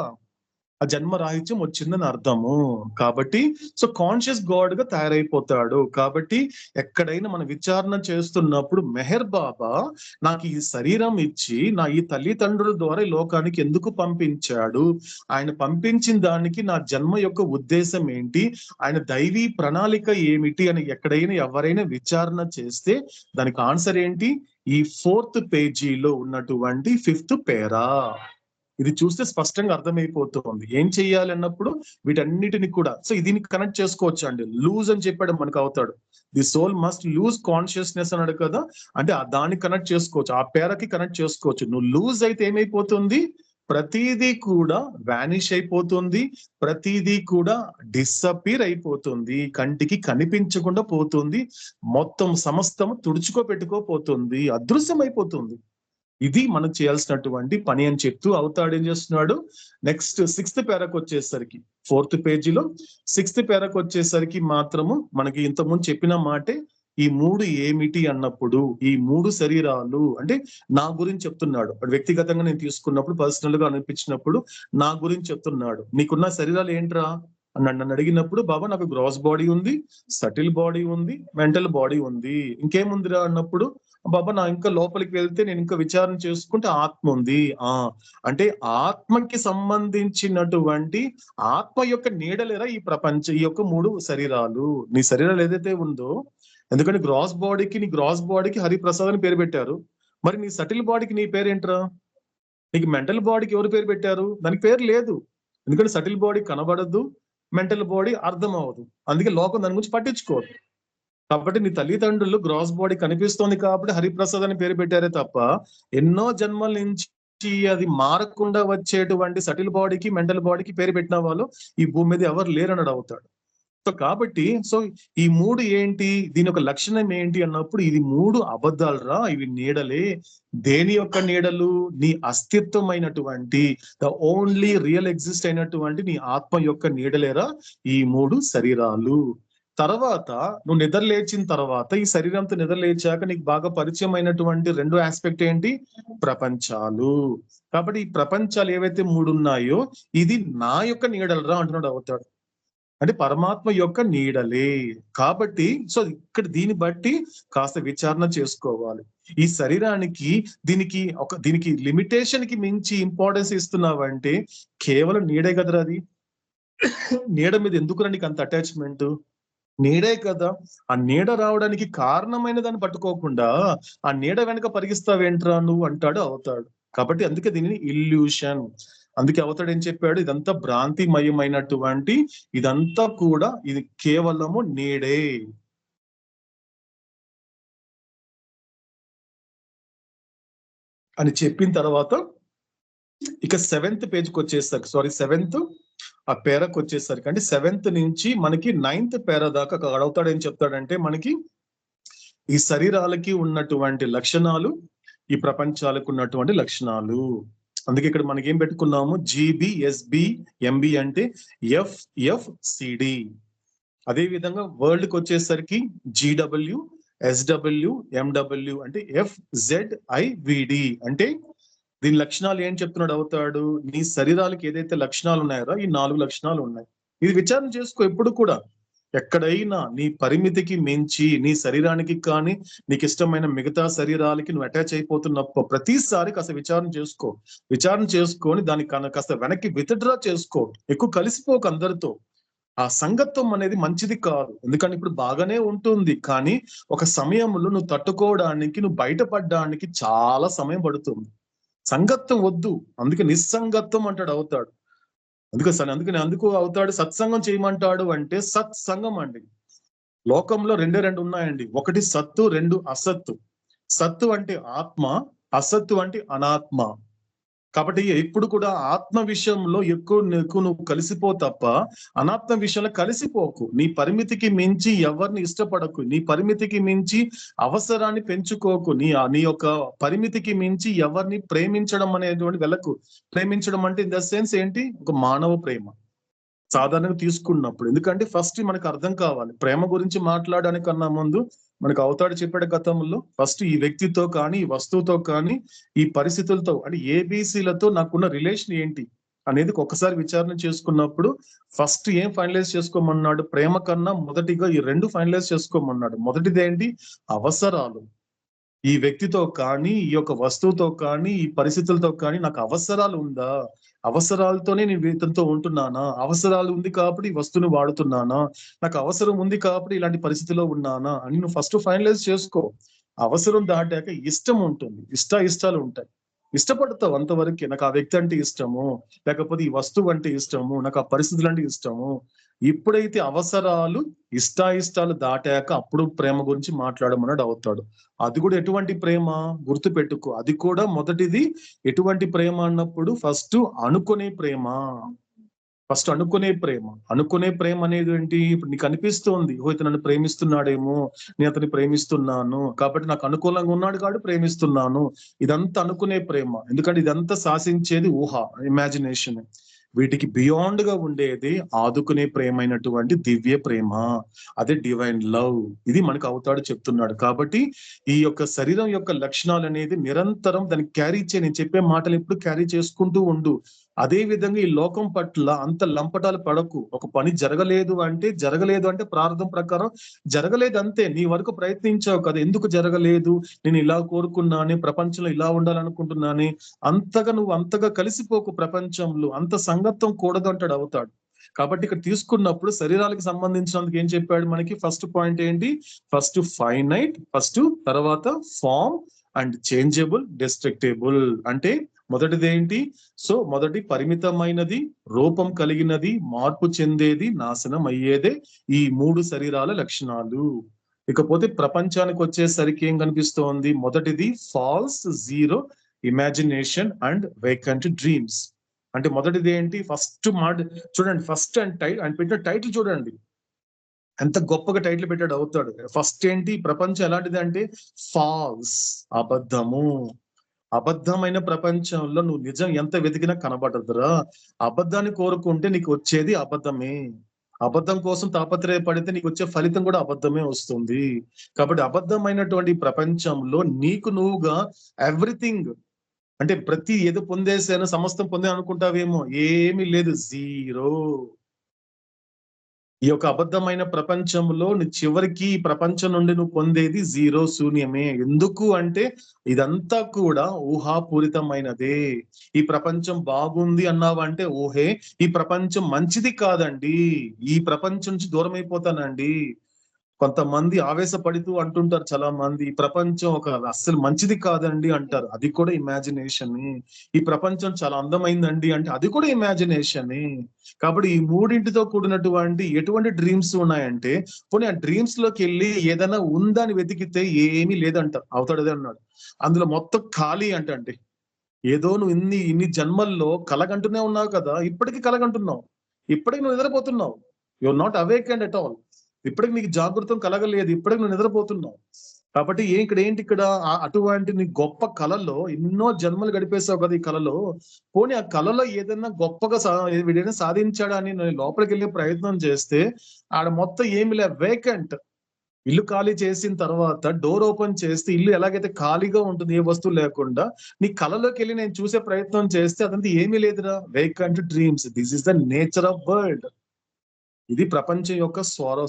ఆ జన్మ రాహిత్యం వచ్చిందని అర్థము. కాబట్టి సో కాన్షియస్ గాడ్ గా తయారైపోతాడు. కాబట్టి ఎక్కడైనా మనం విచారణ చేస్తున్నప్పుడు మెహర్ బాబా నాకు ఈ శరీరం ఇచ్చి నా ఈ తల్లిదండ్రుల ద్వారా ఈ లోకానికి ఎందుకు పంపించాడు, ఆయన పంపించిన దానికి నా జన్మ యొక్క ఉద్దేశం ఏంటి, ఆయన దైవీ ప్రణాళిక ఏమిటి అని ఎక్కడైనా ఎవరైనా విచారణ చేస్తే దానికి ఆన్సర్ ఏంటి? ఈ 4th పేజీలో ఉన్నటువంటి 5th పేరా. ఇది చూస్తే స్పష్టంగా అర్థమైపోతుంది ఏం చెయ్యాలి అన్నప్పుడు వీటన్నిటిని కూడా. సో దీన్ని కనెక్ట్ చేసుకోవచ్చు అండి. లూజ్ అని చెప్పాడు మనకు అవుతాడు. The soul must lose consciousness అన్నాడు కదా. అంటే దాన్ని కనెక్ట్ చేసుకోవచ్చు, ఆ పేరకి కనెక్ట్ చేసుకోవచ్చు. నువ్వు లూజ్ అయితే ఏమైపోతుంది? ప్రతిదీ కూడా వానిష్ అయిపోతుంది. ప్రతిదీ కూడా డిసపీర్ అయిపోతుంది. కంటికి కనిపించకుండా పోతుంది. మొత్తం సమస్తము తుడుచుకోపెట్టుకోపోతుంది, అదృశ్యం అయిపోతుంది. ఇది మనం చేయాల్సినటువంటి పని అని చెప్తూ అవుతాడు ఏం చేస్తున్నాడు? నెక్స్ట్ 6th పేరాకు వచ్చేసరికి 4th పేజీలో 6th పేరాకు వచ్చేసరికి మాత్రము మనకి ఇంతకుముందు చెప్పిన మాటే ఈ 3 ఏమిటి అన్నప్పుడు, ఈ 3 శరీరాలు అంటే నా గురించి చెప్తున్నాడు. వ్యక్తిగతంగా నేను తీసుకున్నప్పుడు, పర్సనల్ గా అనిపించినప్పుడు నా గురించి చెప్తున్నాడు. నీకున్న శరీరాలు ఏంట్రా నన్ను అడిగినప్పుడు, బాబా నాకు గ్రాస్ బాడీ ఉంది, సటిల్ బాడీ ఉంది, మెంటల్ బాడీ ఉంది, ఇంకేముందిరా అన్నప్పుడు, బాబా నా ఇంకా లోపలికి వెళ్తే నేను ఇంకా విచారణ చేసుకుంటే ఆత్మ ఉంది. అంటే ఆత్మకి సంబంధించినటువంటి ఆత్మ యొక్క నీడలేరా ఈ ప్రపంచం, ఈ యొక్క 3 శరీరాలు. నీ శరీరాలు ఏదైతే ఉందో, ఎందుకంటే నీ గ్రాస్ బాడీకి హరిప్రసాద్ అని పేరు పెట్టారు. మరి నీ సటిల్ బాడీకి నీ పేరేంట్రా? నీకు మెంటల్ బాడీకి ఎవరు పేరు పెట్టారు? దానికి పేరు లేదు. ఎందుకంటే సటిల్ బాడీ కనబడదు, మెంటల్ బాడీ అర్థం అవ్వదు. అందుకే లోకం దాని గురించి పట్టించుకోదు. కాబట్టి నీ తల్లిదండ్రులు గ్రాస్ బాడీ కనిపిస్తోంది కాబట్టి హరిప్రసాద్ అని పేరు పెట్టారే తప్ప, ఎన్నో జన్మల నుంచి అది మారకుండా వచ్చేటువంటి సటిల్ బాడీకి మెంటల్ బాడీకి పేరు పెట్టిన వాళ్ళు ఈ భూమి మీద ఎవరు లేరన్నాడు అవుతాడు. సో కాబట్టి ఈ 3 ఏంటి, దీని యొక్క లక్షణం ఏంటి అన్నప్పుడు, ఇది 3 అబద్ధాలు రా, ఇవి నీడలే. దేని యొక్క నీడలు? నీ అస్తిత్వమైనటువంటి ద ఓన్లీ రియల్ ఎగ్జిస్ట్ అయినటువంటి నీ ఆత్మ యొక్క నీడలేరా ఈ 3 శరీరాలు. తర్వాత నువ్వు నిద్ర లేచిన తర్వాత, ఈ శరీరంతో నిద్ర లేచాక నీకు బాగా పరిచయం అయినటువంటి 2 ఆస్పెక్ట్ ఏంటి? ప్రపంచాలు. కాబట్టి ఈ ప్రపంచాలు ఏవైతే 3 ఉన్నాయో ఇది నా యొక్క నీడలరా అంటున్నాడు అవుతాడు. అంటే పరమాత్మ యొక్క నీడలే. కాబట్టి సో ఇక్కడ దీన్ని బట్టి కాస్త విచారణ చేసుకోవాలి. ఈ శరీరానికి దీనికి లిమిటేషన్ కి మించి ఇంపార్టెన్స్ ఇస్తున్నావంటే కేవలం నీడే కదరా అది. నీడ మీద ఎందుకురా నీకు అంత అటాచ్మెంట్? నీడే కదా. ఆ నీడ రావడానికి కారణమైన దాన్ని పట్టుకోకుండా ఆ నీడ వెనక పరిగిస్తావేంట్రా నువ్వు అంటాడు అవుతాడు. కాబట్టి అందుకే దీనిని ఇల్యూషన్. అందుకే అవతాడు ఏం చెప్పాడు? ఇదంతా భ్రాంతిమయమైనటువంటి, ఇదంతా కూడా ఇది కేవలము నీడే అని చెప్పిన తర్వాత ఇక 7th పేజ్కి వచ్చేసరికి 7th ఆ పేరకు వచ్చేసరికి అంటే 7th నుంచి మనకి 9th పేర దాకా అడుగుతాడు. ఏం చెప్తాడంటే మనకి ఈ శరీరాలకి ఉన్నటువంటి లక్షణాలు, ఈ ప్రపంచాలకు ఉన్నటువంటి లక్షణాలు. అందుకే ఇక్కడ మనకి ఏం పెట్టుకున్నాము, GB, SB, MB అంటే FFCD. అదే విధంగా వరల్డ్ కి వచ్చేసరికి GW, SW, MW అంటే FZIVD. అంటే దీని లక్షణాలు ఏం చెప్తున్నాడు అవుతాడు, నీ శరీరాలకి ఏదైతే లక్షణాలు ఉన్నాయో ఈ 4 లక్షణాలు ఉన్నాయి. ఇది విచారణ చేసుకో. ఎప్పుడు కూడా ఎక్కడైనా నీ పరిమితికి మించి నీ శరీరానికి కానీ నీకు ఇష్టమైన మిగతా శరీరాలకి నువ్వు అటాచ్ అయిపోతున్నప్పుడు ప్రతిసారి కాస్త విచారణ చేసుకో. విచారణ చేసుకొని దానికి కాస్త వెనక్కి విత్డ్రా చేసుకో. ఎక్కువ కలిసిపోక అందరితో. ఆ సంగత్వం అనేది మంచిది కాదు. ఎందుకంటే ఇప్పుడు బాగానే ఉంటుంది, కానీ ఒక సమయంలో నువ్వు తట్టుకోవడానికి, నువ్వు బయటపడడానికి చాలా సమయం పడుతుంది. సంగత్వం వద్దు. అందుకే నిస్సంగత్వం అంటాడు అవుతాడు. అందుకు అవుతాడు సత్సంగం చేయమంటాడు. అంటే సత్సంగం అండి. లోకంలో రెండు ఉన్నాయండి. ఒకటి సత్తు, 2 అసత్తు. సత్తు అంటే ఆత్మ, అసత్తు అంటే అనాత్మ. కాబట్టి ఎప్పుడు కూడా ఆత్మ విషయంలో ఎక్కువ నువ్వు కలిసిపో తప్ప అనాత్మ విషయంలో కలిసిపోకు. నీ పరిమితికి మించి ఎవరిని ఇష్టపడకు. నీ పరిమితికి మించి అవసరాన్ని పెంచుకోకు. నీ యొక్క పరిమితికి మించి ఎవరిని ప్రేమించడం అనేటువంటి వెళ్ళకు. ప్రేమించడం అంటే ఇన్ ద సెన్స్ ఏంటి, ఒక మానవ ప్రేమ సాధారణంగా తీసుకున్నప్పుడు. ఎందుకంటే ఫస్ట్ మనకు అర్థం కావాలి. ప్రేమ గురించి మాట్లాడడానికన్నా ముందు మనకు అవుతాడు చెప్పాడు గతంలో, ఫస్ట్ ఈ వ్యక్తితో కానీ, ఈ వస్తువుతో కానీ, ఈ పరిస్థితులతో అంటే ABCలతో నాకున్న రిలేషన్ ఏంటి అనేది ఒక్కసారి విచారణ చేసుకున్నప్పుడు ఫస్ట్ ఏం ఫైనలైజ్ చేసుకోమన్నాడు, ప్రేమ కన్నా మొదటిగా ఈ 2 ఫైనలైజ్ చేసుకోమన్నాడు. మొదటిది ఏంటి, అవసరాలు. ఈ వ్యక్తితో కానీ, ఈ యొక్క వస్తువుతో కానీ, ఈ పరిస్థితులతో కానీ నాకు అవసరాలు ఉందా, అవసరాలతోనే నేను వీటితో ఉంటున్నానా, అవసరాలు ఉంది కాబట్టి ఈ వస్తువుని వాడుతున్నానా, నాకు అవసరం ఉంది కాబట్టి ఇలాంటి పరిస్థితిలో ఉన్నానా అని నువ్వు ఫస్ట్ ఫైనలైజ్ చేసుకో. అవసరం దాటాక ఇష్టం ఉంటుంది, ఇష్టాలు ఉంటాయి. ఇష్టపడతావు అంతవరకే. నాకు ఆ వ్యక్తి అంటే ఇష్టము, లేకపోతే ఈ వస్తువు అంటే ఇష్టము, నాకు ఆ పరిస్థితులు అంటే ఇష్టము. ఎప్పుడైతే అవసరాలు ఇష్టాలు దాటాక అప్పుడు ప్రేమ గురించి మాట్లాడమన్నాడు అవుతాడు. అది కూడా ఎటువంటి ప్రేమ గుర్తు పెట్టుకో. అది కూడా మొదటిది ఎటువంటి ప్రేమ అన్నప్పుడు ఫస్ట్ అనుకునే ప్రేమ. ఫస్ట్ అనుకునే ప్రేమ అనేది ఏంటి, ఇప్పుడు నీకు అనిపిస్తోంది ఇతను నన్ను ప్రేమిస్తున్నాడేమో, నేను అతన్ని ప్రేమిస్తున్నాను కాబట్టి నాకు అనుకూలంగా ఉన్నాడు కాబట్టి ప్రేమిస్తున్నాను. ఇదంతా అనుకునే ప్రేమ. ఎందుకంటే ఇదంతా శాసించేది ఊహ, ఇమాజినేషన్. వీటికి బియాండ్ గా ఉండేది ఆదుకునే ప్రేమైనటువంటి దివ్య ప్రేమ, అదే డివైన్ లవ్. ఇది మనకు అవుతాడు చెప్తున్నాడు. కాబట్టి ఈ యొక్క శరీరం యొక్క లక్షణాలు అనేది నిరంతరం దాన్ని క్యారీ నేను చెప్పే మాటలు ఎప్పుడు క్యారీ చేసుకుంటూ ఉండు. అదే విధంగా ఈ లోకం పట్ల అంత లంపటాలు పడకు. ఒక పని జరగలేదు అంటే ప్రార్థన ప్రకారం జరగలేదు అంతే. నీ వరకు ప్రయత్నించావు కదా, ఎందుకు జరగలేదు, నేను ఇలా కోరుకున్నాను, ప్రపంచంలో ఇలా ఉండాలనుకుంటున్నాను, అంతగా కలిసిపోకు ప్రపంచంలో. అంత సంగత్వం కూడదు అంటాడు అవుతాడు. కాబట్టి ఇక్కడ తీసుకున్నప్పుడు శరీరాలకు సంబంధించినందుకు ఏం చెప్పాడు మనకి, ఫస్ట్ పాయింట్ ఏంటి, ఫస్ట్ ఫైనైట్, తర్వాత ఫార్మ్ అండ్ చేంజబుల్, డిస్ట్రక్టబుల్. అంటే మొదటిది ఏంటి, మొదటి పరిమితమైనది, రూపం కలిగినది, మార్పు చెందేది, నాశనం అయ్యేదే ఈ 3 శరీరాల లక్షణాలు. ఇకపోతే ప్రపంచానికి వచ్చేసరికి ఏం కనిపిస్తోంది, మొదటిది false, zero, imagination and vacant dreams. అంటే మొదటిది ఏంటి, ఫస్ట్ చూడండి, ఫస్ట్ అండ్ పెట్టిన టైటిల్ చూడండి ఎంత గొప్పగా టైటిల్ పెట్టాడు అవుతాడు. ఫస్ట్ ఏంటి, ప్రపంచం ఎలాంటిది అంటే ఫాల్స్, అబద్ధమైన ప్రపంచంలో నువ్వు నిజం ఎంత వెతికినా కనబడదురా. అబద్ధాన్ని కోరుకుంటే నీకు వచ్చేది అబద్ధమే. అబద్ధం కోసం తాపత్రయపడితే నీకు వచ్చే ఫలితం కూడా అబద్ధమే వస్తుంది. కాబట్టి అబద్ధమైనటువంటి ప్రపంచంలో నీకు నువ్వుగా ఎవ్రీథింగ్ అంటే ప్రతి ఏదో పొందేసాను, సమస్తం పొందే అనుకుంటావేమో, ఏమీ లేదు, జీరో. ఈ యొక్క అబద్ధమైన ప్రపంచంలో చివరికి ఈ ప్రపంచం నుండి నువ్వు పొందేది జీరో, శూన్యమే. ఎందుకు అంటే ఇదంతా కూడా ఊహాపూరితమైనదే. ఈ ప్రపంచం బాగుంది అన్నావంటే ఊహే. ఈ ప్రపంచం మంచిది కాదండి, ఈ ప్రపంచం నుంచి దూరం అయిపోతానండి. కొంతమంది ఆవేశపడుతూ అంటుంటారు చాలా మంది, ఈ ప్రపంచం అస్సలు మంచిది కాదండి అంటారు. అది కూడా ఇమాజినేషన్. ఈ ప్రపంచం చాలా అందమైందండి అంటే అది కూడా ఇమాజినేషన్. కాబట్టి ఈ మూడింటితో కూడినటువంటి ఎటువంటి డ్రీమ్స్ ఉన్నాయంటే, పోనీ ఆ డ్రీమ్స్ లోకి వెళ్ళి ఏదైనా ఉందని వెతికితే ఏమీ లేదంటారు అవుతాడు. అదే అన్నాడు, అందులో మొత్తం ఖాళీ అంటే ఏదో నువ్వు ఇన్ని జన్మల్లో కలగంటూనే ఉన్నావు కదా, ఇప్పటికీ కలగంటున్నావు. ఇప్పటికి నువ్వు నిద్రపోతున్నావు. Your not awakened at all. ఇప్పటికి నీకు జాగృతం కలగలేదు, ఇప్పటికి నువ్వు నిద్రపోతున్నావు. కాబట్టి ఇక్కడ అటువంటి నీ గొప్ప కళలో ఎన్నో జన్మలు గడిపేసావు కదా ఈ కళలో. పోనీ ఆ కళలో ఏదైనా గొప్పగా వీడైనా సాధించాడా అని నేను లోపలికి వెళ్ళే ప్రయత్నం చేస్తే ఆడ మొత్తం ఏమి లే, వేకెంట్. ఇల్లు ఖాళీ చేసిన తర్వాత డోర్ ఓపెన్ చేస్తే ఇల్లు ఎలాగైతే ఖాళీగా ఉంటుంది, ఏ వస్తువు లేకుండా, నీ కళలోకి వెళ్ళి నేను చూసే ప్రయత్నం చేస్తే అదంతా ఏమీ లేదురా, vacant dreams. This is the nature of world. ఇది ప్రపంచం యొక్క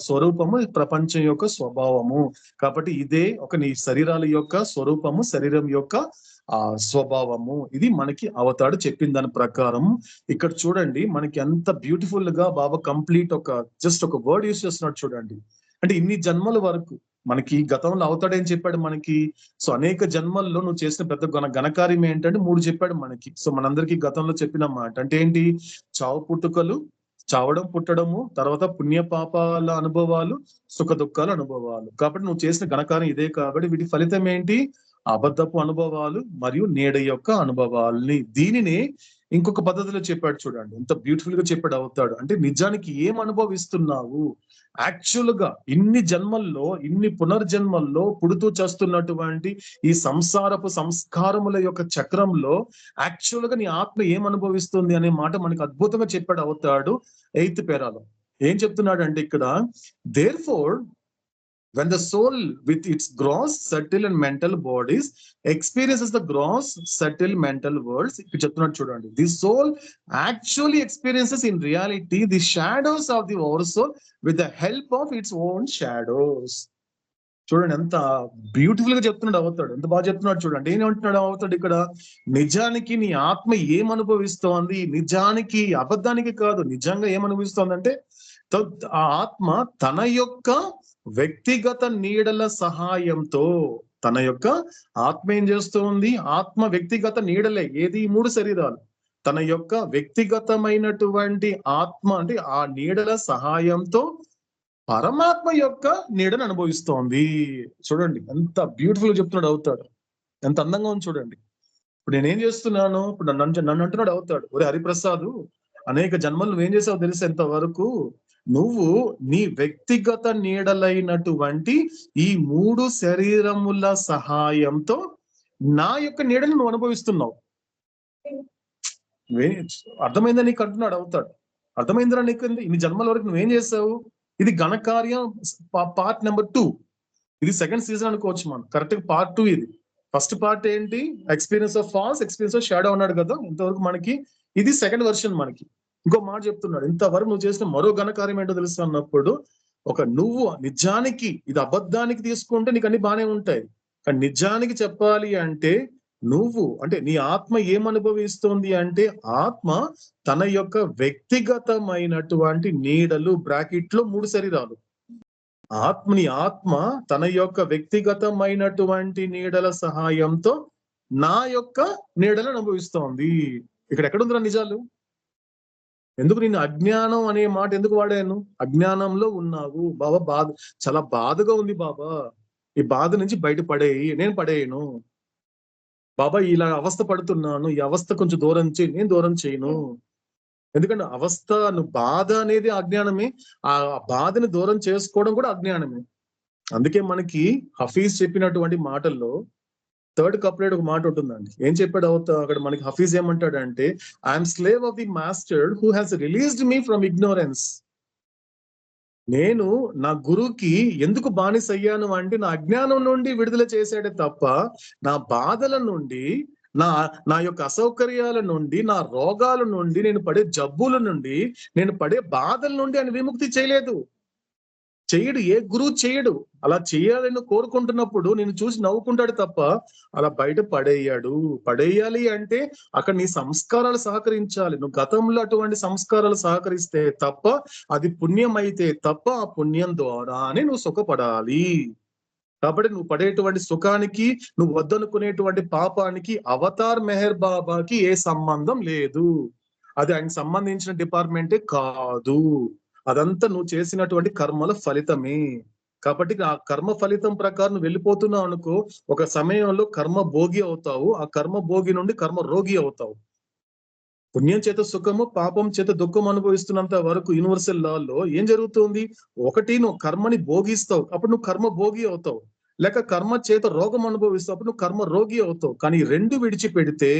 స్వరూపము, ప్రపంచం యొక్క స్వభావము. కాబట్టి ఇదే నీ శరీరాల యొక్క స్వరూపము, శరీరం యొక్క స్వభావము. ఇది మనకి అవతాడు చెప్పిన దాని ప్రకారం. ఇక్కడ చూడండి మనకి ఎంత బ్యూటిఫుల్ గా బాబా కంప్లీట్ జస్ట్ ఒక వర్డ్ యూస్ చేస్తున్నాడు చూడండి. అంటే ఇన్ని జన్మల వరకు మనకి గతంలో అవతాడేం చెప్పాడు మనకి. సో అనేక జన్మల్లో నువ్వు చేసిన పెద్ద ఘనకార్యం ఏంటంటే 3 చెప్పాడు మనకి. సో మనందరికీ గతంలో చెప్పిన మాట అంటే ఏంటి, చావు పుట్టుకలు, చావడం పుట్టడము, తర్వాత పుణ్య పాపాల అనుభవాలు, సుఖ దుఃఖాల అనుభవాలు. కాబట్టి నువ్వు చేసిన ఘనకార్యం ఇదే. కాబట్టి వీటి ఫలితం ఏంటి, అబద్ధపు అనుభవాలు మరియు నీడ యొక్క అనుభవాల్ని. దీనిని ఇంకొక పద్ధతిలో చెప్పాడు చూడండి, ఎంత బ్యూటిఫుల్ గా చెప్పాడు అవుతాడు. అంటే నిజానికి ఏం అనుభవిస్తున్నావు, యాక్చువల్ గా ఇన్ని జన్మల్లో, ఇన్ని పునర్జన్మల్లో పుడుతూ చేస్తున్నటువంటి ఈ సంసారపు సంస్కారముల యొక్క చక్రంలో యాక్చువల్ గా నీ ఆత్మ ఏం అనుభవిస్తుంది అనే మాట మనకి అద్భుతంగా చెప్పాడు అవుతాడు 8th పేరాలో. ఏం చెప్తున్నాడు అంటే ఇక్కడ, therefore when the soul with its gross, subtle and mental bodies experiences the gross, subtle mental worlds, ఇక్కడ చెప్తున్నాడు చూడండి, the soul actually experiences in reality the shadows of the oversoul with the help of its own shadows. చూడండి ఎంత beautiful గా చెప్తున్నాడు అవుతాడు, ఎంత బాగా చెప్తున్నాడు చూడండి. ఏమంటున్నాడు అవుతాడు ఇక్కడ, నిజానికి నీ ఆత్మ ఏం అనుభవిస్తోంది, నిజానికి అబద్ధానికి కాదు, నిజంగా ఏం అనుభవిస్తోంది అంటే ఆ ఆత్మ తన యొక్క వ్యక్తిగత నీడల సహాయంతో, తన యొక్క ఆత్మ ఏం చేస్తుంది, ఆత్మ వ్యక్తిగత నీడలే, ఏది 3 శరీరాలు, తన యొక్క వ్యక్తిగతమైనటువంటి ఆత్మ అంటే ఆ నీడల సహాయంతో పరమాత్మ యొక్క నీడను అనుభవిస్తోంది. చూడండి ఎంత బ్యూటిఫుల్ గా చెప్తున్నాడు అవుతాడు, ఎంత అందంగా ఉంది చూడండి. ఇప్పుడు నేనేం చేస్తున్నాను, ఇప్పుడు నన్ను అంటున్నాడు అవుతాడు, ఒరే హరిప్రసాద్, అనేక జన్మలు నువ్వేం చేసావు తెలిసి ఎంతవరకు, నువ్వు నీ వ్యక్తిగత నీడలైనటువంటి ఈ 3 శరీరముల సహాయంతో నా యొక్క నీడను నువ్వు అనుభవిస్తున్నావు. అర్థమైందా నీకు అంటున్నాడు అవుతాడు, అర్థమైందిరా నీకు, ఇన్ని జన్మల వరకు నువ్వేం చేసావు. ఇది ఘనకార్యం పార్ట్ నెంబర్ 2. ఇది 2nd సీజన్ అనుకోవచ్చు మనం, కరెక్ట్ పార్ట్ 2 ఇది. ఫస్ట్ పార్ట్ ఏంటి, experience of false, experience of shadow అన్నాడు కదా ఇంతవరకు మనకి. ఇది 2nd వెర్షన్ మనకి. ఇంకో మాట చెప్తున్నాడు, ఇంతవరకు నువ్వు చేసిన మరో ఘనకార్యం ఏంటో తెలుసు అన్నప్పుడు, నువ్వు నిజానికి ఇది అబద్ధానికి తీసుకుంటే నీకు అన్ని బాగానే ఉంటాయి, కానీ నిజానికి చెప్పాలి అంటే నువ్వు అంటే నీ ఆత్మ ఏమనుభవిస్తోంది అంటే, ఆత్మ తన యొక్క వ్యక్తిగతమైనటువంటి నీడలు, బ్రాకెట్లో 3 శరీరాలు, నీ ఆత్మ తన యొక్క వ్యక్తిగతమైనటువంటి నీడల సహాయంతో నా యొక్క నీడలను అనుభవిస్తోంది. ఇక్కడ ఎక్కడుందిరా నిజాలు? ఎందుకు నేను అజ్ఞానం అనే మాట ఎందుకు వాడాను, అజ్ఞానంలో ఉన్నావు బాబా, చాలా బాధగా ఉంది బాబా, ఈ బాధ నుంచి బయటపడేయి, నేను పడేయను బాబా, ఇలా అవస్థ పడుతున్నాను, ఈ అవస్థ కొంచెం దూరం చేయి, నేను దూరం చేయను. ఎందుకంటే అవస్థ, నువ్వు బాధ అనేది అజ్ఞానమే, ఆ బాధని దూరం చేసుకోవడం కూడా అజ్ఞానమే. అందుకే మనకి హఫీజ్ చెప్పినటువంటి మాటల్లో 3rd కప్లెట్ ఒక మాట ఉంటుందండి. ఏం చెప్పాడు అక్కడ మనకి హఫీజ్ ఏమంటాడంటే, I'm slave of the master who has released me from ignorance. నేను నా గురువుకి ఎందుకు బానిసయ్యాను అంటే, నా అజ్ఞానం నుండి విడుదల చేశాడే తప్ప నా బాధల నుండి, నా యొక్క అసౌకర్యాల నుండి, నా రోగాల నుండి, నేను పడే జబ్బుల నుండి, నేను పడే బాధల నుండి ఆయన విముక్తి చేయలేదు. చేయడు, ఏ గురువు చేయడు. అలా చేయాలని కోరుకుంటున్నప్పుడు నేను చూసి నవ్వుకుంటాడు తప్ప అలా బయట పడేయాలి అంటే అక్కడ నీ సంస్కారాలు సహకరించాలి. నువ్వు గతంలో అటువంటి సంస్కారాలు సహకరిస్తే తప్ప, అది పుణ్యం అయితే తప్ప, ఆ పుణ్యం ద్వారానే నువ్వు సుఖపడాలి. కాబట్టి నువ్వు పడేటువంటి సుఖానికి, నువ్వు వద్దనుకునేటువంటి పాపానికి అవతార్ మెహర్ బాబాకి ఏ సంబంధం లేదు. అది ఆయనకు సంబంధించిన డిపార్ట్మెంటే కాదు. అదంతా నువ్వు చేసినటువంటి కర్మల ఫలితమే. కాబట్టి ఆ కర్మ ఫలితం ప్రకారం నువ్వు వెళ్ళిపోతున్నావు అనుకో, ఒక సమయంలో కర్మ భోగి అవుతావు, ఆ కర్మ భోగి నుండి కర్మ రోగి అవుతావు. పుణ్యం చేత సుఖము, పాపం చేత దుఃఖం అనుభవిస్తున్నంత వరకు యూనివర్సల్ లాలో ఏం జరుగుతుంది? ఒకటి నువ్వు కర్మని భోగిస్తావు, అప్పుడు నువ్వు కర్మ భోగి అవుతావు. లేక కర్మ చేత రోగం అనుభవిస్తావు, అప్పుడు నువ్వు కర్మ రోగి అవుతావు. కానీ రెండు విడిచిపెడితే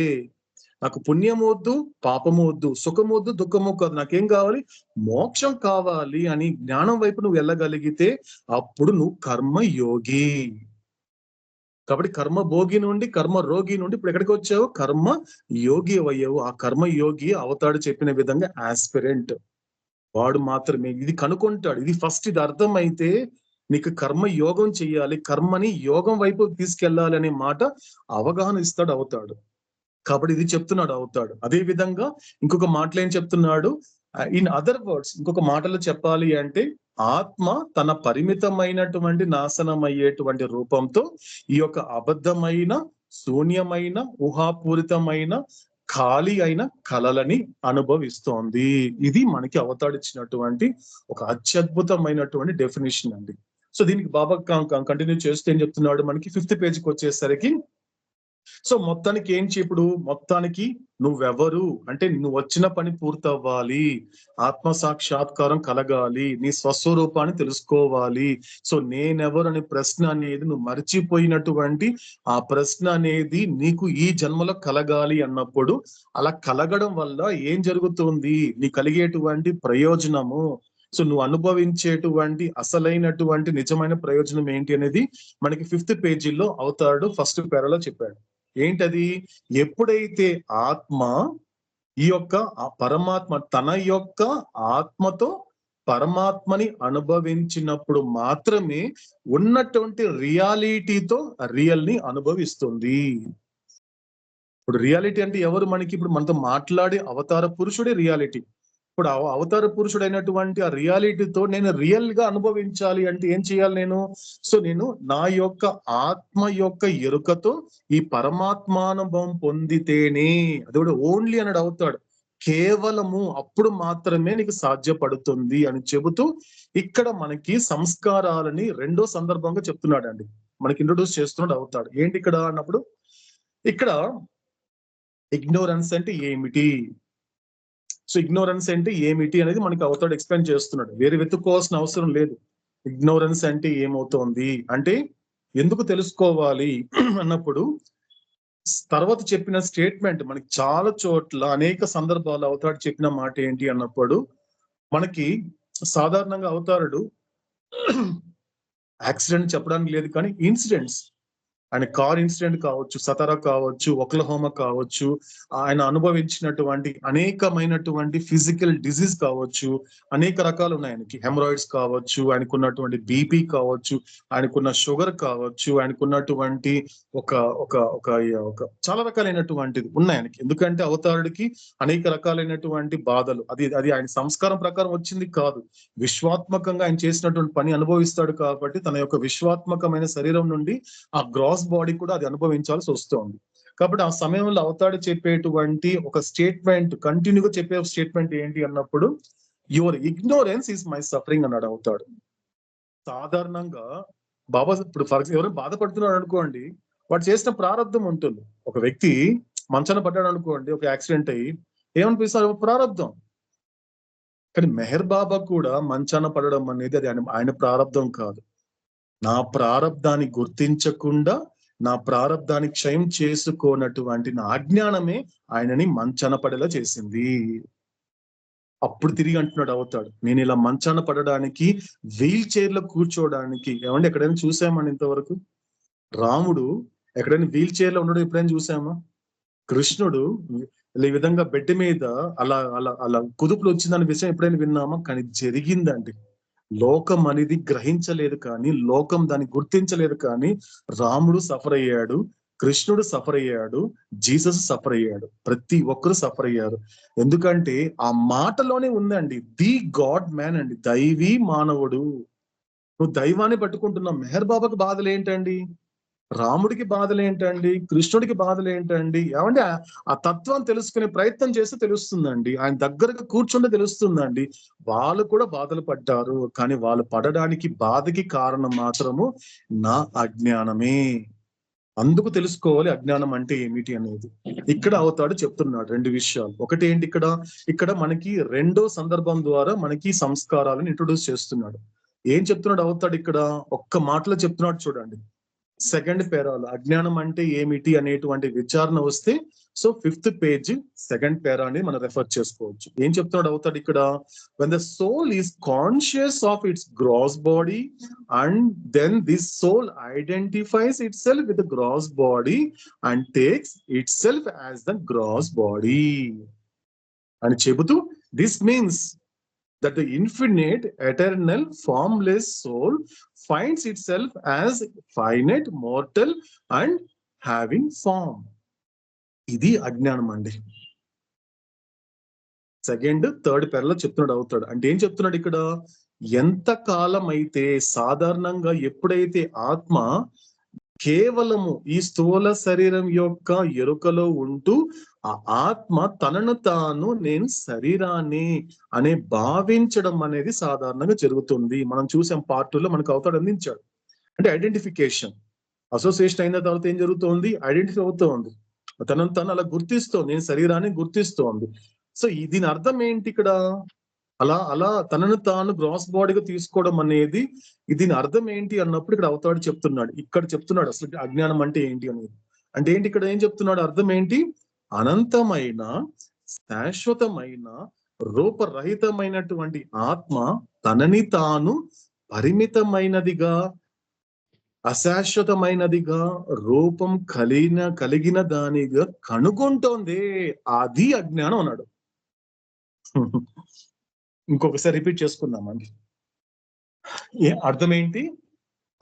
నాకు పుణ్యం వద్దు, పాపము వద్దు, సుఖము వద్దు, దుఃఖము కాదు, నాకేం కావాలి? మోక్షం కావాలి అని జ్ఞానం వైపు నువ్వు వెళ్ళగలిగితే అప్పుడు నువ్వు కర్మయోగి. కాబట్టి కర్మ భోగి నుండి కర్మ రోగి నుండి ఇప్పుడు ఎక్కడికి వచ్చావు? కర్మ యోగి అయ్యావు. ఆ కర్మ యోగి అవతాడు చెప్పిన విధంగా ఆస్పిరెంట్ వాడు మాత్రమే ఇది కనుక్కుంటాడు. ఇది ఫస్ట్ ఇది అర్థమైతే నీకు కర్మ యోగం చెయ్యాలి, కర్మని యోగం వైపు తీసుకెళ్ళాలి అనే మాట అవగాహన ఇస్తాడు అవుతాడు. కాబట్టి ఇది చెప్తున్నాడు అవుతాడు. అదే విధంగా ఇంకొక మాటలు ఏం చెప్తున్నాడు? ఇన్ అదర్ వర్డ్స్, ఇంకొక మాటలో చెప్పాలి అంటే ఆత్మ తన పరిమితమైనటువంటి నాశనం అయ్యేటువంటి రూపంతో ఈ యొక్క అబద్ధమైన, శూన్యమైన, ఊహాపూరితమైన, ఖాళీ అయిన కళలని అనుభవిస్తోంది. ఇది మనకి అవతాడిచ్చినటువంటి ఒక అత్యద్భుతమైనటువంటి డెఫినేషన్ అండి. సో దీనికి బాబా కంటిన్యూ చేస్తే ఏం చెప్తున్నాడు? మనకి 5th పేజీకి వచ్చేసరికి సో మొత్తానికి ఏంటి ఇప్పుడు? మొత్తానికి నువ్వెవరు అంటే నువ్వు వచ్చిన పని పూర్తవ్వాలి, ఆత్మ సాక్షాత్కారం కలగాలి, నీ స్వస్వరూపాన్ని తెలుసుకోవాలి. సో నేనెవరు అనే ప్రశ్న అనేది నువ్వు మర్చిపోయినటువంటి ఆ ప్రశ్న అనేది నీకు ఈ జన్మలో కలగాలి అన్నప్పుడు అలా కలగడం వల్ల ఏం జరుగుతుంది? నీ కలిగేటువంటి ప్రయోజనము, సో నువ్వు అనుభవించేటువంటి అసలైనటువంటి నిజమైన ప్రయోజనం ఏంటి అనేది మనకి 5th పేజీలో అవుతాడు ఫస్ట్ పేరాలో చెప్పాడు. ఏంటది? ఎప్పుడైతే ఆత్మ ఈ యొక్క పరమాత్మ తన యొక్క ఆత్మతో పరమాత్మని అనుభవించినప్పుడు మాత్రమే ఉన్నటువంటి రియాలిటీతో రియల్ ని అనుభవిస్తుంది. ఇప్పుడు రియాలిటీ అంటే ఎవరు? మనకి ఇప్పుడు మనతో మాట్లాడే అవతార పురుషుడే రియాలిటీ. ఇప్పుడు అవతార పురుషుడైనటువంటి ఆ రియాలిటీతో నేను రియల్ గా అనుభవించాలి అంటే ఏం చేయాలి నేను? సో నేను నా యొక్క ఆత్మ యొక్క ఎరుకతో ఈ పరమాత్మానుభవం పొందితేనే, అది కూడా ఓన్లీ అన్నాడు అవుతాడు, కేవలము అప్పుడు మాత్రమే నీకు సాధ్యపడుతుంది అని చెబుతూ ఇక్కడ మనకి సంస్కారాలని రెండో సందర్భంగా చెప్తున్నాడు అండి. మనకి ఇంట్రొడ్యూస్ చేస్తున్నాడు అవుతాడు. ఏంటి ఇక్కడ అన్నప్పుడు, ఇక్కడ ఇగ్నోరెన్స్ అంటే ఏమిటి, సో ఇగ్నోరెన్స్ అంటే ఏమిటి అనేది మనకి అవుతాడు ఎక్స్ప్లెయిన్ చేస్తున్నాడు. వేరే వెతుక్కోవాల్సిన అవసరం లేదు. ఇగ్నోరెన్స్ అంటే ఏమవుతోంది అంటే ఎందుకు తెలుసుకోవాలి అన్నప్పుడు తర్వాత చెప్పిన స్టేట్మెంట్ మనకి చాలా చోట్ల అనేక సందర్భాలు అవుతాడు చెప్పిన మాట ఏంటి అన్నప్పుడు మనకి సాధారణంగా అవుతాడు యాక్సిడెంట్ చెప్పడానికి లేదు, కానీ ఇన్సిడెంట్స్, ఆయన కార్ ఇన్సిడెంట్ కావచ్చు, సతారా కావచ్చు, ఒక్లహోమా కావచ్చు, ఆయన అనుభవించినటువంటి అనేకమైనటువంటి ఫిజికల్ డిజీజ్ కావచ్చు, అనేక రకాలు ఉన్నాయి. ఆయనకి హెమరాయిడ్స్ కావచ్చు, ఆయనకున్నటువంటి బీపీ కావచ్చు, ఆయనకున్న షుగర్ కావచ్చు, ఆయనకున్నటువంటి ఒక ఒక ఒక ఒక చాలా రకాలైనటువంటిది ఉన్నాయి ఆయనకి. ఎందుకంటే అవతారుడికి అనేక రకాలైనటువంటి బాధలు, అది అది ఆయన సంస్కారం ప్రకారం వచ్చింది కాదు, విశ్వాత్మకంగా ఆయన చేసినటువంటి పని అనుభవిస్తాడు. కాబట్టి తన యొక్క విశ్వాత్మకమైన శరీరం నుండి ఆ గ్రాస్ బాడీ కూడా అది అనుభవించాల్సి వస్తుంది. కాబట్టి ఆ సమయంలో అవతాడు చెప్పేటువంటి ఒక స్టేట్మెంట్, కంటిన్యూగా చెప్పే స్టేట్మెంట్ ఏంటి అన్నప్పుడు your ignorance is my suffering అన్నాడు అవుతాడు. సాధారణంగా బాబా ఇప్పుడు ఎవరైనా బాధపడుతున్నాడు అనుకోండి, వాడు చేసిన ప్రారంధం ఉంటుంది. ఒక వ్యక్తి మంచాన పడ్డాడు అనుకోండి, ఒక యాక్సిడెంట్ అయ్యి ఏమనిపిస్తారు? ప్రారంధం. కానీ మెహర్ బాబా కూడా మంచాన పడడం అనేది అది ఆయన ప్రారంధం కాదు. నా ప్రారంధాన్ని గుర్తించకుండా, నా ప్రారంధాన్ని క్షయం చేసుకోనటువంటి నా అజ్ఞానమే ఆయనని మంచాన పడేలా చేసింది. అప్పుడు తిరిగి అంటున్నాడు అవుతాడు, నేను ఇలా మంచాన పడడానికి, వీల్ చైర్ లో కూర్చోవడానికి, ఏమంటే ఎక్కడైనా చూసామని ఇంతవరకు రాముడు ఎక్కడైనా వీల్ చైర్ లో ఉండడం ఎప్పుడైనా చూసామా? కృష్ణుడు ఈ విధంగా బెడ్ మీద అలా అలా అలా కుదుపులు వచ్చిందనే విషయం ఎప్పుడైనా విన్నామా? కానీ జరిగిందండి. లోకం అనేది గ్రహించలేదు, కానీ లోకం దాన్ని గుర్తించలేదు, కానీ రాముడు సఫర్ అయ్యాడు, కృష్ణుడు సఫర్ అయ్యాడు, జీసస్ సఫర్ అయ్యాడు, ప్రతి ఒక్కరు సఫర్ అయ్యారు. ఎందుకంటే ఆ మాటలోనే ఉందండి ది గాడ్ మ్యాన్ అండి, దైవీ మానవుడు. నువ్వు దైవాన్ని పట్టుకుంటున్నావు. మెహర్ బాబాకి బాధలు ఏంటండి? రాముడికి బాధలు ఏంటండి? కృష్ణుడికి బాధలు ఏంటండి? ఏమంటే ఆ తత్వం తెలుసుకునే ప్రయత్నం చేస్తే తెలుస్తుందండి, ఆయన దగ్గరగా కూర్చుంటే తెలుస్తుందండి. వాళ్ళు కూడా బాధలు పడ్డారు, కానీ వాళ్ళు పడడానికి బాధకి కారణం మాత్రము నా అజ్ఞానమే. అందుకు తెలుసుకోవాలి అజ్ఞానం అంటే ఏమిటి అనేది. ఇక్కడ అవతాడు చెప్తున్నాడు రెండు విషయాలు. ఒకటి ఏంటి, ఇక్కడ మనకి రెండో సందర్భం ద్వారా మనకి సంస్కారాలను ఇంట్రొడ్యూస్ చేస్తున్నాడు. ఏం చెప్తున్నాడు అవతాడు ఇక్కడ? ఒక్క మాటలో చెప్తున్నాడు చూడండి. సెకండ్ పేరాలో అజ్ఞానం అంటే ఏమిటి అనేటువంటి విచారణ వస్తే సో 5th పేజ్ సెకండ్ పేరా అని మనం రెఫర్ చేసుకోవచ్చు. ఏం చెప్తున్నాడు అవుతాడు ఇక్కడ? when the soul is conscious of its gross body and then this soul identifies itself with the gross body and takes itself as the gross body అని చెబుతూ, this means that the infinite, eternal, formless soul finds itself as finite, mortal and having form. ఇది అజ్ఞానం అండి. Second third పేర్లో చెప్తున్నాడు అవుతాడు. అంటే ఏం చెప్తున్నాడు ఇక్కడ? ఎంత కాలం అయితే సాధారణంగా ఎప్పుడైతే ఆత్మ కేవలము ఈ స్థూల శరీరం యొక్క ఎరుకలో ఉంటూ ఆ ఆత్మ తనను తాను నేను శరీరాన్ని అనే భావించడం అనేది సాధారణంగా జరుగుతుంది. మనం చూసాం పార్ట్ 2లో మనకు అవతాడు అందించాడు. అంటే ఐడెంటిఫికేషన్, అసోసియేషన్ అయిన తర్వాత ఏం జరుగుతోంది? ఐడెంటిఫై అవుతోంది, తనను తను అలా గుర్తిస్తోంది, నేను శరీరాన్ని గుర్తిస్తోంది. సో దీని అర్థం ఏంటి ఇక్కడ? అలా తనను తాను గ్రాస్ బాడీగా తీసుకోవడం అనేది దీని అర్థం ఏంటి అన్నప్పుడు ఇక్కడ అవతాడు చెప్తున్నాడు. ఇక్కడ చెప్తున్నాడు అసలు అజ్ఞానం అంటే ఏంటి అనేది. అంటే ఏంటి ఇక్కడ ఏం చెప్తున్నాడు? అర్థం ఏంటి? అనంతమైన, శాశ్వతమైన, రూపరహితమైనటువంటి ఆత్మ తనని తాను పరిమితమైనదిగా, అశాశ్వతమైనదిగా, రూపం కలిగిన దానిగా కనుగొంటోంది. అది అజ్ఞానం అన్నాడు. ఇంకొకసారి రిపీట్ చేసుకుందామండి. అర్థం ఏంటి?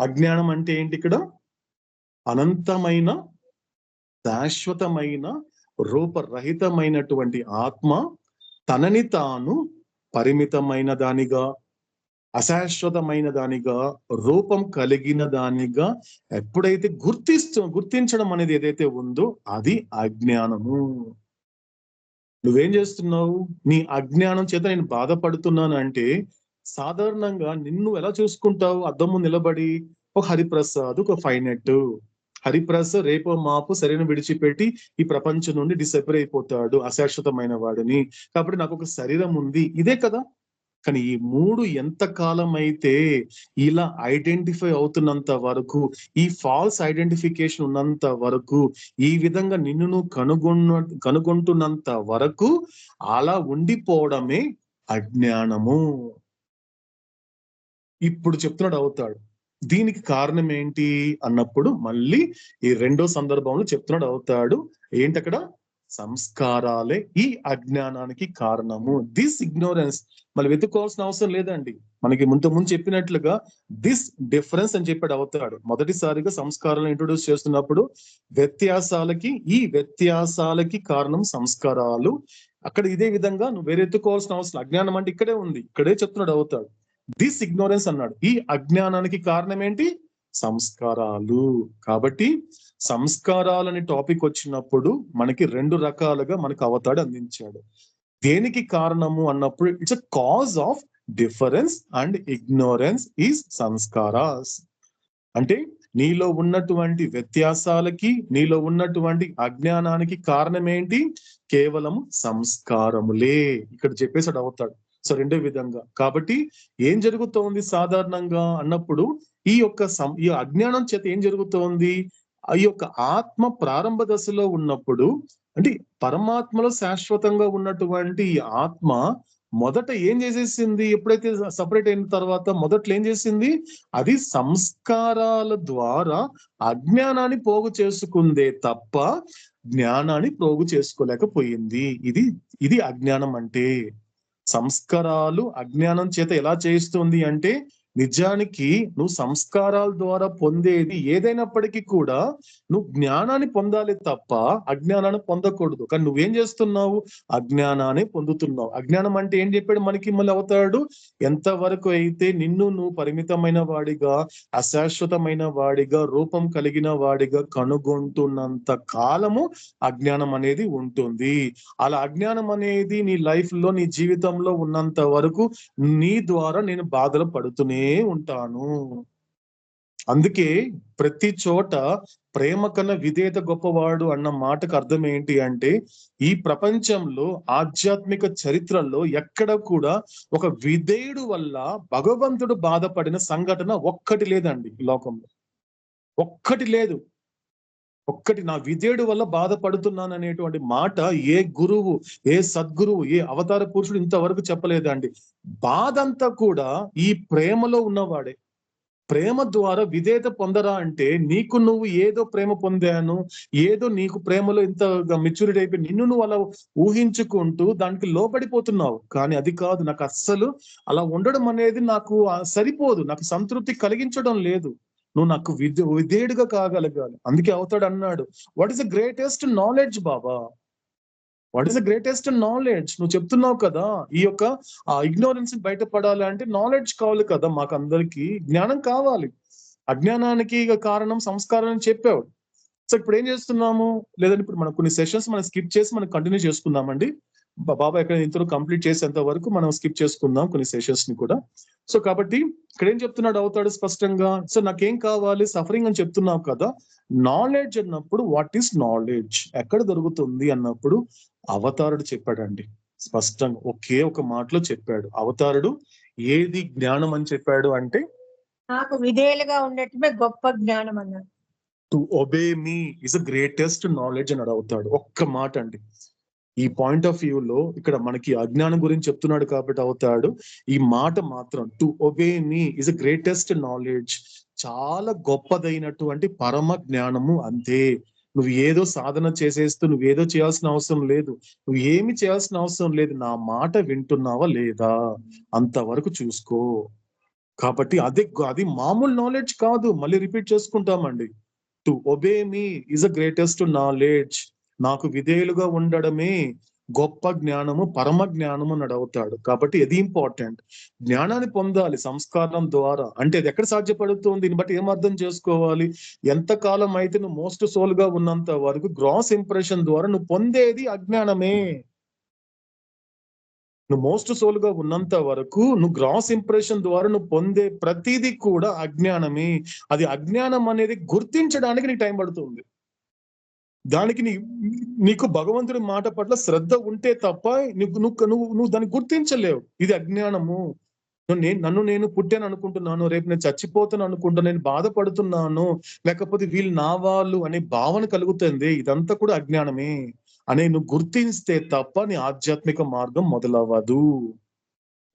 అజ్ఞానం అంటే ఏంటి ఇక్కడ? అనంతమైన, శాశ్వతమైన, రూపరహితమైనటువంటి ఆత్మ తనని తాను పరిమితమైన దానిగా, అశాశ్వతమైన దానిగా, రూపం కలిగిన దానిగా ఎప్పుడైతే గుర్తించడం అనేది ఏదైతే ఉందో అది అజ్ఞానము. నువ్వేం చేస్తున్నావు? నీ అజ్ఞానం చేత నేను బాధపడుతున్నాను అంటే సాధారణంగా నిన్ను ఎలా చూసుకుంటావు? అద్దము నిలబడి ఒక హరిప్రసాద్, ఒక ఫైనెట్ హరిప్రసాద్ రేపో మాపు శరీరం విడిచిపెట్టి ఈ ప్రపంచం నుండి డిసెపర్ అయిపోతాడు, అశాశ్వతమైన వాడిని, కాబట్టి నాకు ఒక శరీరం ఉంది, ఇదే కదా. కానీ ఈ మూడు ఎంత కాలం అయితే ఇలా ఐడెంటిఫై అవుతున్నంత వరకు, ఈ ఫాల్స్ ఐడెంటిఫికేషన్ ఉన్నంత వరకు, ఈ విధంగా నిన్ను నువ్వు కనుగొంటున్నంత వరకు అలా ఉండిపోవడమే అజ్ఞానము. ఇప్పుడు చెప్తున్నాడు అవుతాడు దీనికి కారణం ఏంటి అన్నప్పుడు మళ్ళీ ఈ రెండో సందర్భంలో చెప్తున్నాడు అవుతాడు. ఏంటి అక్కడ? సంస్కారాలే ఈ అజ్ఞానానికి కారణము. దిస్ ఇగ్నోరెన్స్ మళ్ళీ వెతుక్కోవాల్సిన అవసరం లేదండి. మనకి ముందు చెప్పినట్లుగా దిస్ డిఫరెన్స్ అని చెప్పాడు అవుతాడు. మొదటిసారిగా సంస్కారాలను ఇంట్రొడ్యూస్ చేస్తున్నప్పుడు ఈ వ్యత్యాసాలకి కారణం సంస్కారాలు. అక్కడ ఇదే విధంగా నువ్వు వేరే ఎత్తుకోవాల్సిన అవసరం, అజ్ఞానం అంటే ఇక్కడే ఉంది, ఇక్కడే చెప్తున్నాడు అవుతాడు. దిస్ ఇగ్నోరెన్స్ అన్నాడు. ఈ అజ్ఞానానికి కారణం ఏంటి? సంస్కారాలు. కాబట్టి సంస్కారాలని టాపిక్ వచ్చినప్పుడు మనకి రెండు రకాలుగా మనకు అవతాడు అందించాడు. దేనికి కారణము అన్నప్పుడు it's a cause of difference and ignorance is sanskaras. అంటే నీలో ఉన్నటువంటి వ్యత్యాసాలకి, నీలో ఉన్నటువంటి అజ్ఞానానికి కారణం ఏంటి? కేవలం సంస్కారములే. ఇక్కడ చెప్పేసాడు అవుతాడు. సో రెండో విధంగా కాబట్టి ఏం జరుగుతోంది సాధారణంగా అన్నప్పుడు ఈ అజ్ఞానం చేత ఏం జరుగుతోంది? ఈ యొక్క ఆత్మ ప్రారంభ దశలో ఉన్నప్పుడు, అంటే పరమాత్మలో శాశ్వతంగా ఉన్నటువంటి ఈ ఆత్మ మొదట ఏం చేసేసింది? ఎప్పుడైతే సపరేట్ అయిన తర్వాత మొదట్లో ఏం చేసింది? అది సంస్కారాల ద్వారా అజ్ఞానాన్ని పోగు చేసుకుందే తప్ప జ్ఞానాన్ని పోగు చేసుకోలేకపోయింది. ఇది అజ్ఞానం అంటే. సంస్కారాలు అజ్ఞానం చేత ఎలా చేస్తుంది అంటే, నిజానికి నువ్వు సంస్కారాల ద్వారా పొందేది ఏదైనప్పటికీ కూడా నువ్వు జ్ఞానాన్ని పొందాలి తప్ప అజ్ఞానాన్ని పొందకూడదు. కానీ నువ్వేం చేస్తున్నావు? అజ్ఞానాన్ని పొందుతున్నావు. అజ్ఞానం అంటే ఏం చెప్పాడు మనకి మళ్ళీ అవుతాడు? ఎంతవరకు అయితే నిన్ను నువ్వు పరిమితమైన వాడిగా, అశాశ్వతమైన వాడిగా, రూపం కలిగిన వాడిగా కనుగొంటున్నంత కాలము అజ్ఞానం అనేది ఉంటుంది. అలా అజ్ఞానం అనేది నీ లైఫ్ లో, నీ జీవితంలో ఉన్నంత వరకు నీ ద్వారా నేను బాధలు పడుతూనే ఉంటాను. అందుకే ప్రతి చోట ప్రేమ కన్నా విధేయత గొప్పవాడు అన్న మాటకు అర్థం ఏంటి అంటే, ఈ ప్రపంచంలో ఆధ్యాత్మిక చరిత్రలో ఎక్కడ కూడా ఒక విధేయుడు వల్ల భగవంతుడు బాధపడిన సంఘటన ఒక్కటి లేదండి ఈ లోకంలో. ఒక్కటి లేదు. ఒక్కటి, నా విధేయుడు వల్ల బాధపడుతున్నాను అనేటువంటి మాట ఏ గురువు, ఏ సద్గురువు, ఏ అవతార పురుషుడు ఇంతవరకు చెప్పలేదండి. బాధ అంతా కూడా ఈ ప్రేమలో ఉన్నవాడే. ప్రేమ ద్వారా విధేయత పొందరా అంటే, నీకు నువ్వు ఏదో ప్రేమ పొందాను, ఏదో నీకు ప్రేమలో ఇంత మెచ్యూరిటీ అయిపోయి నిన్ను నువ్వు అలా ఊహించుకుంటూ దానికి లోబడిపోతున్నావు. కానీ అది కాదు. నాకు అస్సలు అలా ఉండడం అనేది నాకు సరిపోదు, నాకు సంతృప్తి కలిగించడం లేదు. నువ్వు నాకు విధేయుడిగా కాగలగాలి. అందుకే అవుతాడు అన్నాడు, what is the greatest knowledge Baba, what is the greatest knowledge. నువ్వు చెప్తున్నావు కదా, ఈ యొక్క ఇగ్నోరెన్స్ బయటపడాలి అంటే నాలెడ్జ్ కావాలి కదా. మాకు అందరికి జ్ఞానం కావాలి. అజ్ఞానానికి కారణం సంస్కారం అని చెప్పావు. సో ఇప్పుడు ఏం చేస్తున్నాము, లేదంటే ఇప్పుడు మనం కొన్ని సెషన్స్ మనం స్కిప్ చేసి మనం కంటిన్యూ చేసుకుందామండి. బాబా ఇక్కడ ఇంతలో కంప్లీట్ చేసేంత వరకు మనం స్కిప్ చేసుకుందాం కొన్ని సెషన్స్ ని కూడా. సో కాబట్టి ఇక్కడ ఏం చెప్తున్నాడు అవుతాడు స్పష్టంగా, సో నాకేం కావాలి, సఫరింగ్ అని చెప్తున్నావు కదా. నాలెడ్జ్ అన్నప్పుడు వాట్ ఈస్ నాలెడ్జ్, ఎక్కడ దొరుకుతుంది అన్నప్పుడు అవతారుడు చెప్పాడండి స్పష్టంగా. ఒకే ఒక మాటలో చెప్పాడు అవతారుడు. ఏది జ్ఞానం అని చెప్పాడు అంటే, నాకు విధేయులుగా ఉండటమే గొప్ప జ్ఞానం అన్నాడు. To obey me is the greatest knowledge అని అవుతాడు. ఒక్క మాట అండి. ఈ పాయింట్ ఆఫ్ వ్యూ లో ఇక్కడ మనకి అజ్ఞానం గురించి చెప్తున్నాడు కాబట్టి అవుతాడు ఈ మాట మాత్రం, to obey me is the greatest knowledge, చాలా గొప్పదైనటువంటి పరమ జ్ఞానము. అంతే. నువ్వు ఏదో సాధన చేసేస్తూ నువ్వేదో చేయాల్సిన అవసరం లేదు, నువ్వు ఏమి చేయాల్సిన అవసరం లేదు. నా మాట వింటున్నావా లేదా అంతవరకు చూసుకో. కాబట్టి అది మామూలు నాలెడ్జ్ కాదు. మళ్ళీ రిపీట్ చేసుకుంటామండి. To obey me is the greatest knowledge, నాకు విధేయులుగా ఉండడమే గొప్ప జ్ఞానము, పరమ జ్ఞానము అని అవుతాడు. కాబట్టి ఇది ఇంపార్టెంట్. జ్ఞానాన్ని పొందాలి సంస్కారం ద్వారా. అంటే అది ఎక్కడ సాధ్యపడుతుంది, దీన్ని బట్టి ఏం అర్థం చేసుకోవాలి, ఎంతకాలం అయితే నువ్వు మోస్ట్ సోల్ గా ఉన్నంత వరకు గ్రాస్ ఇంప్రెషన్ ద్వారా నువ్వు పొందేది అజ్ఞానమే. నువ్వు మోస్ట్ సోల్ గా ఉన్నంత వరకు నువ్వు గ్రాస్ ఇంప్రెషన్ ద్వారా నువ్వు పొందే ప్రతిదీ కూడా అజ్ఞానమే. అది అజ్ఞానం అనేది గుర్తించడానికి నీకు టైం పడుతుంది. దానికి నీకు భగవంతుడి మాట పట్ల శ్రద్ధ ఉంటే తప్ప నువ్వు దాన్ని గుర్తించలేవు. ఇది అజ్ఞానము. నన్ను నేను పుట్టాను అనుకుంటున్నాను, రేపు నేను చచ్చిపోతాను అనుకుంటున్నాను, నేను బాధపడుతున్నాను, లేకపోతే వీళ్ళు నా వాళ్ళు అనే భావన కలుగుతుంది. ఇదంతా కూడా అజ్ఞానమే అనే నువ్వు గుర్తిస్తే తప్ప నీ ఆధ్యాత్మిక మార్గం మొదలవ్వదు.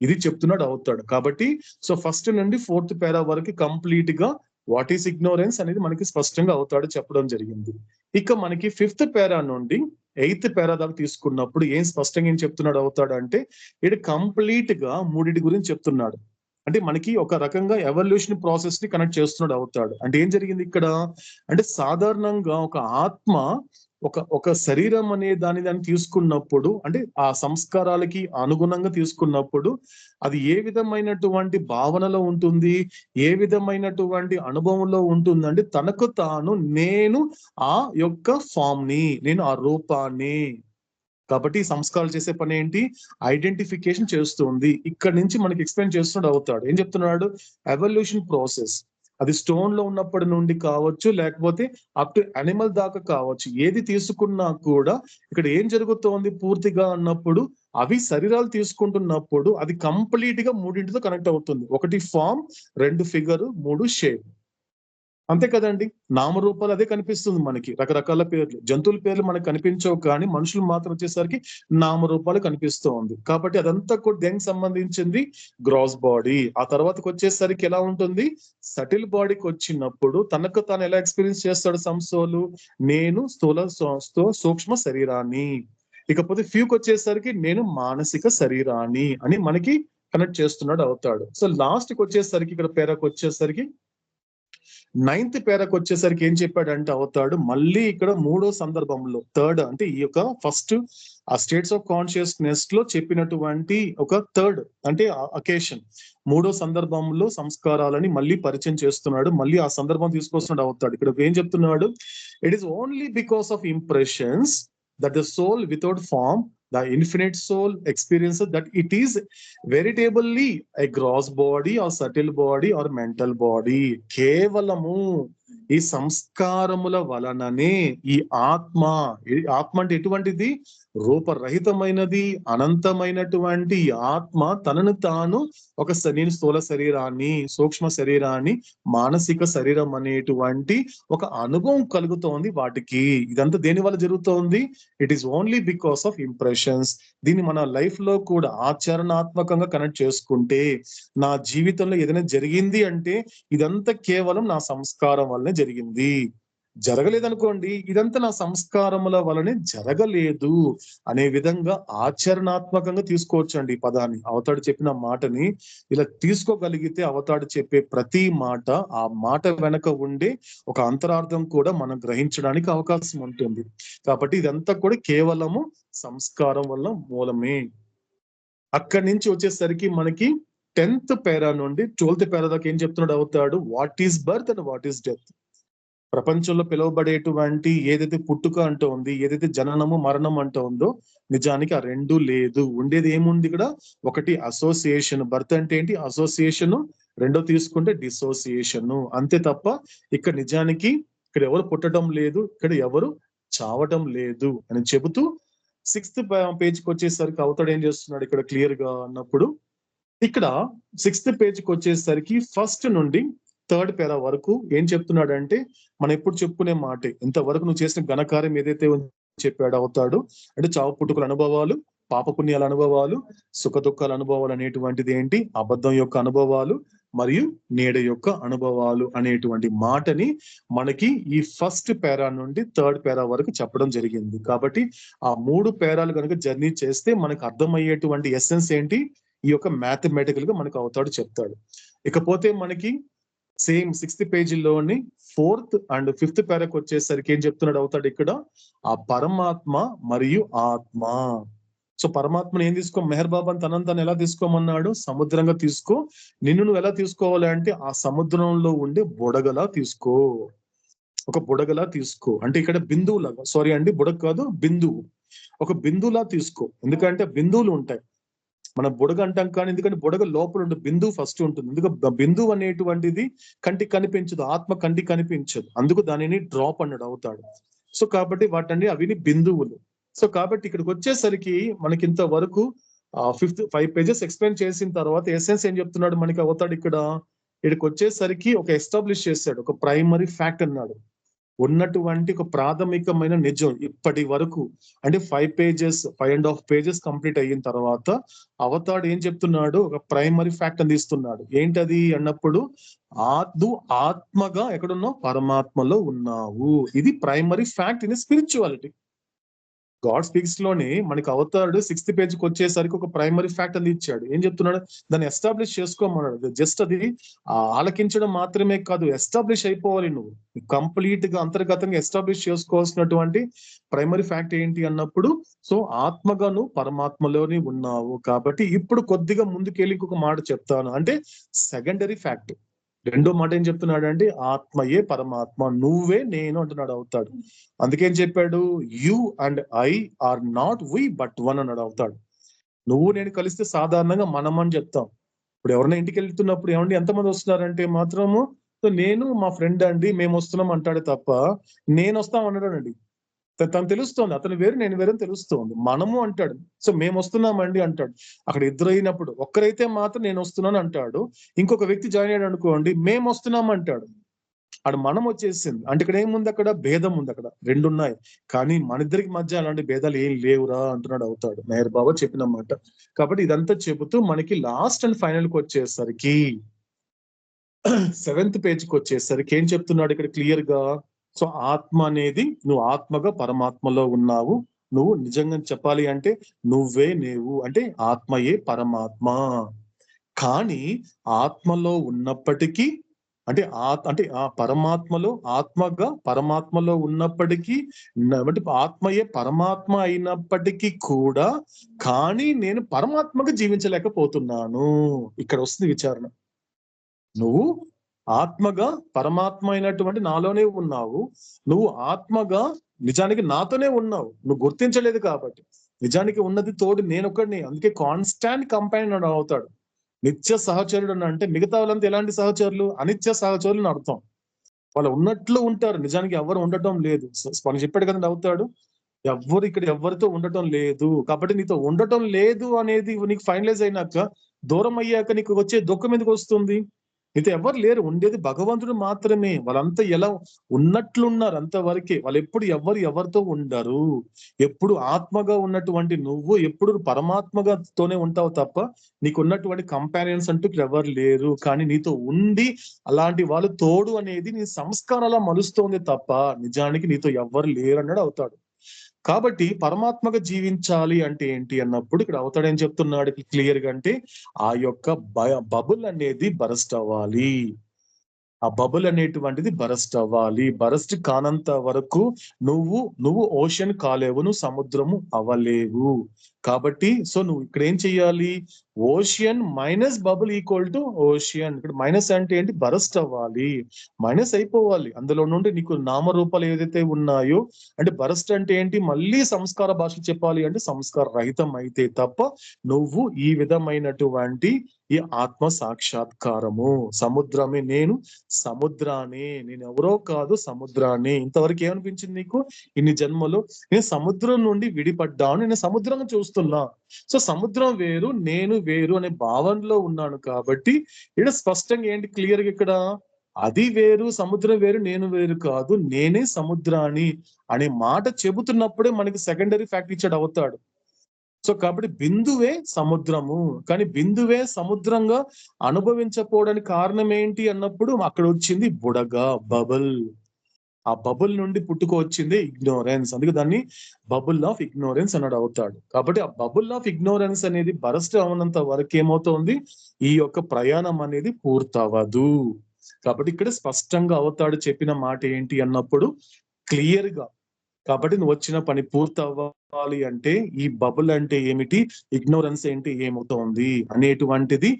ఇది చెప్తున్నాడు అవుతాడు. కాబట్టి సో ఫస్ట్ నుండి 4th పేరా వరకు కంప్లీట్ గా వాట్ ఈస్ ఇగ్నోరెన్స్ అనేది మనకి స్పష్టంగా అవుతాడు చెప్పడం జరిగింది. ఇక మనకి 5th పేరా నుండి 8th పేరా దాకా తీసుకున్నప్పుడు ఏం స్పష్టంగా ఏం చెప్తున్నాడు అవుతాడు అంటే, ఇది కంప్లీట్ గా మూడింటి గురించి చెప్తున్నాడు. అంటే మనకి ఒక రకంగా ఎవల్యూషన్ ప్రాసెస్ ని కనెక్ట్ చేస్తున్నాడు అవుతాడు. అంటే ఏం జరిగింది ఇక్కడ అంటే, సాధారణంగా ఒక ఆత్మ ఒక శరీరం అనే దాన్ని తీసుకున్నప్పుడు, అంటే ఆ సంస్కారాలకి అనుగుణంగా తీసుకున్నప్పుడు అది ఏ విధమైనటువంటి భావనలో ఉంటుంది, ఏ విధమైనటువంటి అనుభవంలో ఉంటుంది అంటే, తనకు తాను నేను ఆ యొక్క ఫామ్ ని, నేను ఆ రూపాన్ని. కాబట్టి సంస్కారాలు చేసే పని ఏంటి, ఐడెంటిఫికేషన్ చేస్తుంది. ఇక్కడ నుంచి మనకి ఎక్స్ప్లెయిన్ చేస్తున్నాడు అవుతాడు. ఏం చెప్తున్నాడు, ఎవల్యూషన్ ప్రాసెస్ అది స్టోన్ లో ఉన్నప్పటి నుండి కావచ్చు, లేకపోతే అప్ టు అనిమల్ దాకా కావచ్చు, ఏది తీసుకున్నా కూడా ఇక్కడ ఏం జరుగుతోంది పూర్తిగా అన్నప్పుడు, అవి శరీరాలు తీసుకుంటున్నప్పుడు అది కంప్లీట్ గా మూడింటితో కనెక్ట్ అవుతుంది. ఒకటి ఫామ్, 2 ఫిగర్, 3 షేప్. అంతే కదండి. నామరూపాలు అదే కనిపిస్తుంది మనకి. రకరకాల పేర్లు, జంతువుల పేర్లు మనకు కనిపించవు, కానీ మనుషులు మాత్రం వచ్చేసరికి నామరూపాలు కనిపిస్తూ ఉంది. కాబట్టి అదంతా కూడా దేనికి సంబంధించింది, గ్రాస్ బాడీ. ఆ తర్వాతకి వచ్చేసరికి ఎలా ఉంటుంది, సటిల్ బాడీకి వచ్చినప్పుడు తనకు తాను ఎలా ఎక్స్పీరియన్స్ చేస్తాడు సంసోలు, నేను స్థూల సూక్ష్మ శరీరాన్ని. ఇకపోతే ఫ్యూకి వచ్చేసరికి నేను మానసిక శరీరాన్ని అని మనకి కనెక్ట్ చేస్తున్నాడు అవుతాడు. సో లాస్ట్ కి వచ్చేసరికి ఇక్కడ పేరాకు వచ్చేసరికి 9th పేరాకు వచ్చేసరికి ఏం చెప్పాడంటే అవుతాడు, మళ్ళీ ఇక్కడ 3వ సందర్భంలో, థర్డ్ అంటే ఈ యొక్క ఫస్ట్ ఆ స్టేట్స్ ఆఫ్ కాన్షియస్నెస్ లో చెప్పినటువంటి ఒక థర్డ్ అంటే అకేషన్, 3వ సందర్భంలో సంస్కారాలని మళ్ళీ పరిచయం చేస్తున్నాడు. మళ్ళీ ఆ సందర్భం తీసుకొస్తున్నాడు అవుతాడు. ఇక్కడ ఏం చెప్తున్నాడు, it is only because of impressions that the soul without form, the infinite soul experiences that it is veritably a gross body or subtle body or mental body. కేవలము ఈ సంస్కారముల వలననే ఈ ఆత్మ అంటే ఎటువంటిది? రూపరహితమైనది, అనంతమైనటువంటి ఈ ఆత్మ తనను తాను నేను స్థూల శరీరాన్ని, సూక్ష్మ శరీరాన్ని, మానసిక శరీరం అనేటువంటి ఒక అనుభవం కలుగుతోంది వాటికి. ఇదంతా దేని వల్ల జరుగుతోంది? It is only because of impressions. దీన్ని మన లైఫ్ లో కూడా ఆచరణాత్మకంగా కనెక్ట్ చేసుకుంటే, నా జీవితంలో ఏదైనా జరిగింది అంటే ఇదంతా కేవలం నా సంస్కారం వల్లనే జరిగింది. జరగలేదనుకోండి, ఇదంతా నా సంస్కారముల వలనే జరగలేదు అనే విధంగా ఆచరణాత్మకంగా తీసుకోవచ్చండి ఈ పదాన్ని. అవతాడు చెప్పిన మాటని ఇలా తీసుకోగలిగితే, అవతాడు చెప్పే ప్రతి మాట, ఆ మాట వెనక ఉండే ఒక అంతరార్థం కూడా మనం గ్రహించడానికి అవకాశం ఉంటుంది. కాబట్టి ఇదంతా కూడా కేవలము సంస్కారం వల్ల మూలమే. అక్కడి నుంచి వచ్చేసరికి మనకి 10th పేరా నుండి 12th పేరా దాకా ఏం చెప్తున్నాడు అవతాడు? What is birth and what is death. ప్రపంచంలో పిలువబడేటువంటి ఏదైతే పుట్టుక అంటూ ఉంది, ఏదైతే జననము మరణం అంటూ ఉందో, నిజానికి ఆ రెండు లేదు. ఉండేది ఏముంది ఇక్కడ? ఒకటి అసోసియేషన్. బర్త్ అంటే ఏంటి? అసోసియేషన్. రెండో తీసుకుంటే డిసోసియేషన్. అంతే తప్ప ఇక్కడ నిజానికి ఇక్కడ ఎవరు పుట్టడం లేదు, ఇక్కడ ఎవరు చావటం లేదు అని చెబుతూ 6th పేజ్కి వచ్చేసరికి అవతాడు ఏం చేస్తున్నాడు ఇక్కడ క్లియర్ గా అన్నప్పుడు, ఇక్కడ 6th పేజ్కి వచ్చేసరికి 1st నుండి 3rd పేరా వరకు ఏం చెప్తున్నాడంటే, మనం ఎప్పుడు చెప్పుకునే మాటే, ఇంతవరకు నువ్వు చేసిన ఘనకార్యం ఏదైతే చెప్పాడు అవుతాడు అంటే చావు పుట్టుకుల అనుభవాలు, పాపపుణ్యాల అనుభవాలు, సుఖ దుఃఖాల అనుభవాలు అనేటువంటిది ఏంటి? అబద్ధం యొక్క అనుభవాలు మరియు నీడ యొక్క అనుభవాలు అనేటువంటి మాటని మనకి ఈ 1st పేరా నుండి 3rd పేరా వరకు చెప్పడం జరిగింది. కాబట్టి ఆ 3 పేరాలు కనుక జర్నీ చేస్తే మనకు అర్థమయ్యేటువంటి ఎసెన్స్ ఏంటి? ఈ యొక్క మ్యాథమెటికల్ గా మనకు అవుతాడు చెప్తాడు. ఇకపోతే మనకి same 6th పేజీలోని 4th and 5th పేరాకి వచ్చేసరికి ఏం చెప్తున్నాడు అవుతాడు ఇక్కడ? ఆ పరమాత్మ మరియు ఆత్మ. సో పరమాత్మను ఏం తీసుకో? మెహర్ బాబాని తనను ఎలా తీసుకోమన్నాడు? సముద్రంగా తీసుకో. నిన్ను నువ్వు ఎలా తీసుకోవాలి అంటే ఆ సముద్రంలో ఉండే బుడగలా తీసుకో. ఒక బుడగలా తీసుకో అంటే ఇక్కడ బిందువులాగా, సారీ అండి బుడగ కాదు బిందువు, ఒక బిందువులా తీసుకో. ఎందుకంటే బిందువులు ఉంటాయి, మన బుడగ అంటాం కానీ ఎందుకంటే బుడగ లోపల ఉండే బిందువు ఫస్ట్ ఉంటుంది. ఎందుకంటే బిందువు అనేటువంటిది కంటికి కనిపించదు, ఆత్మ కంటికి కనిపించదు, అందుకు దానిని డ్రాప్ అన్నాడు అవుతాడు. సో కాబట్టి వాటండి అవిని బిందువులు. సో కాబట్టి ఇక్కడికి వచ్చేసరికి మనకి ఇంతవరకు 5 పేజెస్ ఎక్స్ప్లెయిన్ చేసిన తర్వాత ఎసెన్స్ ఏం చెప్తున్నాడు మనకి అవుతాడు ఇక్కడ? ఇక్కడికి వచ్చేసరికి ఒక ఎస్టాబ్లిష్ చేశాడు, ఒక ప్రైమరీ ఫ్యాక్ట్ అన్నాడు. ఉన్నటువంటి ఒక ప్రాథమికమైన నిజం ఇప్పటి వరకు అంటే 5.5 pages కంప్లీట్ అయిన తర్వాత అవతాడు ఏం చెప్తున్నాడు? ఒక ప్రైమరీ ఫ్యాక్ట్ అందిస్తున్నాడు. ఏంటది అన్నప్పుడు, నువ్వు ఆత్మగా ఎక్కడున్నావు? పరమాత్మలో ఉన్నావు. ఇది primary fact in spirituality. God speaks లోనే మనకి అవతారుడు 6th పేజ్కి వచ్చేసరికి ఒక ప్రైమరీ ఫ్యాక్ట్ అది ఇచ్చాడు. ఏం చెప్తున్నాడు? దాన్ని ఎస్టాబ్లిష్ చేసుకోమన్నాడు. జస్ట్ అది ఆలకించడం మాత్రమే కాదు, ఎస్టాబ్లిష్ అయిపోవాలి. నువ్వు కంప్లీట్ గా అంతర్గతంగా ఎస్టాబ్లిష్ చేసుకోవాల్సినటువంటి ప్రైమరీ ఫ్యాక్ట్ ఏంటి అన్నప్పుడు, సో ఆత్మగా నువ్వు పరమాత్మలోని ఉన్నావు. కాబట్టి ఇప్పుడు కొద్దిగా ముందుకెళ్ళి ఇంకొక మాట చెప్తాను, అంటే సెకండరీ ఫ్యాక్ట్. రెండో మాట ఏం చెప్తున్నాడు అంటే ఆత్మయే పరమాత్మ, నువ్వే నేను అంటున్నాడు అవుతాడు. అందుకేం చెప్పాడు? You and I are not we but one అన్నాడు అవుతాడు. నువ్వు నేను కలిస్తే సాధారణంగా మనం అని చెప్తాం. ఇప్పుడు ఎవరైనా ఇంటికి వెళ్తున్నప్పుడు ఏమండి ఎంతమంది వస్తున్నారంటే మాత్రము నేను మా ఫ్రెండ్ అండి మేము వస్తున్నాం అంటాడు తప్ప నేను వస్తాం అన్నాడండి. తను తెలుస్తోంది, అతను వేరు నేను వేరే తెలుస్తోంది. మనము అంటాడు, సో మేము వస్తున్నామండి అంటాడు. అక్కడ ఇద్దరు అయినప్పుడు ఒక్కరైతే మాత్రం నేను వస్తున్నాను అంటాడు, ఇంకొక వ్యక్తి జాయిన్ అయ్యాడు అనుకోండి మేము వస్తున్నాం అంటాడు. అక్కడ మనం వచ్చేసింది అంటే ఇక్కడ ఏముంది? అక్కడ భేదం ఉంది, అక్కడ రెండు ఉన్నాయి. కానీ మన ఇద్దరికి మధ్య అలాంటి భేదాలు ఏం లేవురా అంటున్నాడు అవుతాడు, మెహర్ బాబా చెప్పిన మాట. కాబట్టి ఇదంతా చెబుతూ మనకి లాస్ట్ అండ్ ఫైనల్ కి వచ్చేసరికి 7th పేజ్కి వచ్చేసరికి ఏం చెప్తున్నాడు ఇక్కడ క్లియర్ గా? సో ఆత్మ అనేది నువ్వు ఆత్మగా పరమాత్మలో ఉన్నావు. నువ్వు నిజంగా చెప్పాలి అంటే నువ్వే నీవు, అంటే ఆత్మయే పరమాత్మ. కానీ ఆత్మలో ఉన్నప్పటికీ అంటే ఆ పరమాత్మలో ఆత్మగా పరమాత్మలో ఉన్నప్పటికీ అంటే ఆత్మయే పరమాత్మ అయినప్పటికీ కూడా కానీ నేను పరమాత్మగా జీవించలేకపోతున్నాను. ఇక్కడ వస్తుంది విచారణ. నువ్వు ఆత్మగా పరమాత్మ అయినటువంటి నాలోనే ఉన్నావు, నువ్వు ఆత్మగా నిజానికి నాతోనే ఉన్నావు, నువ్వు గుర్తించలేదు కాబట్టి. నిజానికి ఉన్నది తోడు నేనొక్కడిని, అందుకే కాన్స్టాంట్ కంపానియన్ అవుతాడు. నిత్య సహచరుడు అంటే మిగతా వాళ్ళంతా ఎలాంటి సహచరులు? అనిత్య సహచరులు అని అర్థం. వాళ్ళు ఉన్నట్లు ఉంటారు, నిజానికి ఎవరు ఉండటం లేదు. మనం చెప్పాడు కదండి అవుతాడు, ఎవ్వరు ఇక్కడ ఎవరితో ఉండటం లేదు. కాబట్టి నీతో ఉండటం లేదు అనేది నీకు ఫైనలైజ్ అయినాక, దూరం అయ్యాక నీకు వచ్చే దుఃఖం ఎందుకు వస్తుంది? నీతో ఎవరు లేరు, ఉండేది భగవంతుడు మాత్రమే. వాళ్ళంతా ఎలా ఉన్నట్లున్నారు అంతవరకే. వాళ్ళు ఎప్పుడు ఎవరితో ఉండరు. ఎప్పుడు ఆత్మగా ఉన్నటువంటి నువ్వు ఎప్పుడు పరమాత్మగాతోనే ఉంటావు తప్ప నీకు ఉన్నటువంటి కంపానియన్స్ అంటూ ఇక్కడ ఎవరు లేరు. కానీ నీతో ఉండి అలాంటి వాళ్ళు తోడు అనేది నీ సంస్కారాలా మలుస్తోంది తప్ప నిజానికి నీతో ఎవరు లేరు అన్నాడు అవుతాడు. కాబట్టి పరమాత్మగా జీవించాలి అంటే ఏంటి అన్నప్పుడు ఇక్కడ అవుతాడేం చెప్తున్నాడు క్లియర్ గా అంటే ఆ యొక్క బబుల్ అనేది బరస్ట్ అవ్వాలి. ఆ బబుల్ అనేటువంటిది బరస్ట్ అవ్వాలి. బరస్ట్ కానంత వరకు నువ్వు ఓషన్ కాలేవు, నువ్వు సముద్రము అవ్వలేవు. కాబట్టి సో నువ్వు ఇక్కడ ఏం చెయ్యాలి? Ocean minus bubble equal to ocean. ఇక్కడ మైనస్ అంటే ఏంటి? బరస్ట్ అవ్వాలి, మైనస్ అయిపోవాలి. అందులో నుండి నీకు నామరూపాలు ఏదైతే ఉన్నాయో అంటే బరస్ట్ అంటే ఏంటి? మళ్ళీ సంస్కార భాష చెప్పాలి అంటే సంస్కార రహితం అయితే తప్ప నువ్వు ఈ విధమైనటువంటి ఈ ఆత్మ సాక్షాత్కారము. సముద్రమే నేను, సముద్రాన్ని, నేను ఎవరో కాదు సముద్రాన్ని. ఇంతవరకు ఏమనిపించింది నీకు ఇన్ని జన్మలు? నేను సముద్రం నుండి విడిపడ్డాను, నేను సముద్రం చూస్తున్నా. సో సముద్రం వేరు, నేను వేరు అనే భావనలో ఉన్నాను. కాబట్టి ఇక్కడ స్పష్టంగా ఏంటి క్లియర్ గా ఇక్కడ అది వేరు, సముద్రం వేరు, నేను వేరు కాదు, నేనే సముద్రాన్ని అనే మాట చెబుతున్నప్పుడే మనకి సెకండరీ ఫ్యాక్ట్ ఇచ్చాడు అవుతాడు. సో కాబట్టి బిందువే సముద్రము. కానీ బిందువే సముద్రంగా అనుభవించకపోవడానికి కారణం ఏంటి అన్నప్పుడు అక్కడ వచ్చింది బుడగ, బబుల్. ఆ బబుల్ నుండి పుట్టుకొచ్చింది ఇగ్నోరెన్స్. అందుకే దాన్ని బబుల్ ఆఫ్ ఇగ్నోరెన్స్ అన్నాడు అవుతాడు. కాబట్టి ఆ బబుల్ ఆఫ్ ఇగ్నోరెన్స్ అనేది బరస్ట్ అవనంత వరకు ఏమవుతోంది? ఈ యొక్క ప్రయాణం అనేది పూర్తవదు. కాబట్టి ఇక్కడ స్పష్టంగా అవుతాడు చెప్పిన మాట ఏంటి అన్నప్పుడు క్లియర్ గా, కాబట్టి నువ్వు వచ్చిన పని పూర్తవ్వాలి అంటే ఈ బబుల్ అంటే ఏమిటి, ఇగ్నోరెన్స్ ఏంటి, ఏమవుతోంది అనేటువంటిది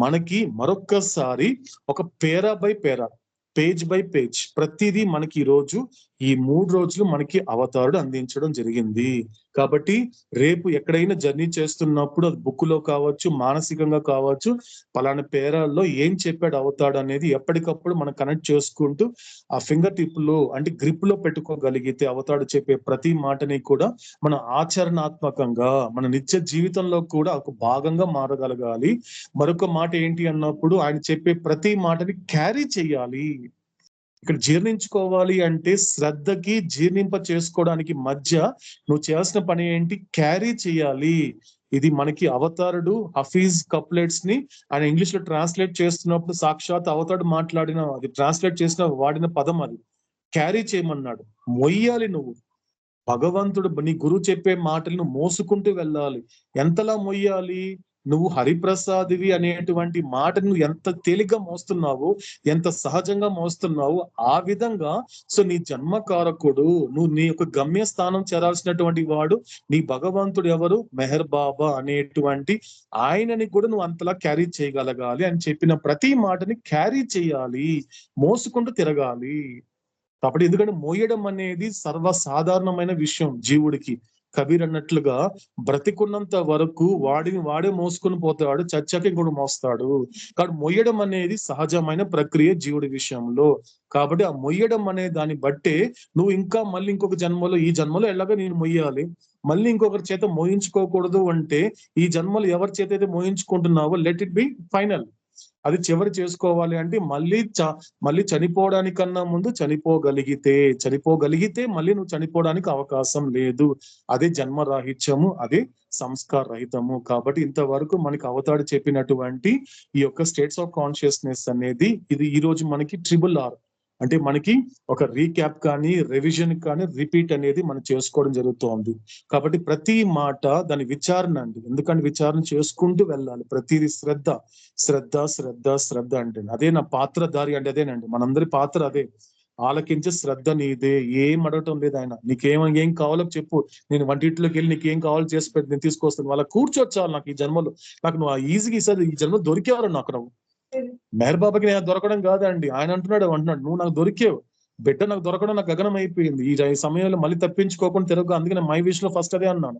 మనకి మరొక్కసారి ఒక para by para, page by page ప్రతిదీ మనకి ఈ రోజు ఈ 3 రోజులు మనకి అవతారుడు అందించడం జరిగింది. కాబట్టి రేపు ఎక్కడైనా జర్నీ చేస్తున్నప్పుడు అది బుక్ లో కావచ్చు, మానసికంగా కావచ్చు, పలానా పేరాల్లో ఏం చెప్పాడు అవతాడు అనేది ఎప్పటికప్పుడు మనం కనెక్ట్ చేసుకుంటూ ఆ ఫింగర్ టిప్ లో అంటే గ్రిప్ లో పెట్టుకోగలిగితే అవతాడు చెప్పే ప్రతి మాటని కూడా మన ఆచరణాత్మకంగా మన నిత్య జీవితంలో కూడా ఒక భాగంగా మారగలగాలి. మరొక మాట ఏంటి అన్నప్పుడు ఆయన చెప్పే ప్రతి మాటని క్యారీ చేయాలి. ఇక్కడ జీర్ణించుకోవాలి అంటే శ్రద్ధకి జీర్ణింప చేసుకోవడానికి మధ్య నువ్వు చేయాల్సిన పని ఏంటి? క్యారీ చేయాలి. ఇది మనకి అవతారుడు హఫీజ్ కప్లెట్స్ ని ఆయన ఇంగ్లీష్ లో ట్రాన్స్లేట్ చేస్తున్నప్పుడు సాక్షాత్ అవతారుడు మాట్లాడిన, అది ట్రాన్స్లేట్ చేసిన వాడిన పదం అది. క్యారీ చేయమన్నాడు. మొయ్యాలి నువ్వు. భగవంతుడు నీ గురువు చెప్పే మాటలను మోసుకుంటూ వెళ్ళాలి. ఎంతలా మొయ్యాలి? నువ్వు హరిప్రసాదివి అనేటువంటి మాటను ఎంత తేలిగ్గా మోస్తున్నావు, ఎంత సహజంగా మోస్తున్నావు, ఆ విధంగా సో నీ జన్మకారకుడు, నువ్వు నీ యొక్క గమ్య స్థానం చేరాల్సినటువంటి వాడు నీ భగవంతుడు ఎవరు? మెహర్ బాబా అనేటువంటి ఆయనని కూడా నువ్వు అంతలా క్యారీ చేయగలగాలి. అని చెప్పిన ప్రతి మాటని క్యారీ చేయాలి, మోసుకుంటూ తిరగాలి. కాబట్టి ఎందుకంటే మోయడం అనేది సర్వసాధారణమైన విషయం జీవుడికి. కబీర్ అన్నట్లుగా బ్రతికున్నంత వరకు వాడే మోసుకుని పోతాడు, చచ్చాక ఇంకోటి మోస్తాడు. కాబట్టి మొయ్యడం అనేది సహజమైన ప్రక్రియ జీవుడి విషయంలో. కాబట్టి ఆ మొయ్యడం అనే దాన్ని బట్టే నువ్వు ఇంకా మళ్ళీ ఇంకొక జన్మలో, ఈ జన్మలో ఎలాగో నేను మొయ్యాలి, మళ్ళీ ఇంకొకరి చేత మోయించుకోకూడదు అంటే ఈ జన్మలు ఎవరి చేత అయితే మోయించుకుంటున్నావో లెట్ ఇట్ బి ఫైనల్. అది చివరి చేసుకోవాలి అంటే మళ్ళీ చనిపోవడానికన్నా ముందు చనిపోగలిగితే మళ్ళీ నువ్వు చనిపోవడానికి అవకాశం లేదు. అదే జన్మరాహిత్యము, అదే సంస్కార రహితము. కాబట్టి ఇంతవరకు మనకి అవతాడు చెప్పినటువంటి ఈ యొక్క స్టేట్స్ ఆఫ్ కాన్షియస్నెస్ అనేది ఇది ఈ రోజు మనకి RRR అంటే మనకి ఒక రీక్యాప్ కానీ రివిజన్ కానీ రిపీట్ అనేది మనం చేసుకోవడం జరుగుతోంది. కాబట్టి ప్రతి మాట దాని విచారణ అండి. ఎందుకంటే విచారణ చేసుకుంటూ వెళ్ళాలి. ప్రతిదీ శ్రద్ధ శ్రద్ధ శ్రద్ధ శ్రద్ధ అంటే అదే నా పాత్రధారి అంటే అదేనండి. మనందరి పాత్ర అదే. ఆలకించే శ్రద్ధ నీదే. ఏం అడగటం లేదు ఆయన. ఏం కావాలో చెప్పు, నేను వంటింట్లోకి వెళ్ళి నీకేం కావాలో చేసి పెట్టి నేను తీసుకొస్తాను. వాళ్ళ కూర్చోచ్చాలి నాకు ఈ జన్మలో. నాకు నువ్వు ఈజీగా ఈసారి ఈ జన్మలో దొరికేవారు నాకు. నువ్వు మెహర్ బాబాకి నేను దొరకడం కాదండి, ఆయన అంటున్నాడు నువ్వు నాకు దొరికేవు బిడ్డ, నాకు దొరకడం నాకు గగనం అయిపోయింది. ఈ సమయంలో మళ్ళీ తప్పించుకోకుండా తిరగ. అందుకే నేను మై విష్ లో ఫస్ట్ అదే అన్నాను,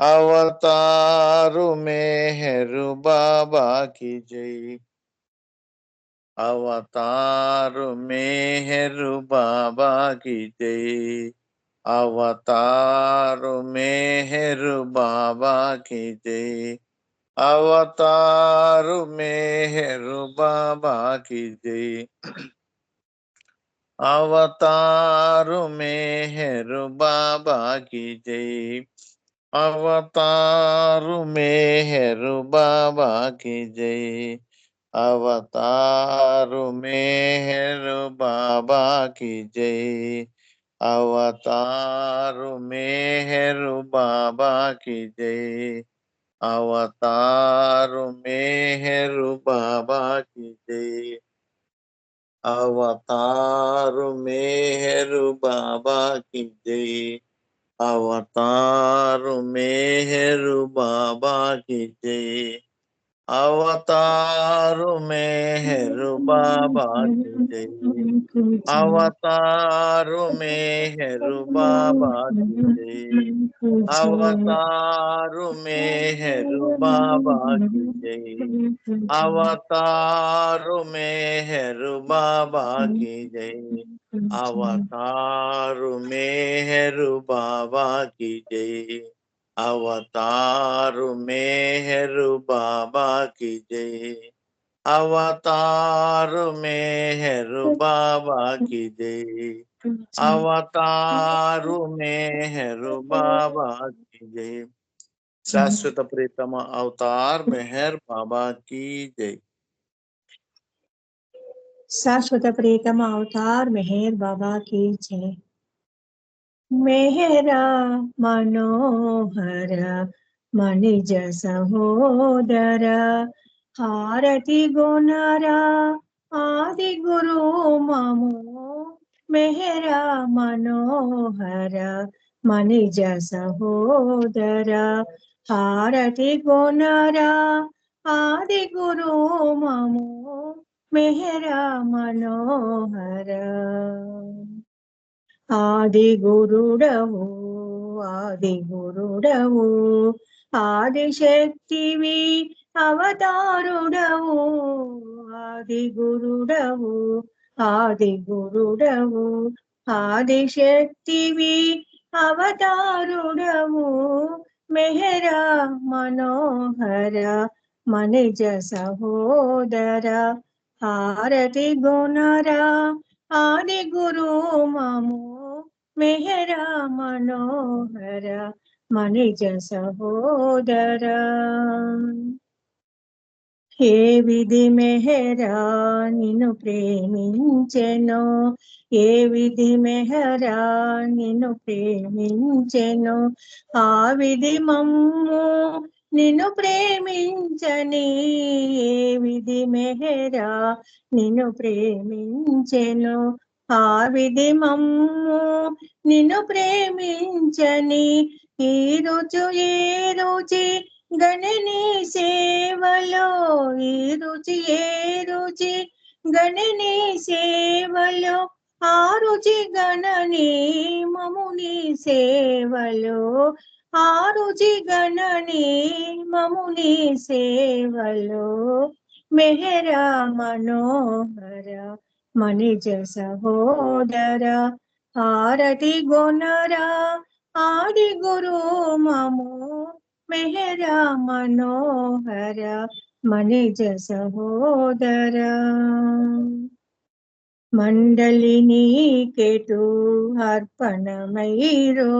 अवतारू मेहरू बाबा की जय। अवतारू मेहरू बाबा की जय। अवतारू मेहरू बाबा की जय। अवतारू मेहरू बाबा की जय। अवतारू मेहरू बाबा की जय। अवतारू मेहरू बाबा की जय। अवतारू मेहरू बाबा की जय। अवतारू मेहरू बाबा की जय। अवतारू मेहरू बाबा की जय। अवतारू मेहरू बाबा की जय। अवतारू मेहरू बाबा की जय। अवतारू मेहरू बाबा की जय। अवतारू मेहरू बाबा की जय। अवतारू मेहरू बाबा की जय। अवतारू मेहरू बाबा की जय। अवतारू मेहरू बाबा की जय। अवतारू मेहरू बाबा की जय। अवतारू मेहरू बाबा की जय। अवतारू मेहरू बाबा की जय। शाश्वत प्रीतम अवतार मेहर बाबा की जय। शाश्वत प्रीतम अवतार मेहर बाबा की जय। मेहरा मनोहर मनिज सहोदर हारति गुणरा आदि गुरु ममो। मेहरा मनोहर मनिज सहोदर हारति गुणरा आदि गुरु ममो। मेहरा मनोहर ఆది గురుడవు ఆది గురుడవు ఆది శక్తివి అవతారుడవు ఆది గురుడవు ఆది గురుడవు ఆది శక్తివి అవతారుడవు మెహరా మనోహర మనిజ సహోదర హారతి గుణరా ఆది గురు మమో మెహరా మనోహర మనిజ సహోదర ఏ విధి మెహరా నిన్ను ప్రేమించెనో ఏ విధి మెహరా నిన్ను ప్రేమించెనో ఆ విధి మమ్ము నిన్ను ప్రేమించని ఏ విధి మెహరా నిన్ను ప్రేమించెను ఆ విధి మమ్ము నిన్ను ప్రేమించని ఈ రుచు ఏ రుచి గణని సేవలో ఈ రుచి ఏ రుచి గణని సేవలో ఆ రుచి గణని మముని సేవలో ఆ రుచి గణని మముని సేవలో మెహరా మనోహర మనిజ సహోదర హారతి గుణరా ఆది గురు మమో మెహరా మనోహర మనిజ సహోదర మండలి నీకెటు అర్పణమైరో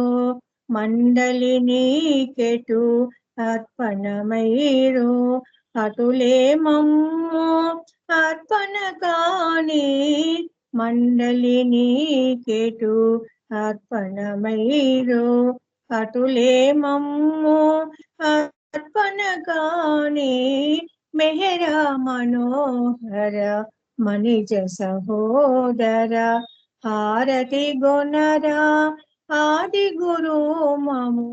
మండలి నీకెటు అర్పణమైరో అటులే మమ్ము అర్పణ కాని మండలి నీకెటు అర్పణమైరో అటులే మమ్ము అర్పణ కాని మెహరా మనోహర మనిజ సహోదర హారతి గుణరా ఆది గురు మమో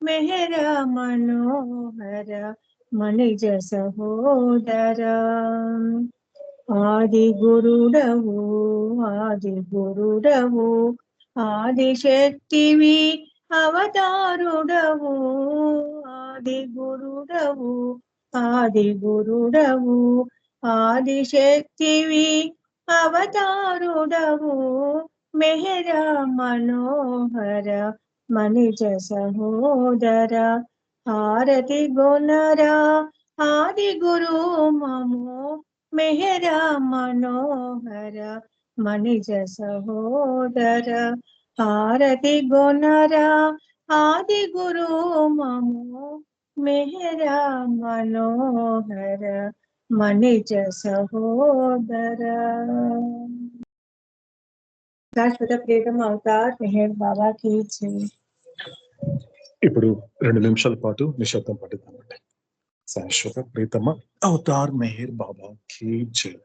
మెహరా మనోహర మనిజ సహోదర ఆది గురుడవు ఆది గురుడవు ఆది శక్తివి అవతారుడవు ఆది గురుడవు ఆది గురుడవు ఆదిశక్తివి అవతారుడవు మెహరా మనోహర మనిజ సహోదర హారతి గుణరా ఆది గురు మమో మెహరా మనోహర మనిజ సహోదర హారతి గుణరా ఆది గురు మమో మెహరా మనోహర మనిజ సహోదర శాశ్వత ప్రీతం అవతార్ మెహర్ బాబా కీ జై. ఇప్పుడు 2 నిమిషాల పాటు నిశ్శబ్దం పడుతుందండి. శాశ్వత ప్రీతమ అవతార్ మెహర్ బాబా కీ జై.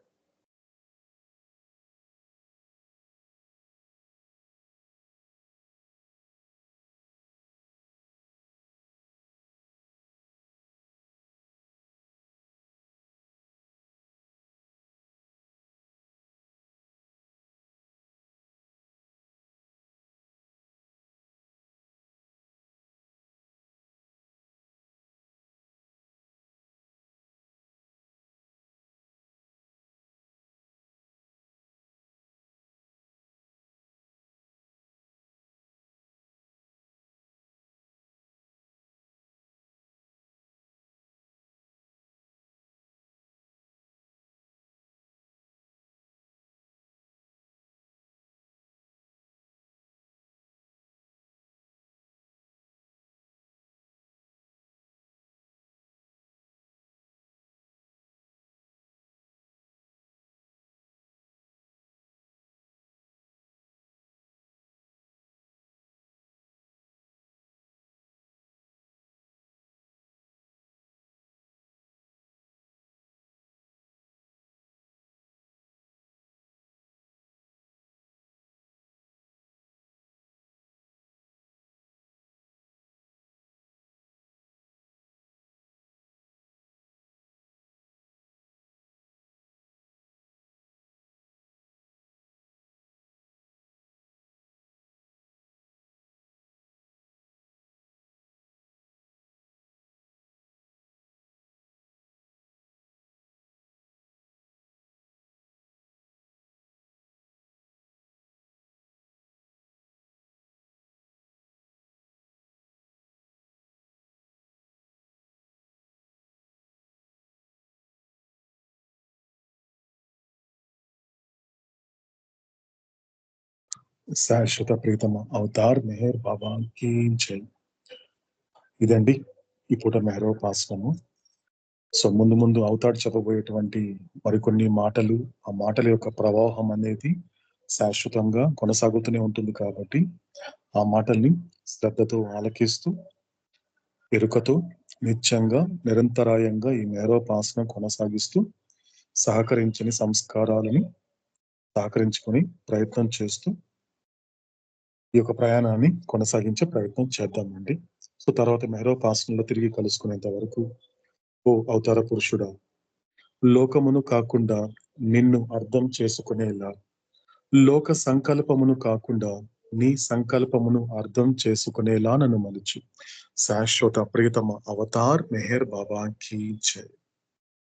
శాశ్వత ప్రీతమ అవతార్ మెహర్ బాబా కీ జై. ఇదండి ఈ పూట మెహరోపాసనము. సో ముందు ముందు అవతార్ చెప్పబోయేటువంటి మరికొన్ని మాటలు, ఆ మాటల యొక్క ప్రవాహం అనేది శాశ్వతంగా కొనసాగుతూనే ఉంటుంది కాబట్టి ఆ మాటల్ని శ్రద్ధతో ఆలకిస్తూ ఎరుకతో నిత్యంగా నిరంతరాయంగా ఈ మెహరోపాసన కొనసాగిస్తూ సహకరించని సంస్కారాలని సహకరించుకొని ప్రయత్నం చేస్తూ ఈ యొక్క ప్రయాణాన్ని కొనసాగించే ప్రయత్నం చేద్దామండి. సో తర్వాత మెహరోపాసనలో తిరిగి కలుసుకునేంత వరకు ఓ అవతార పురుషుడా, లోకమును కాకుండా నిన్ను అర్థం చేసుకునేలా, లోక సంకల్పమును కాకుండా నీ సంకల్పమును అర్థం చేసుకునేలా నన్ను మలుచు. శాశ్వత ప్రియతమ అవతార్ మెహర్ బాబా కీ జై.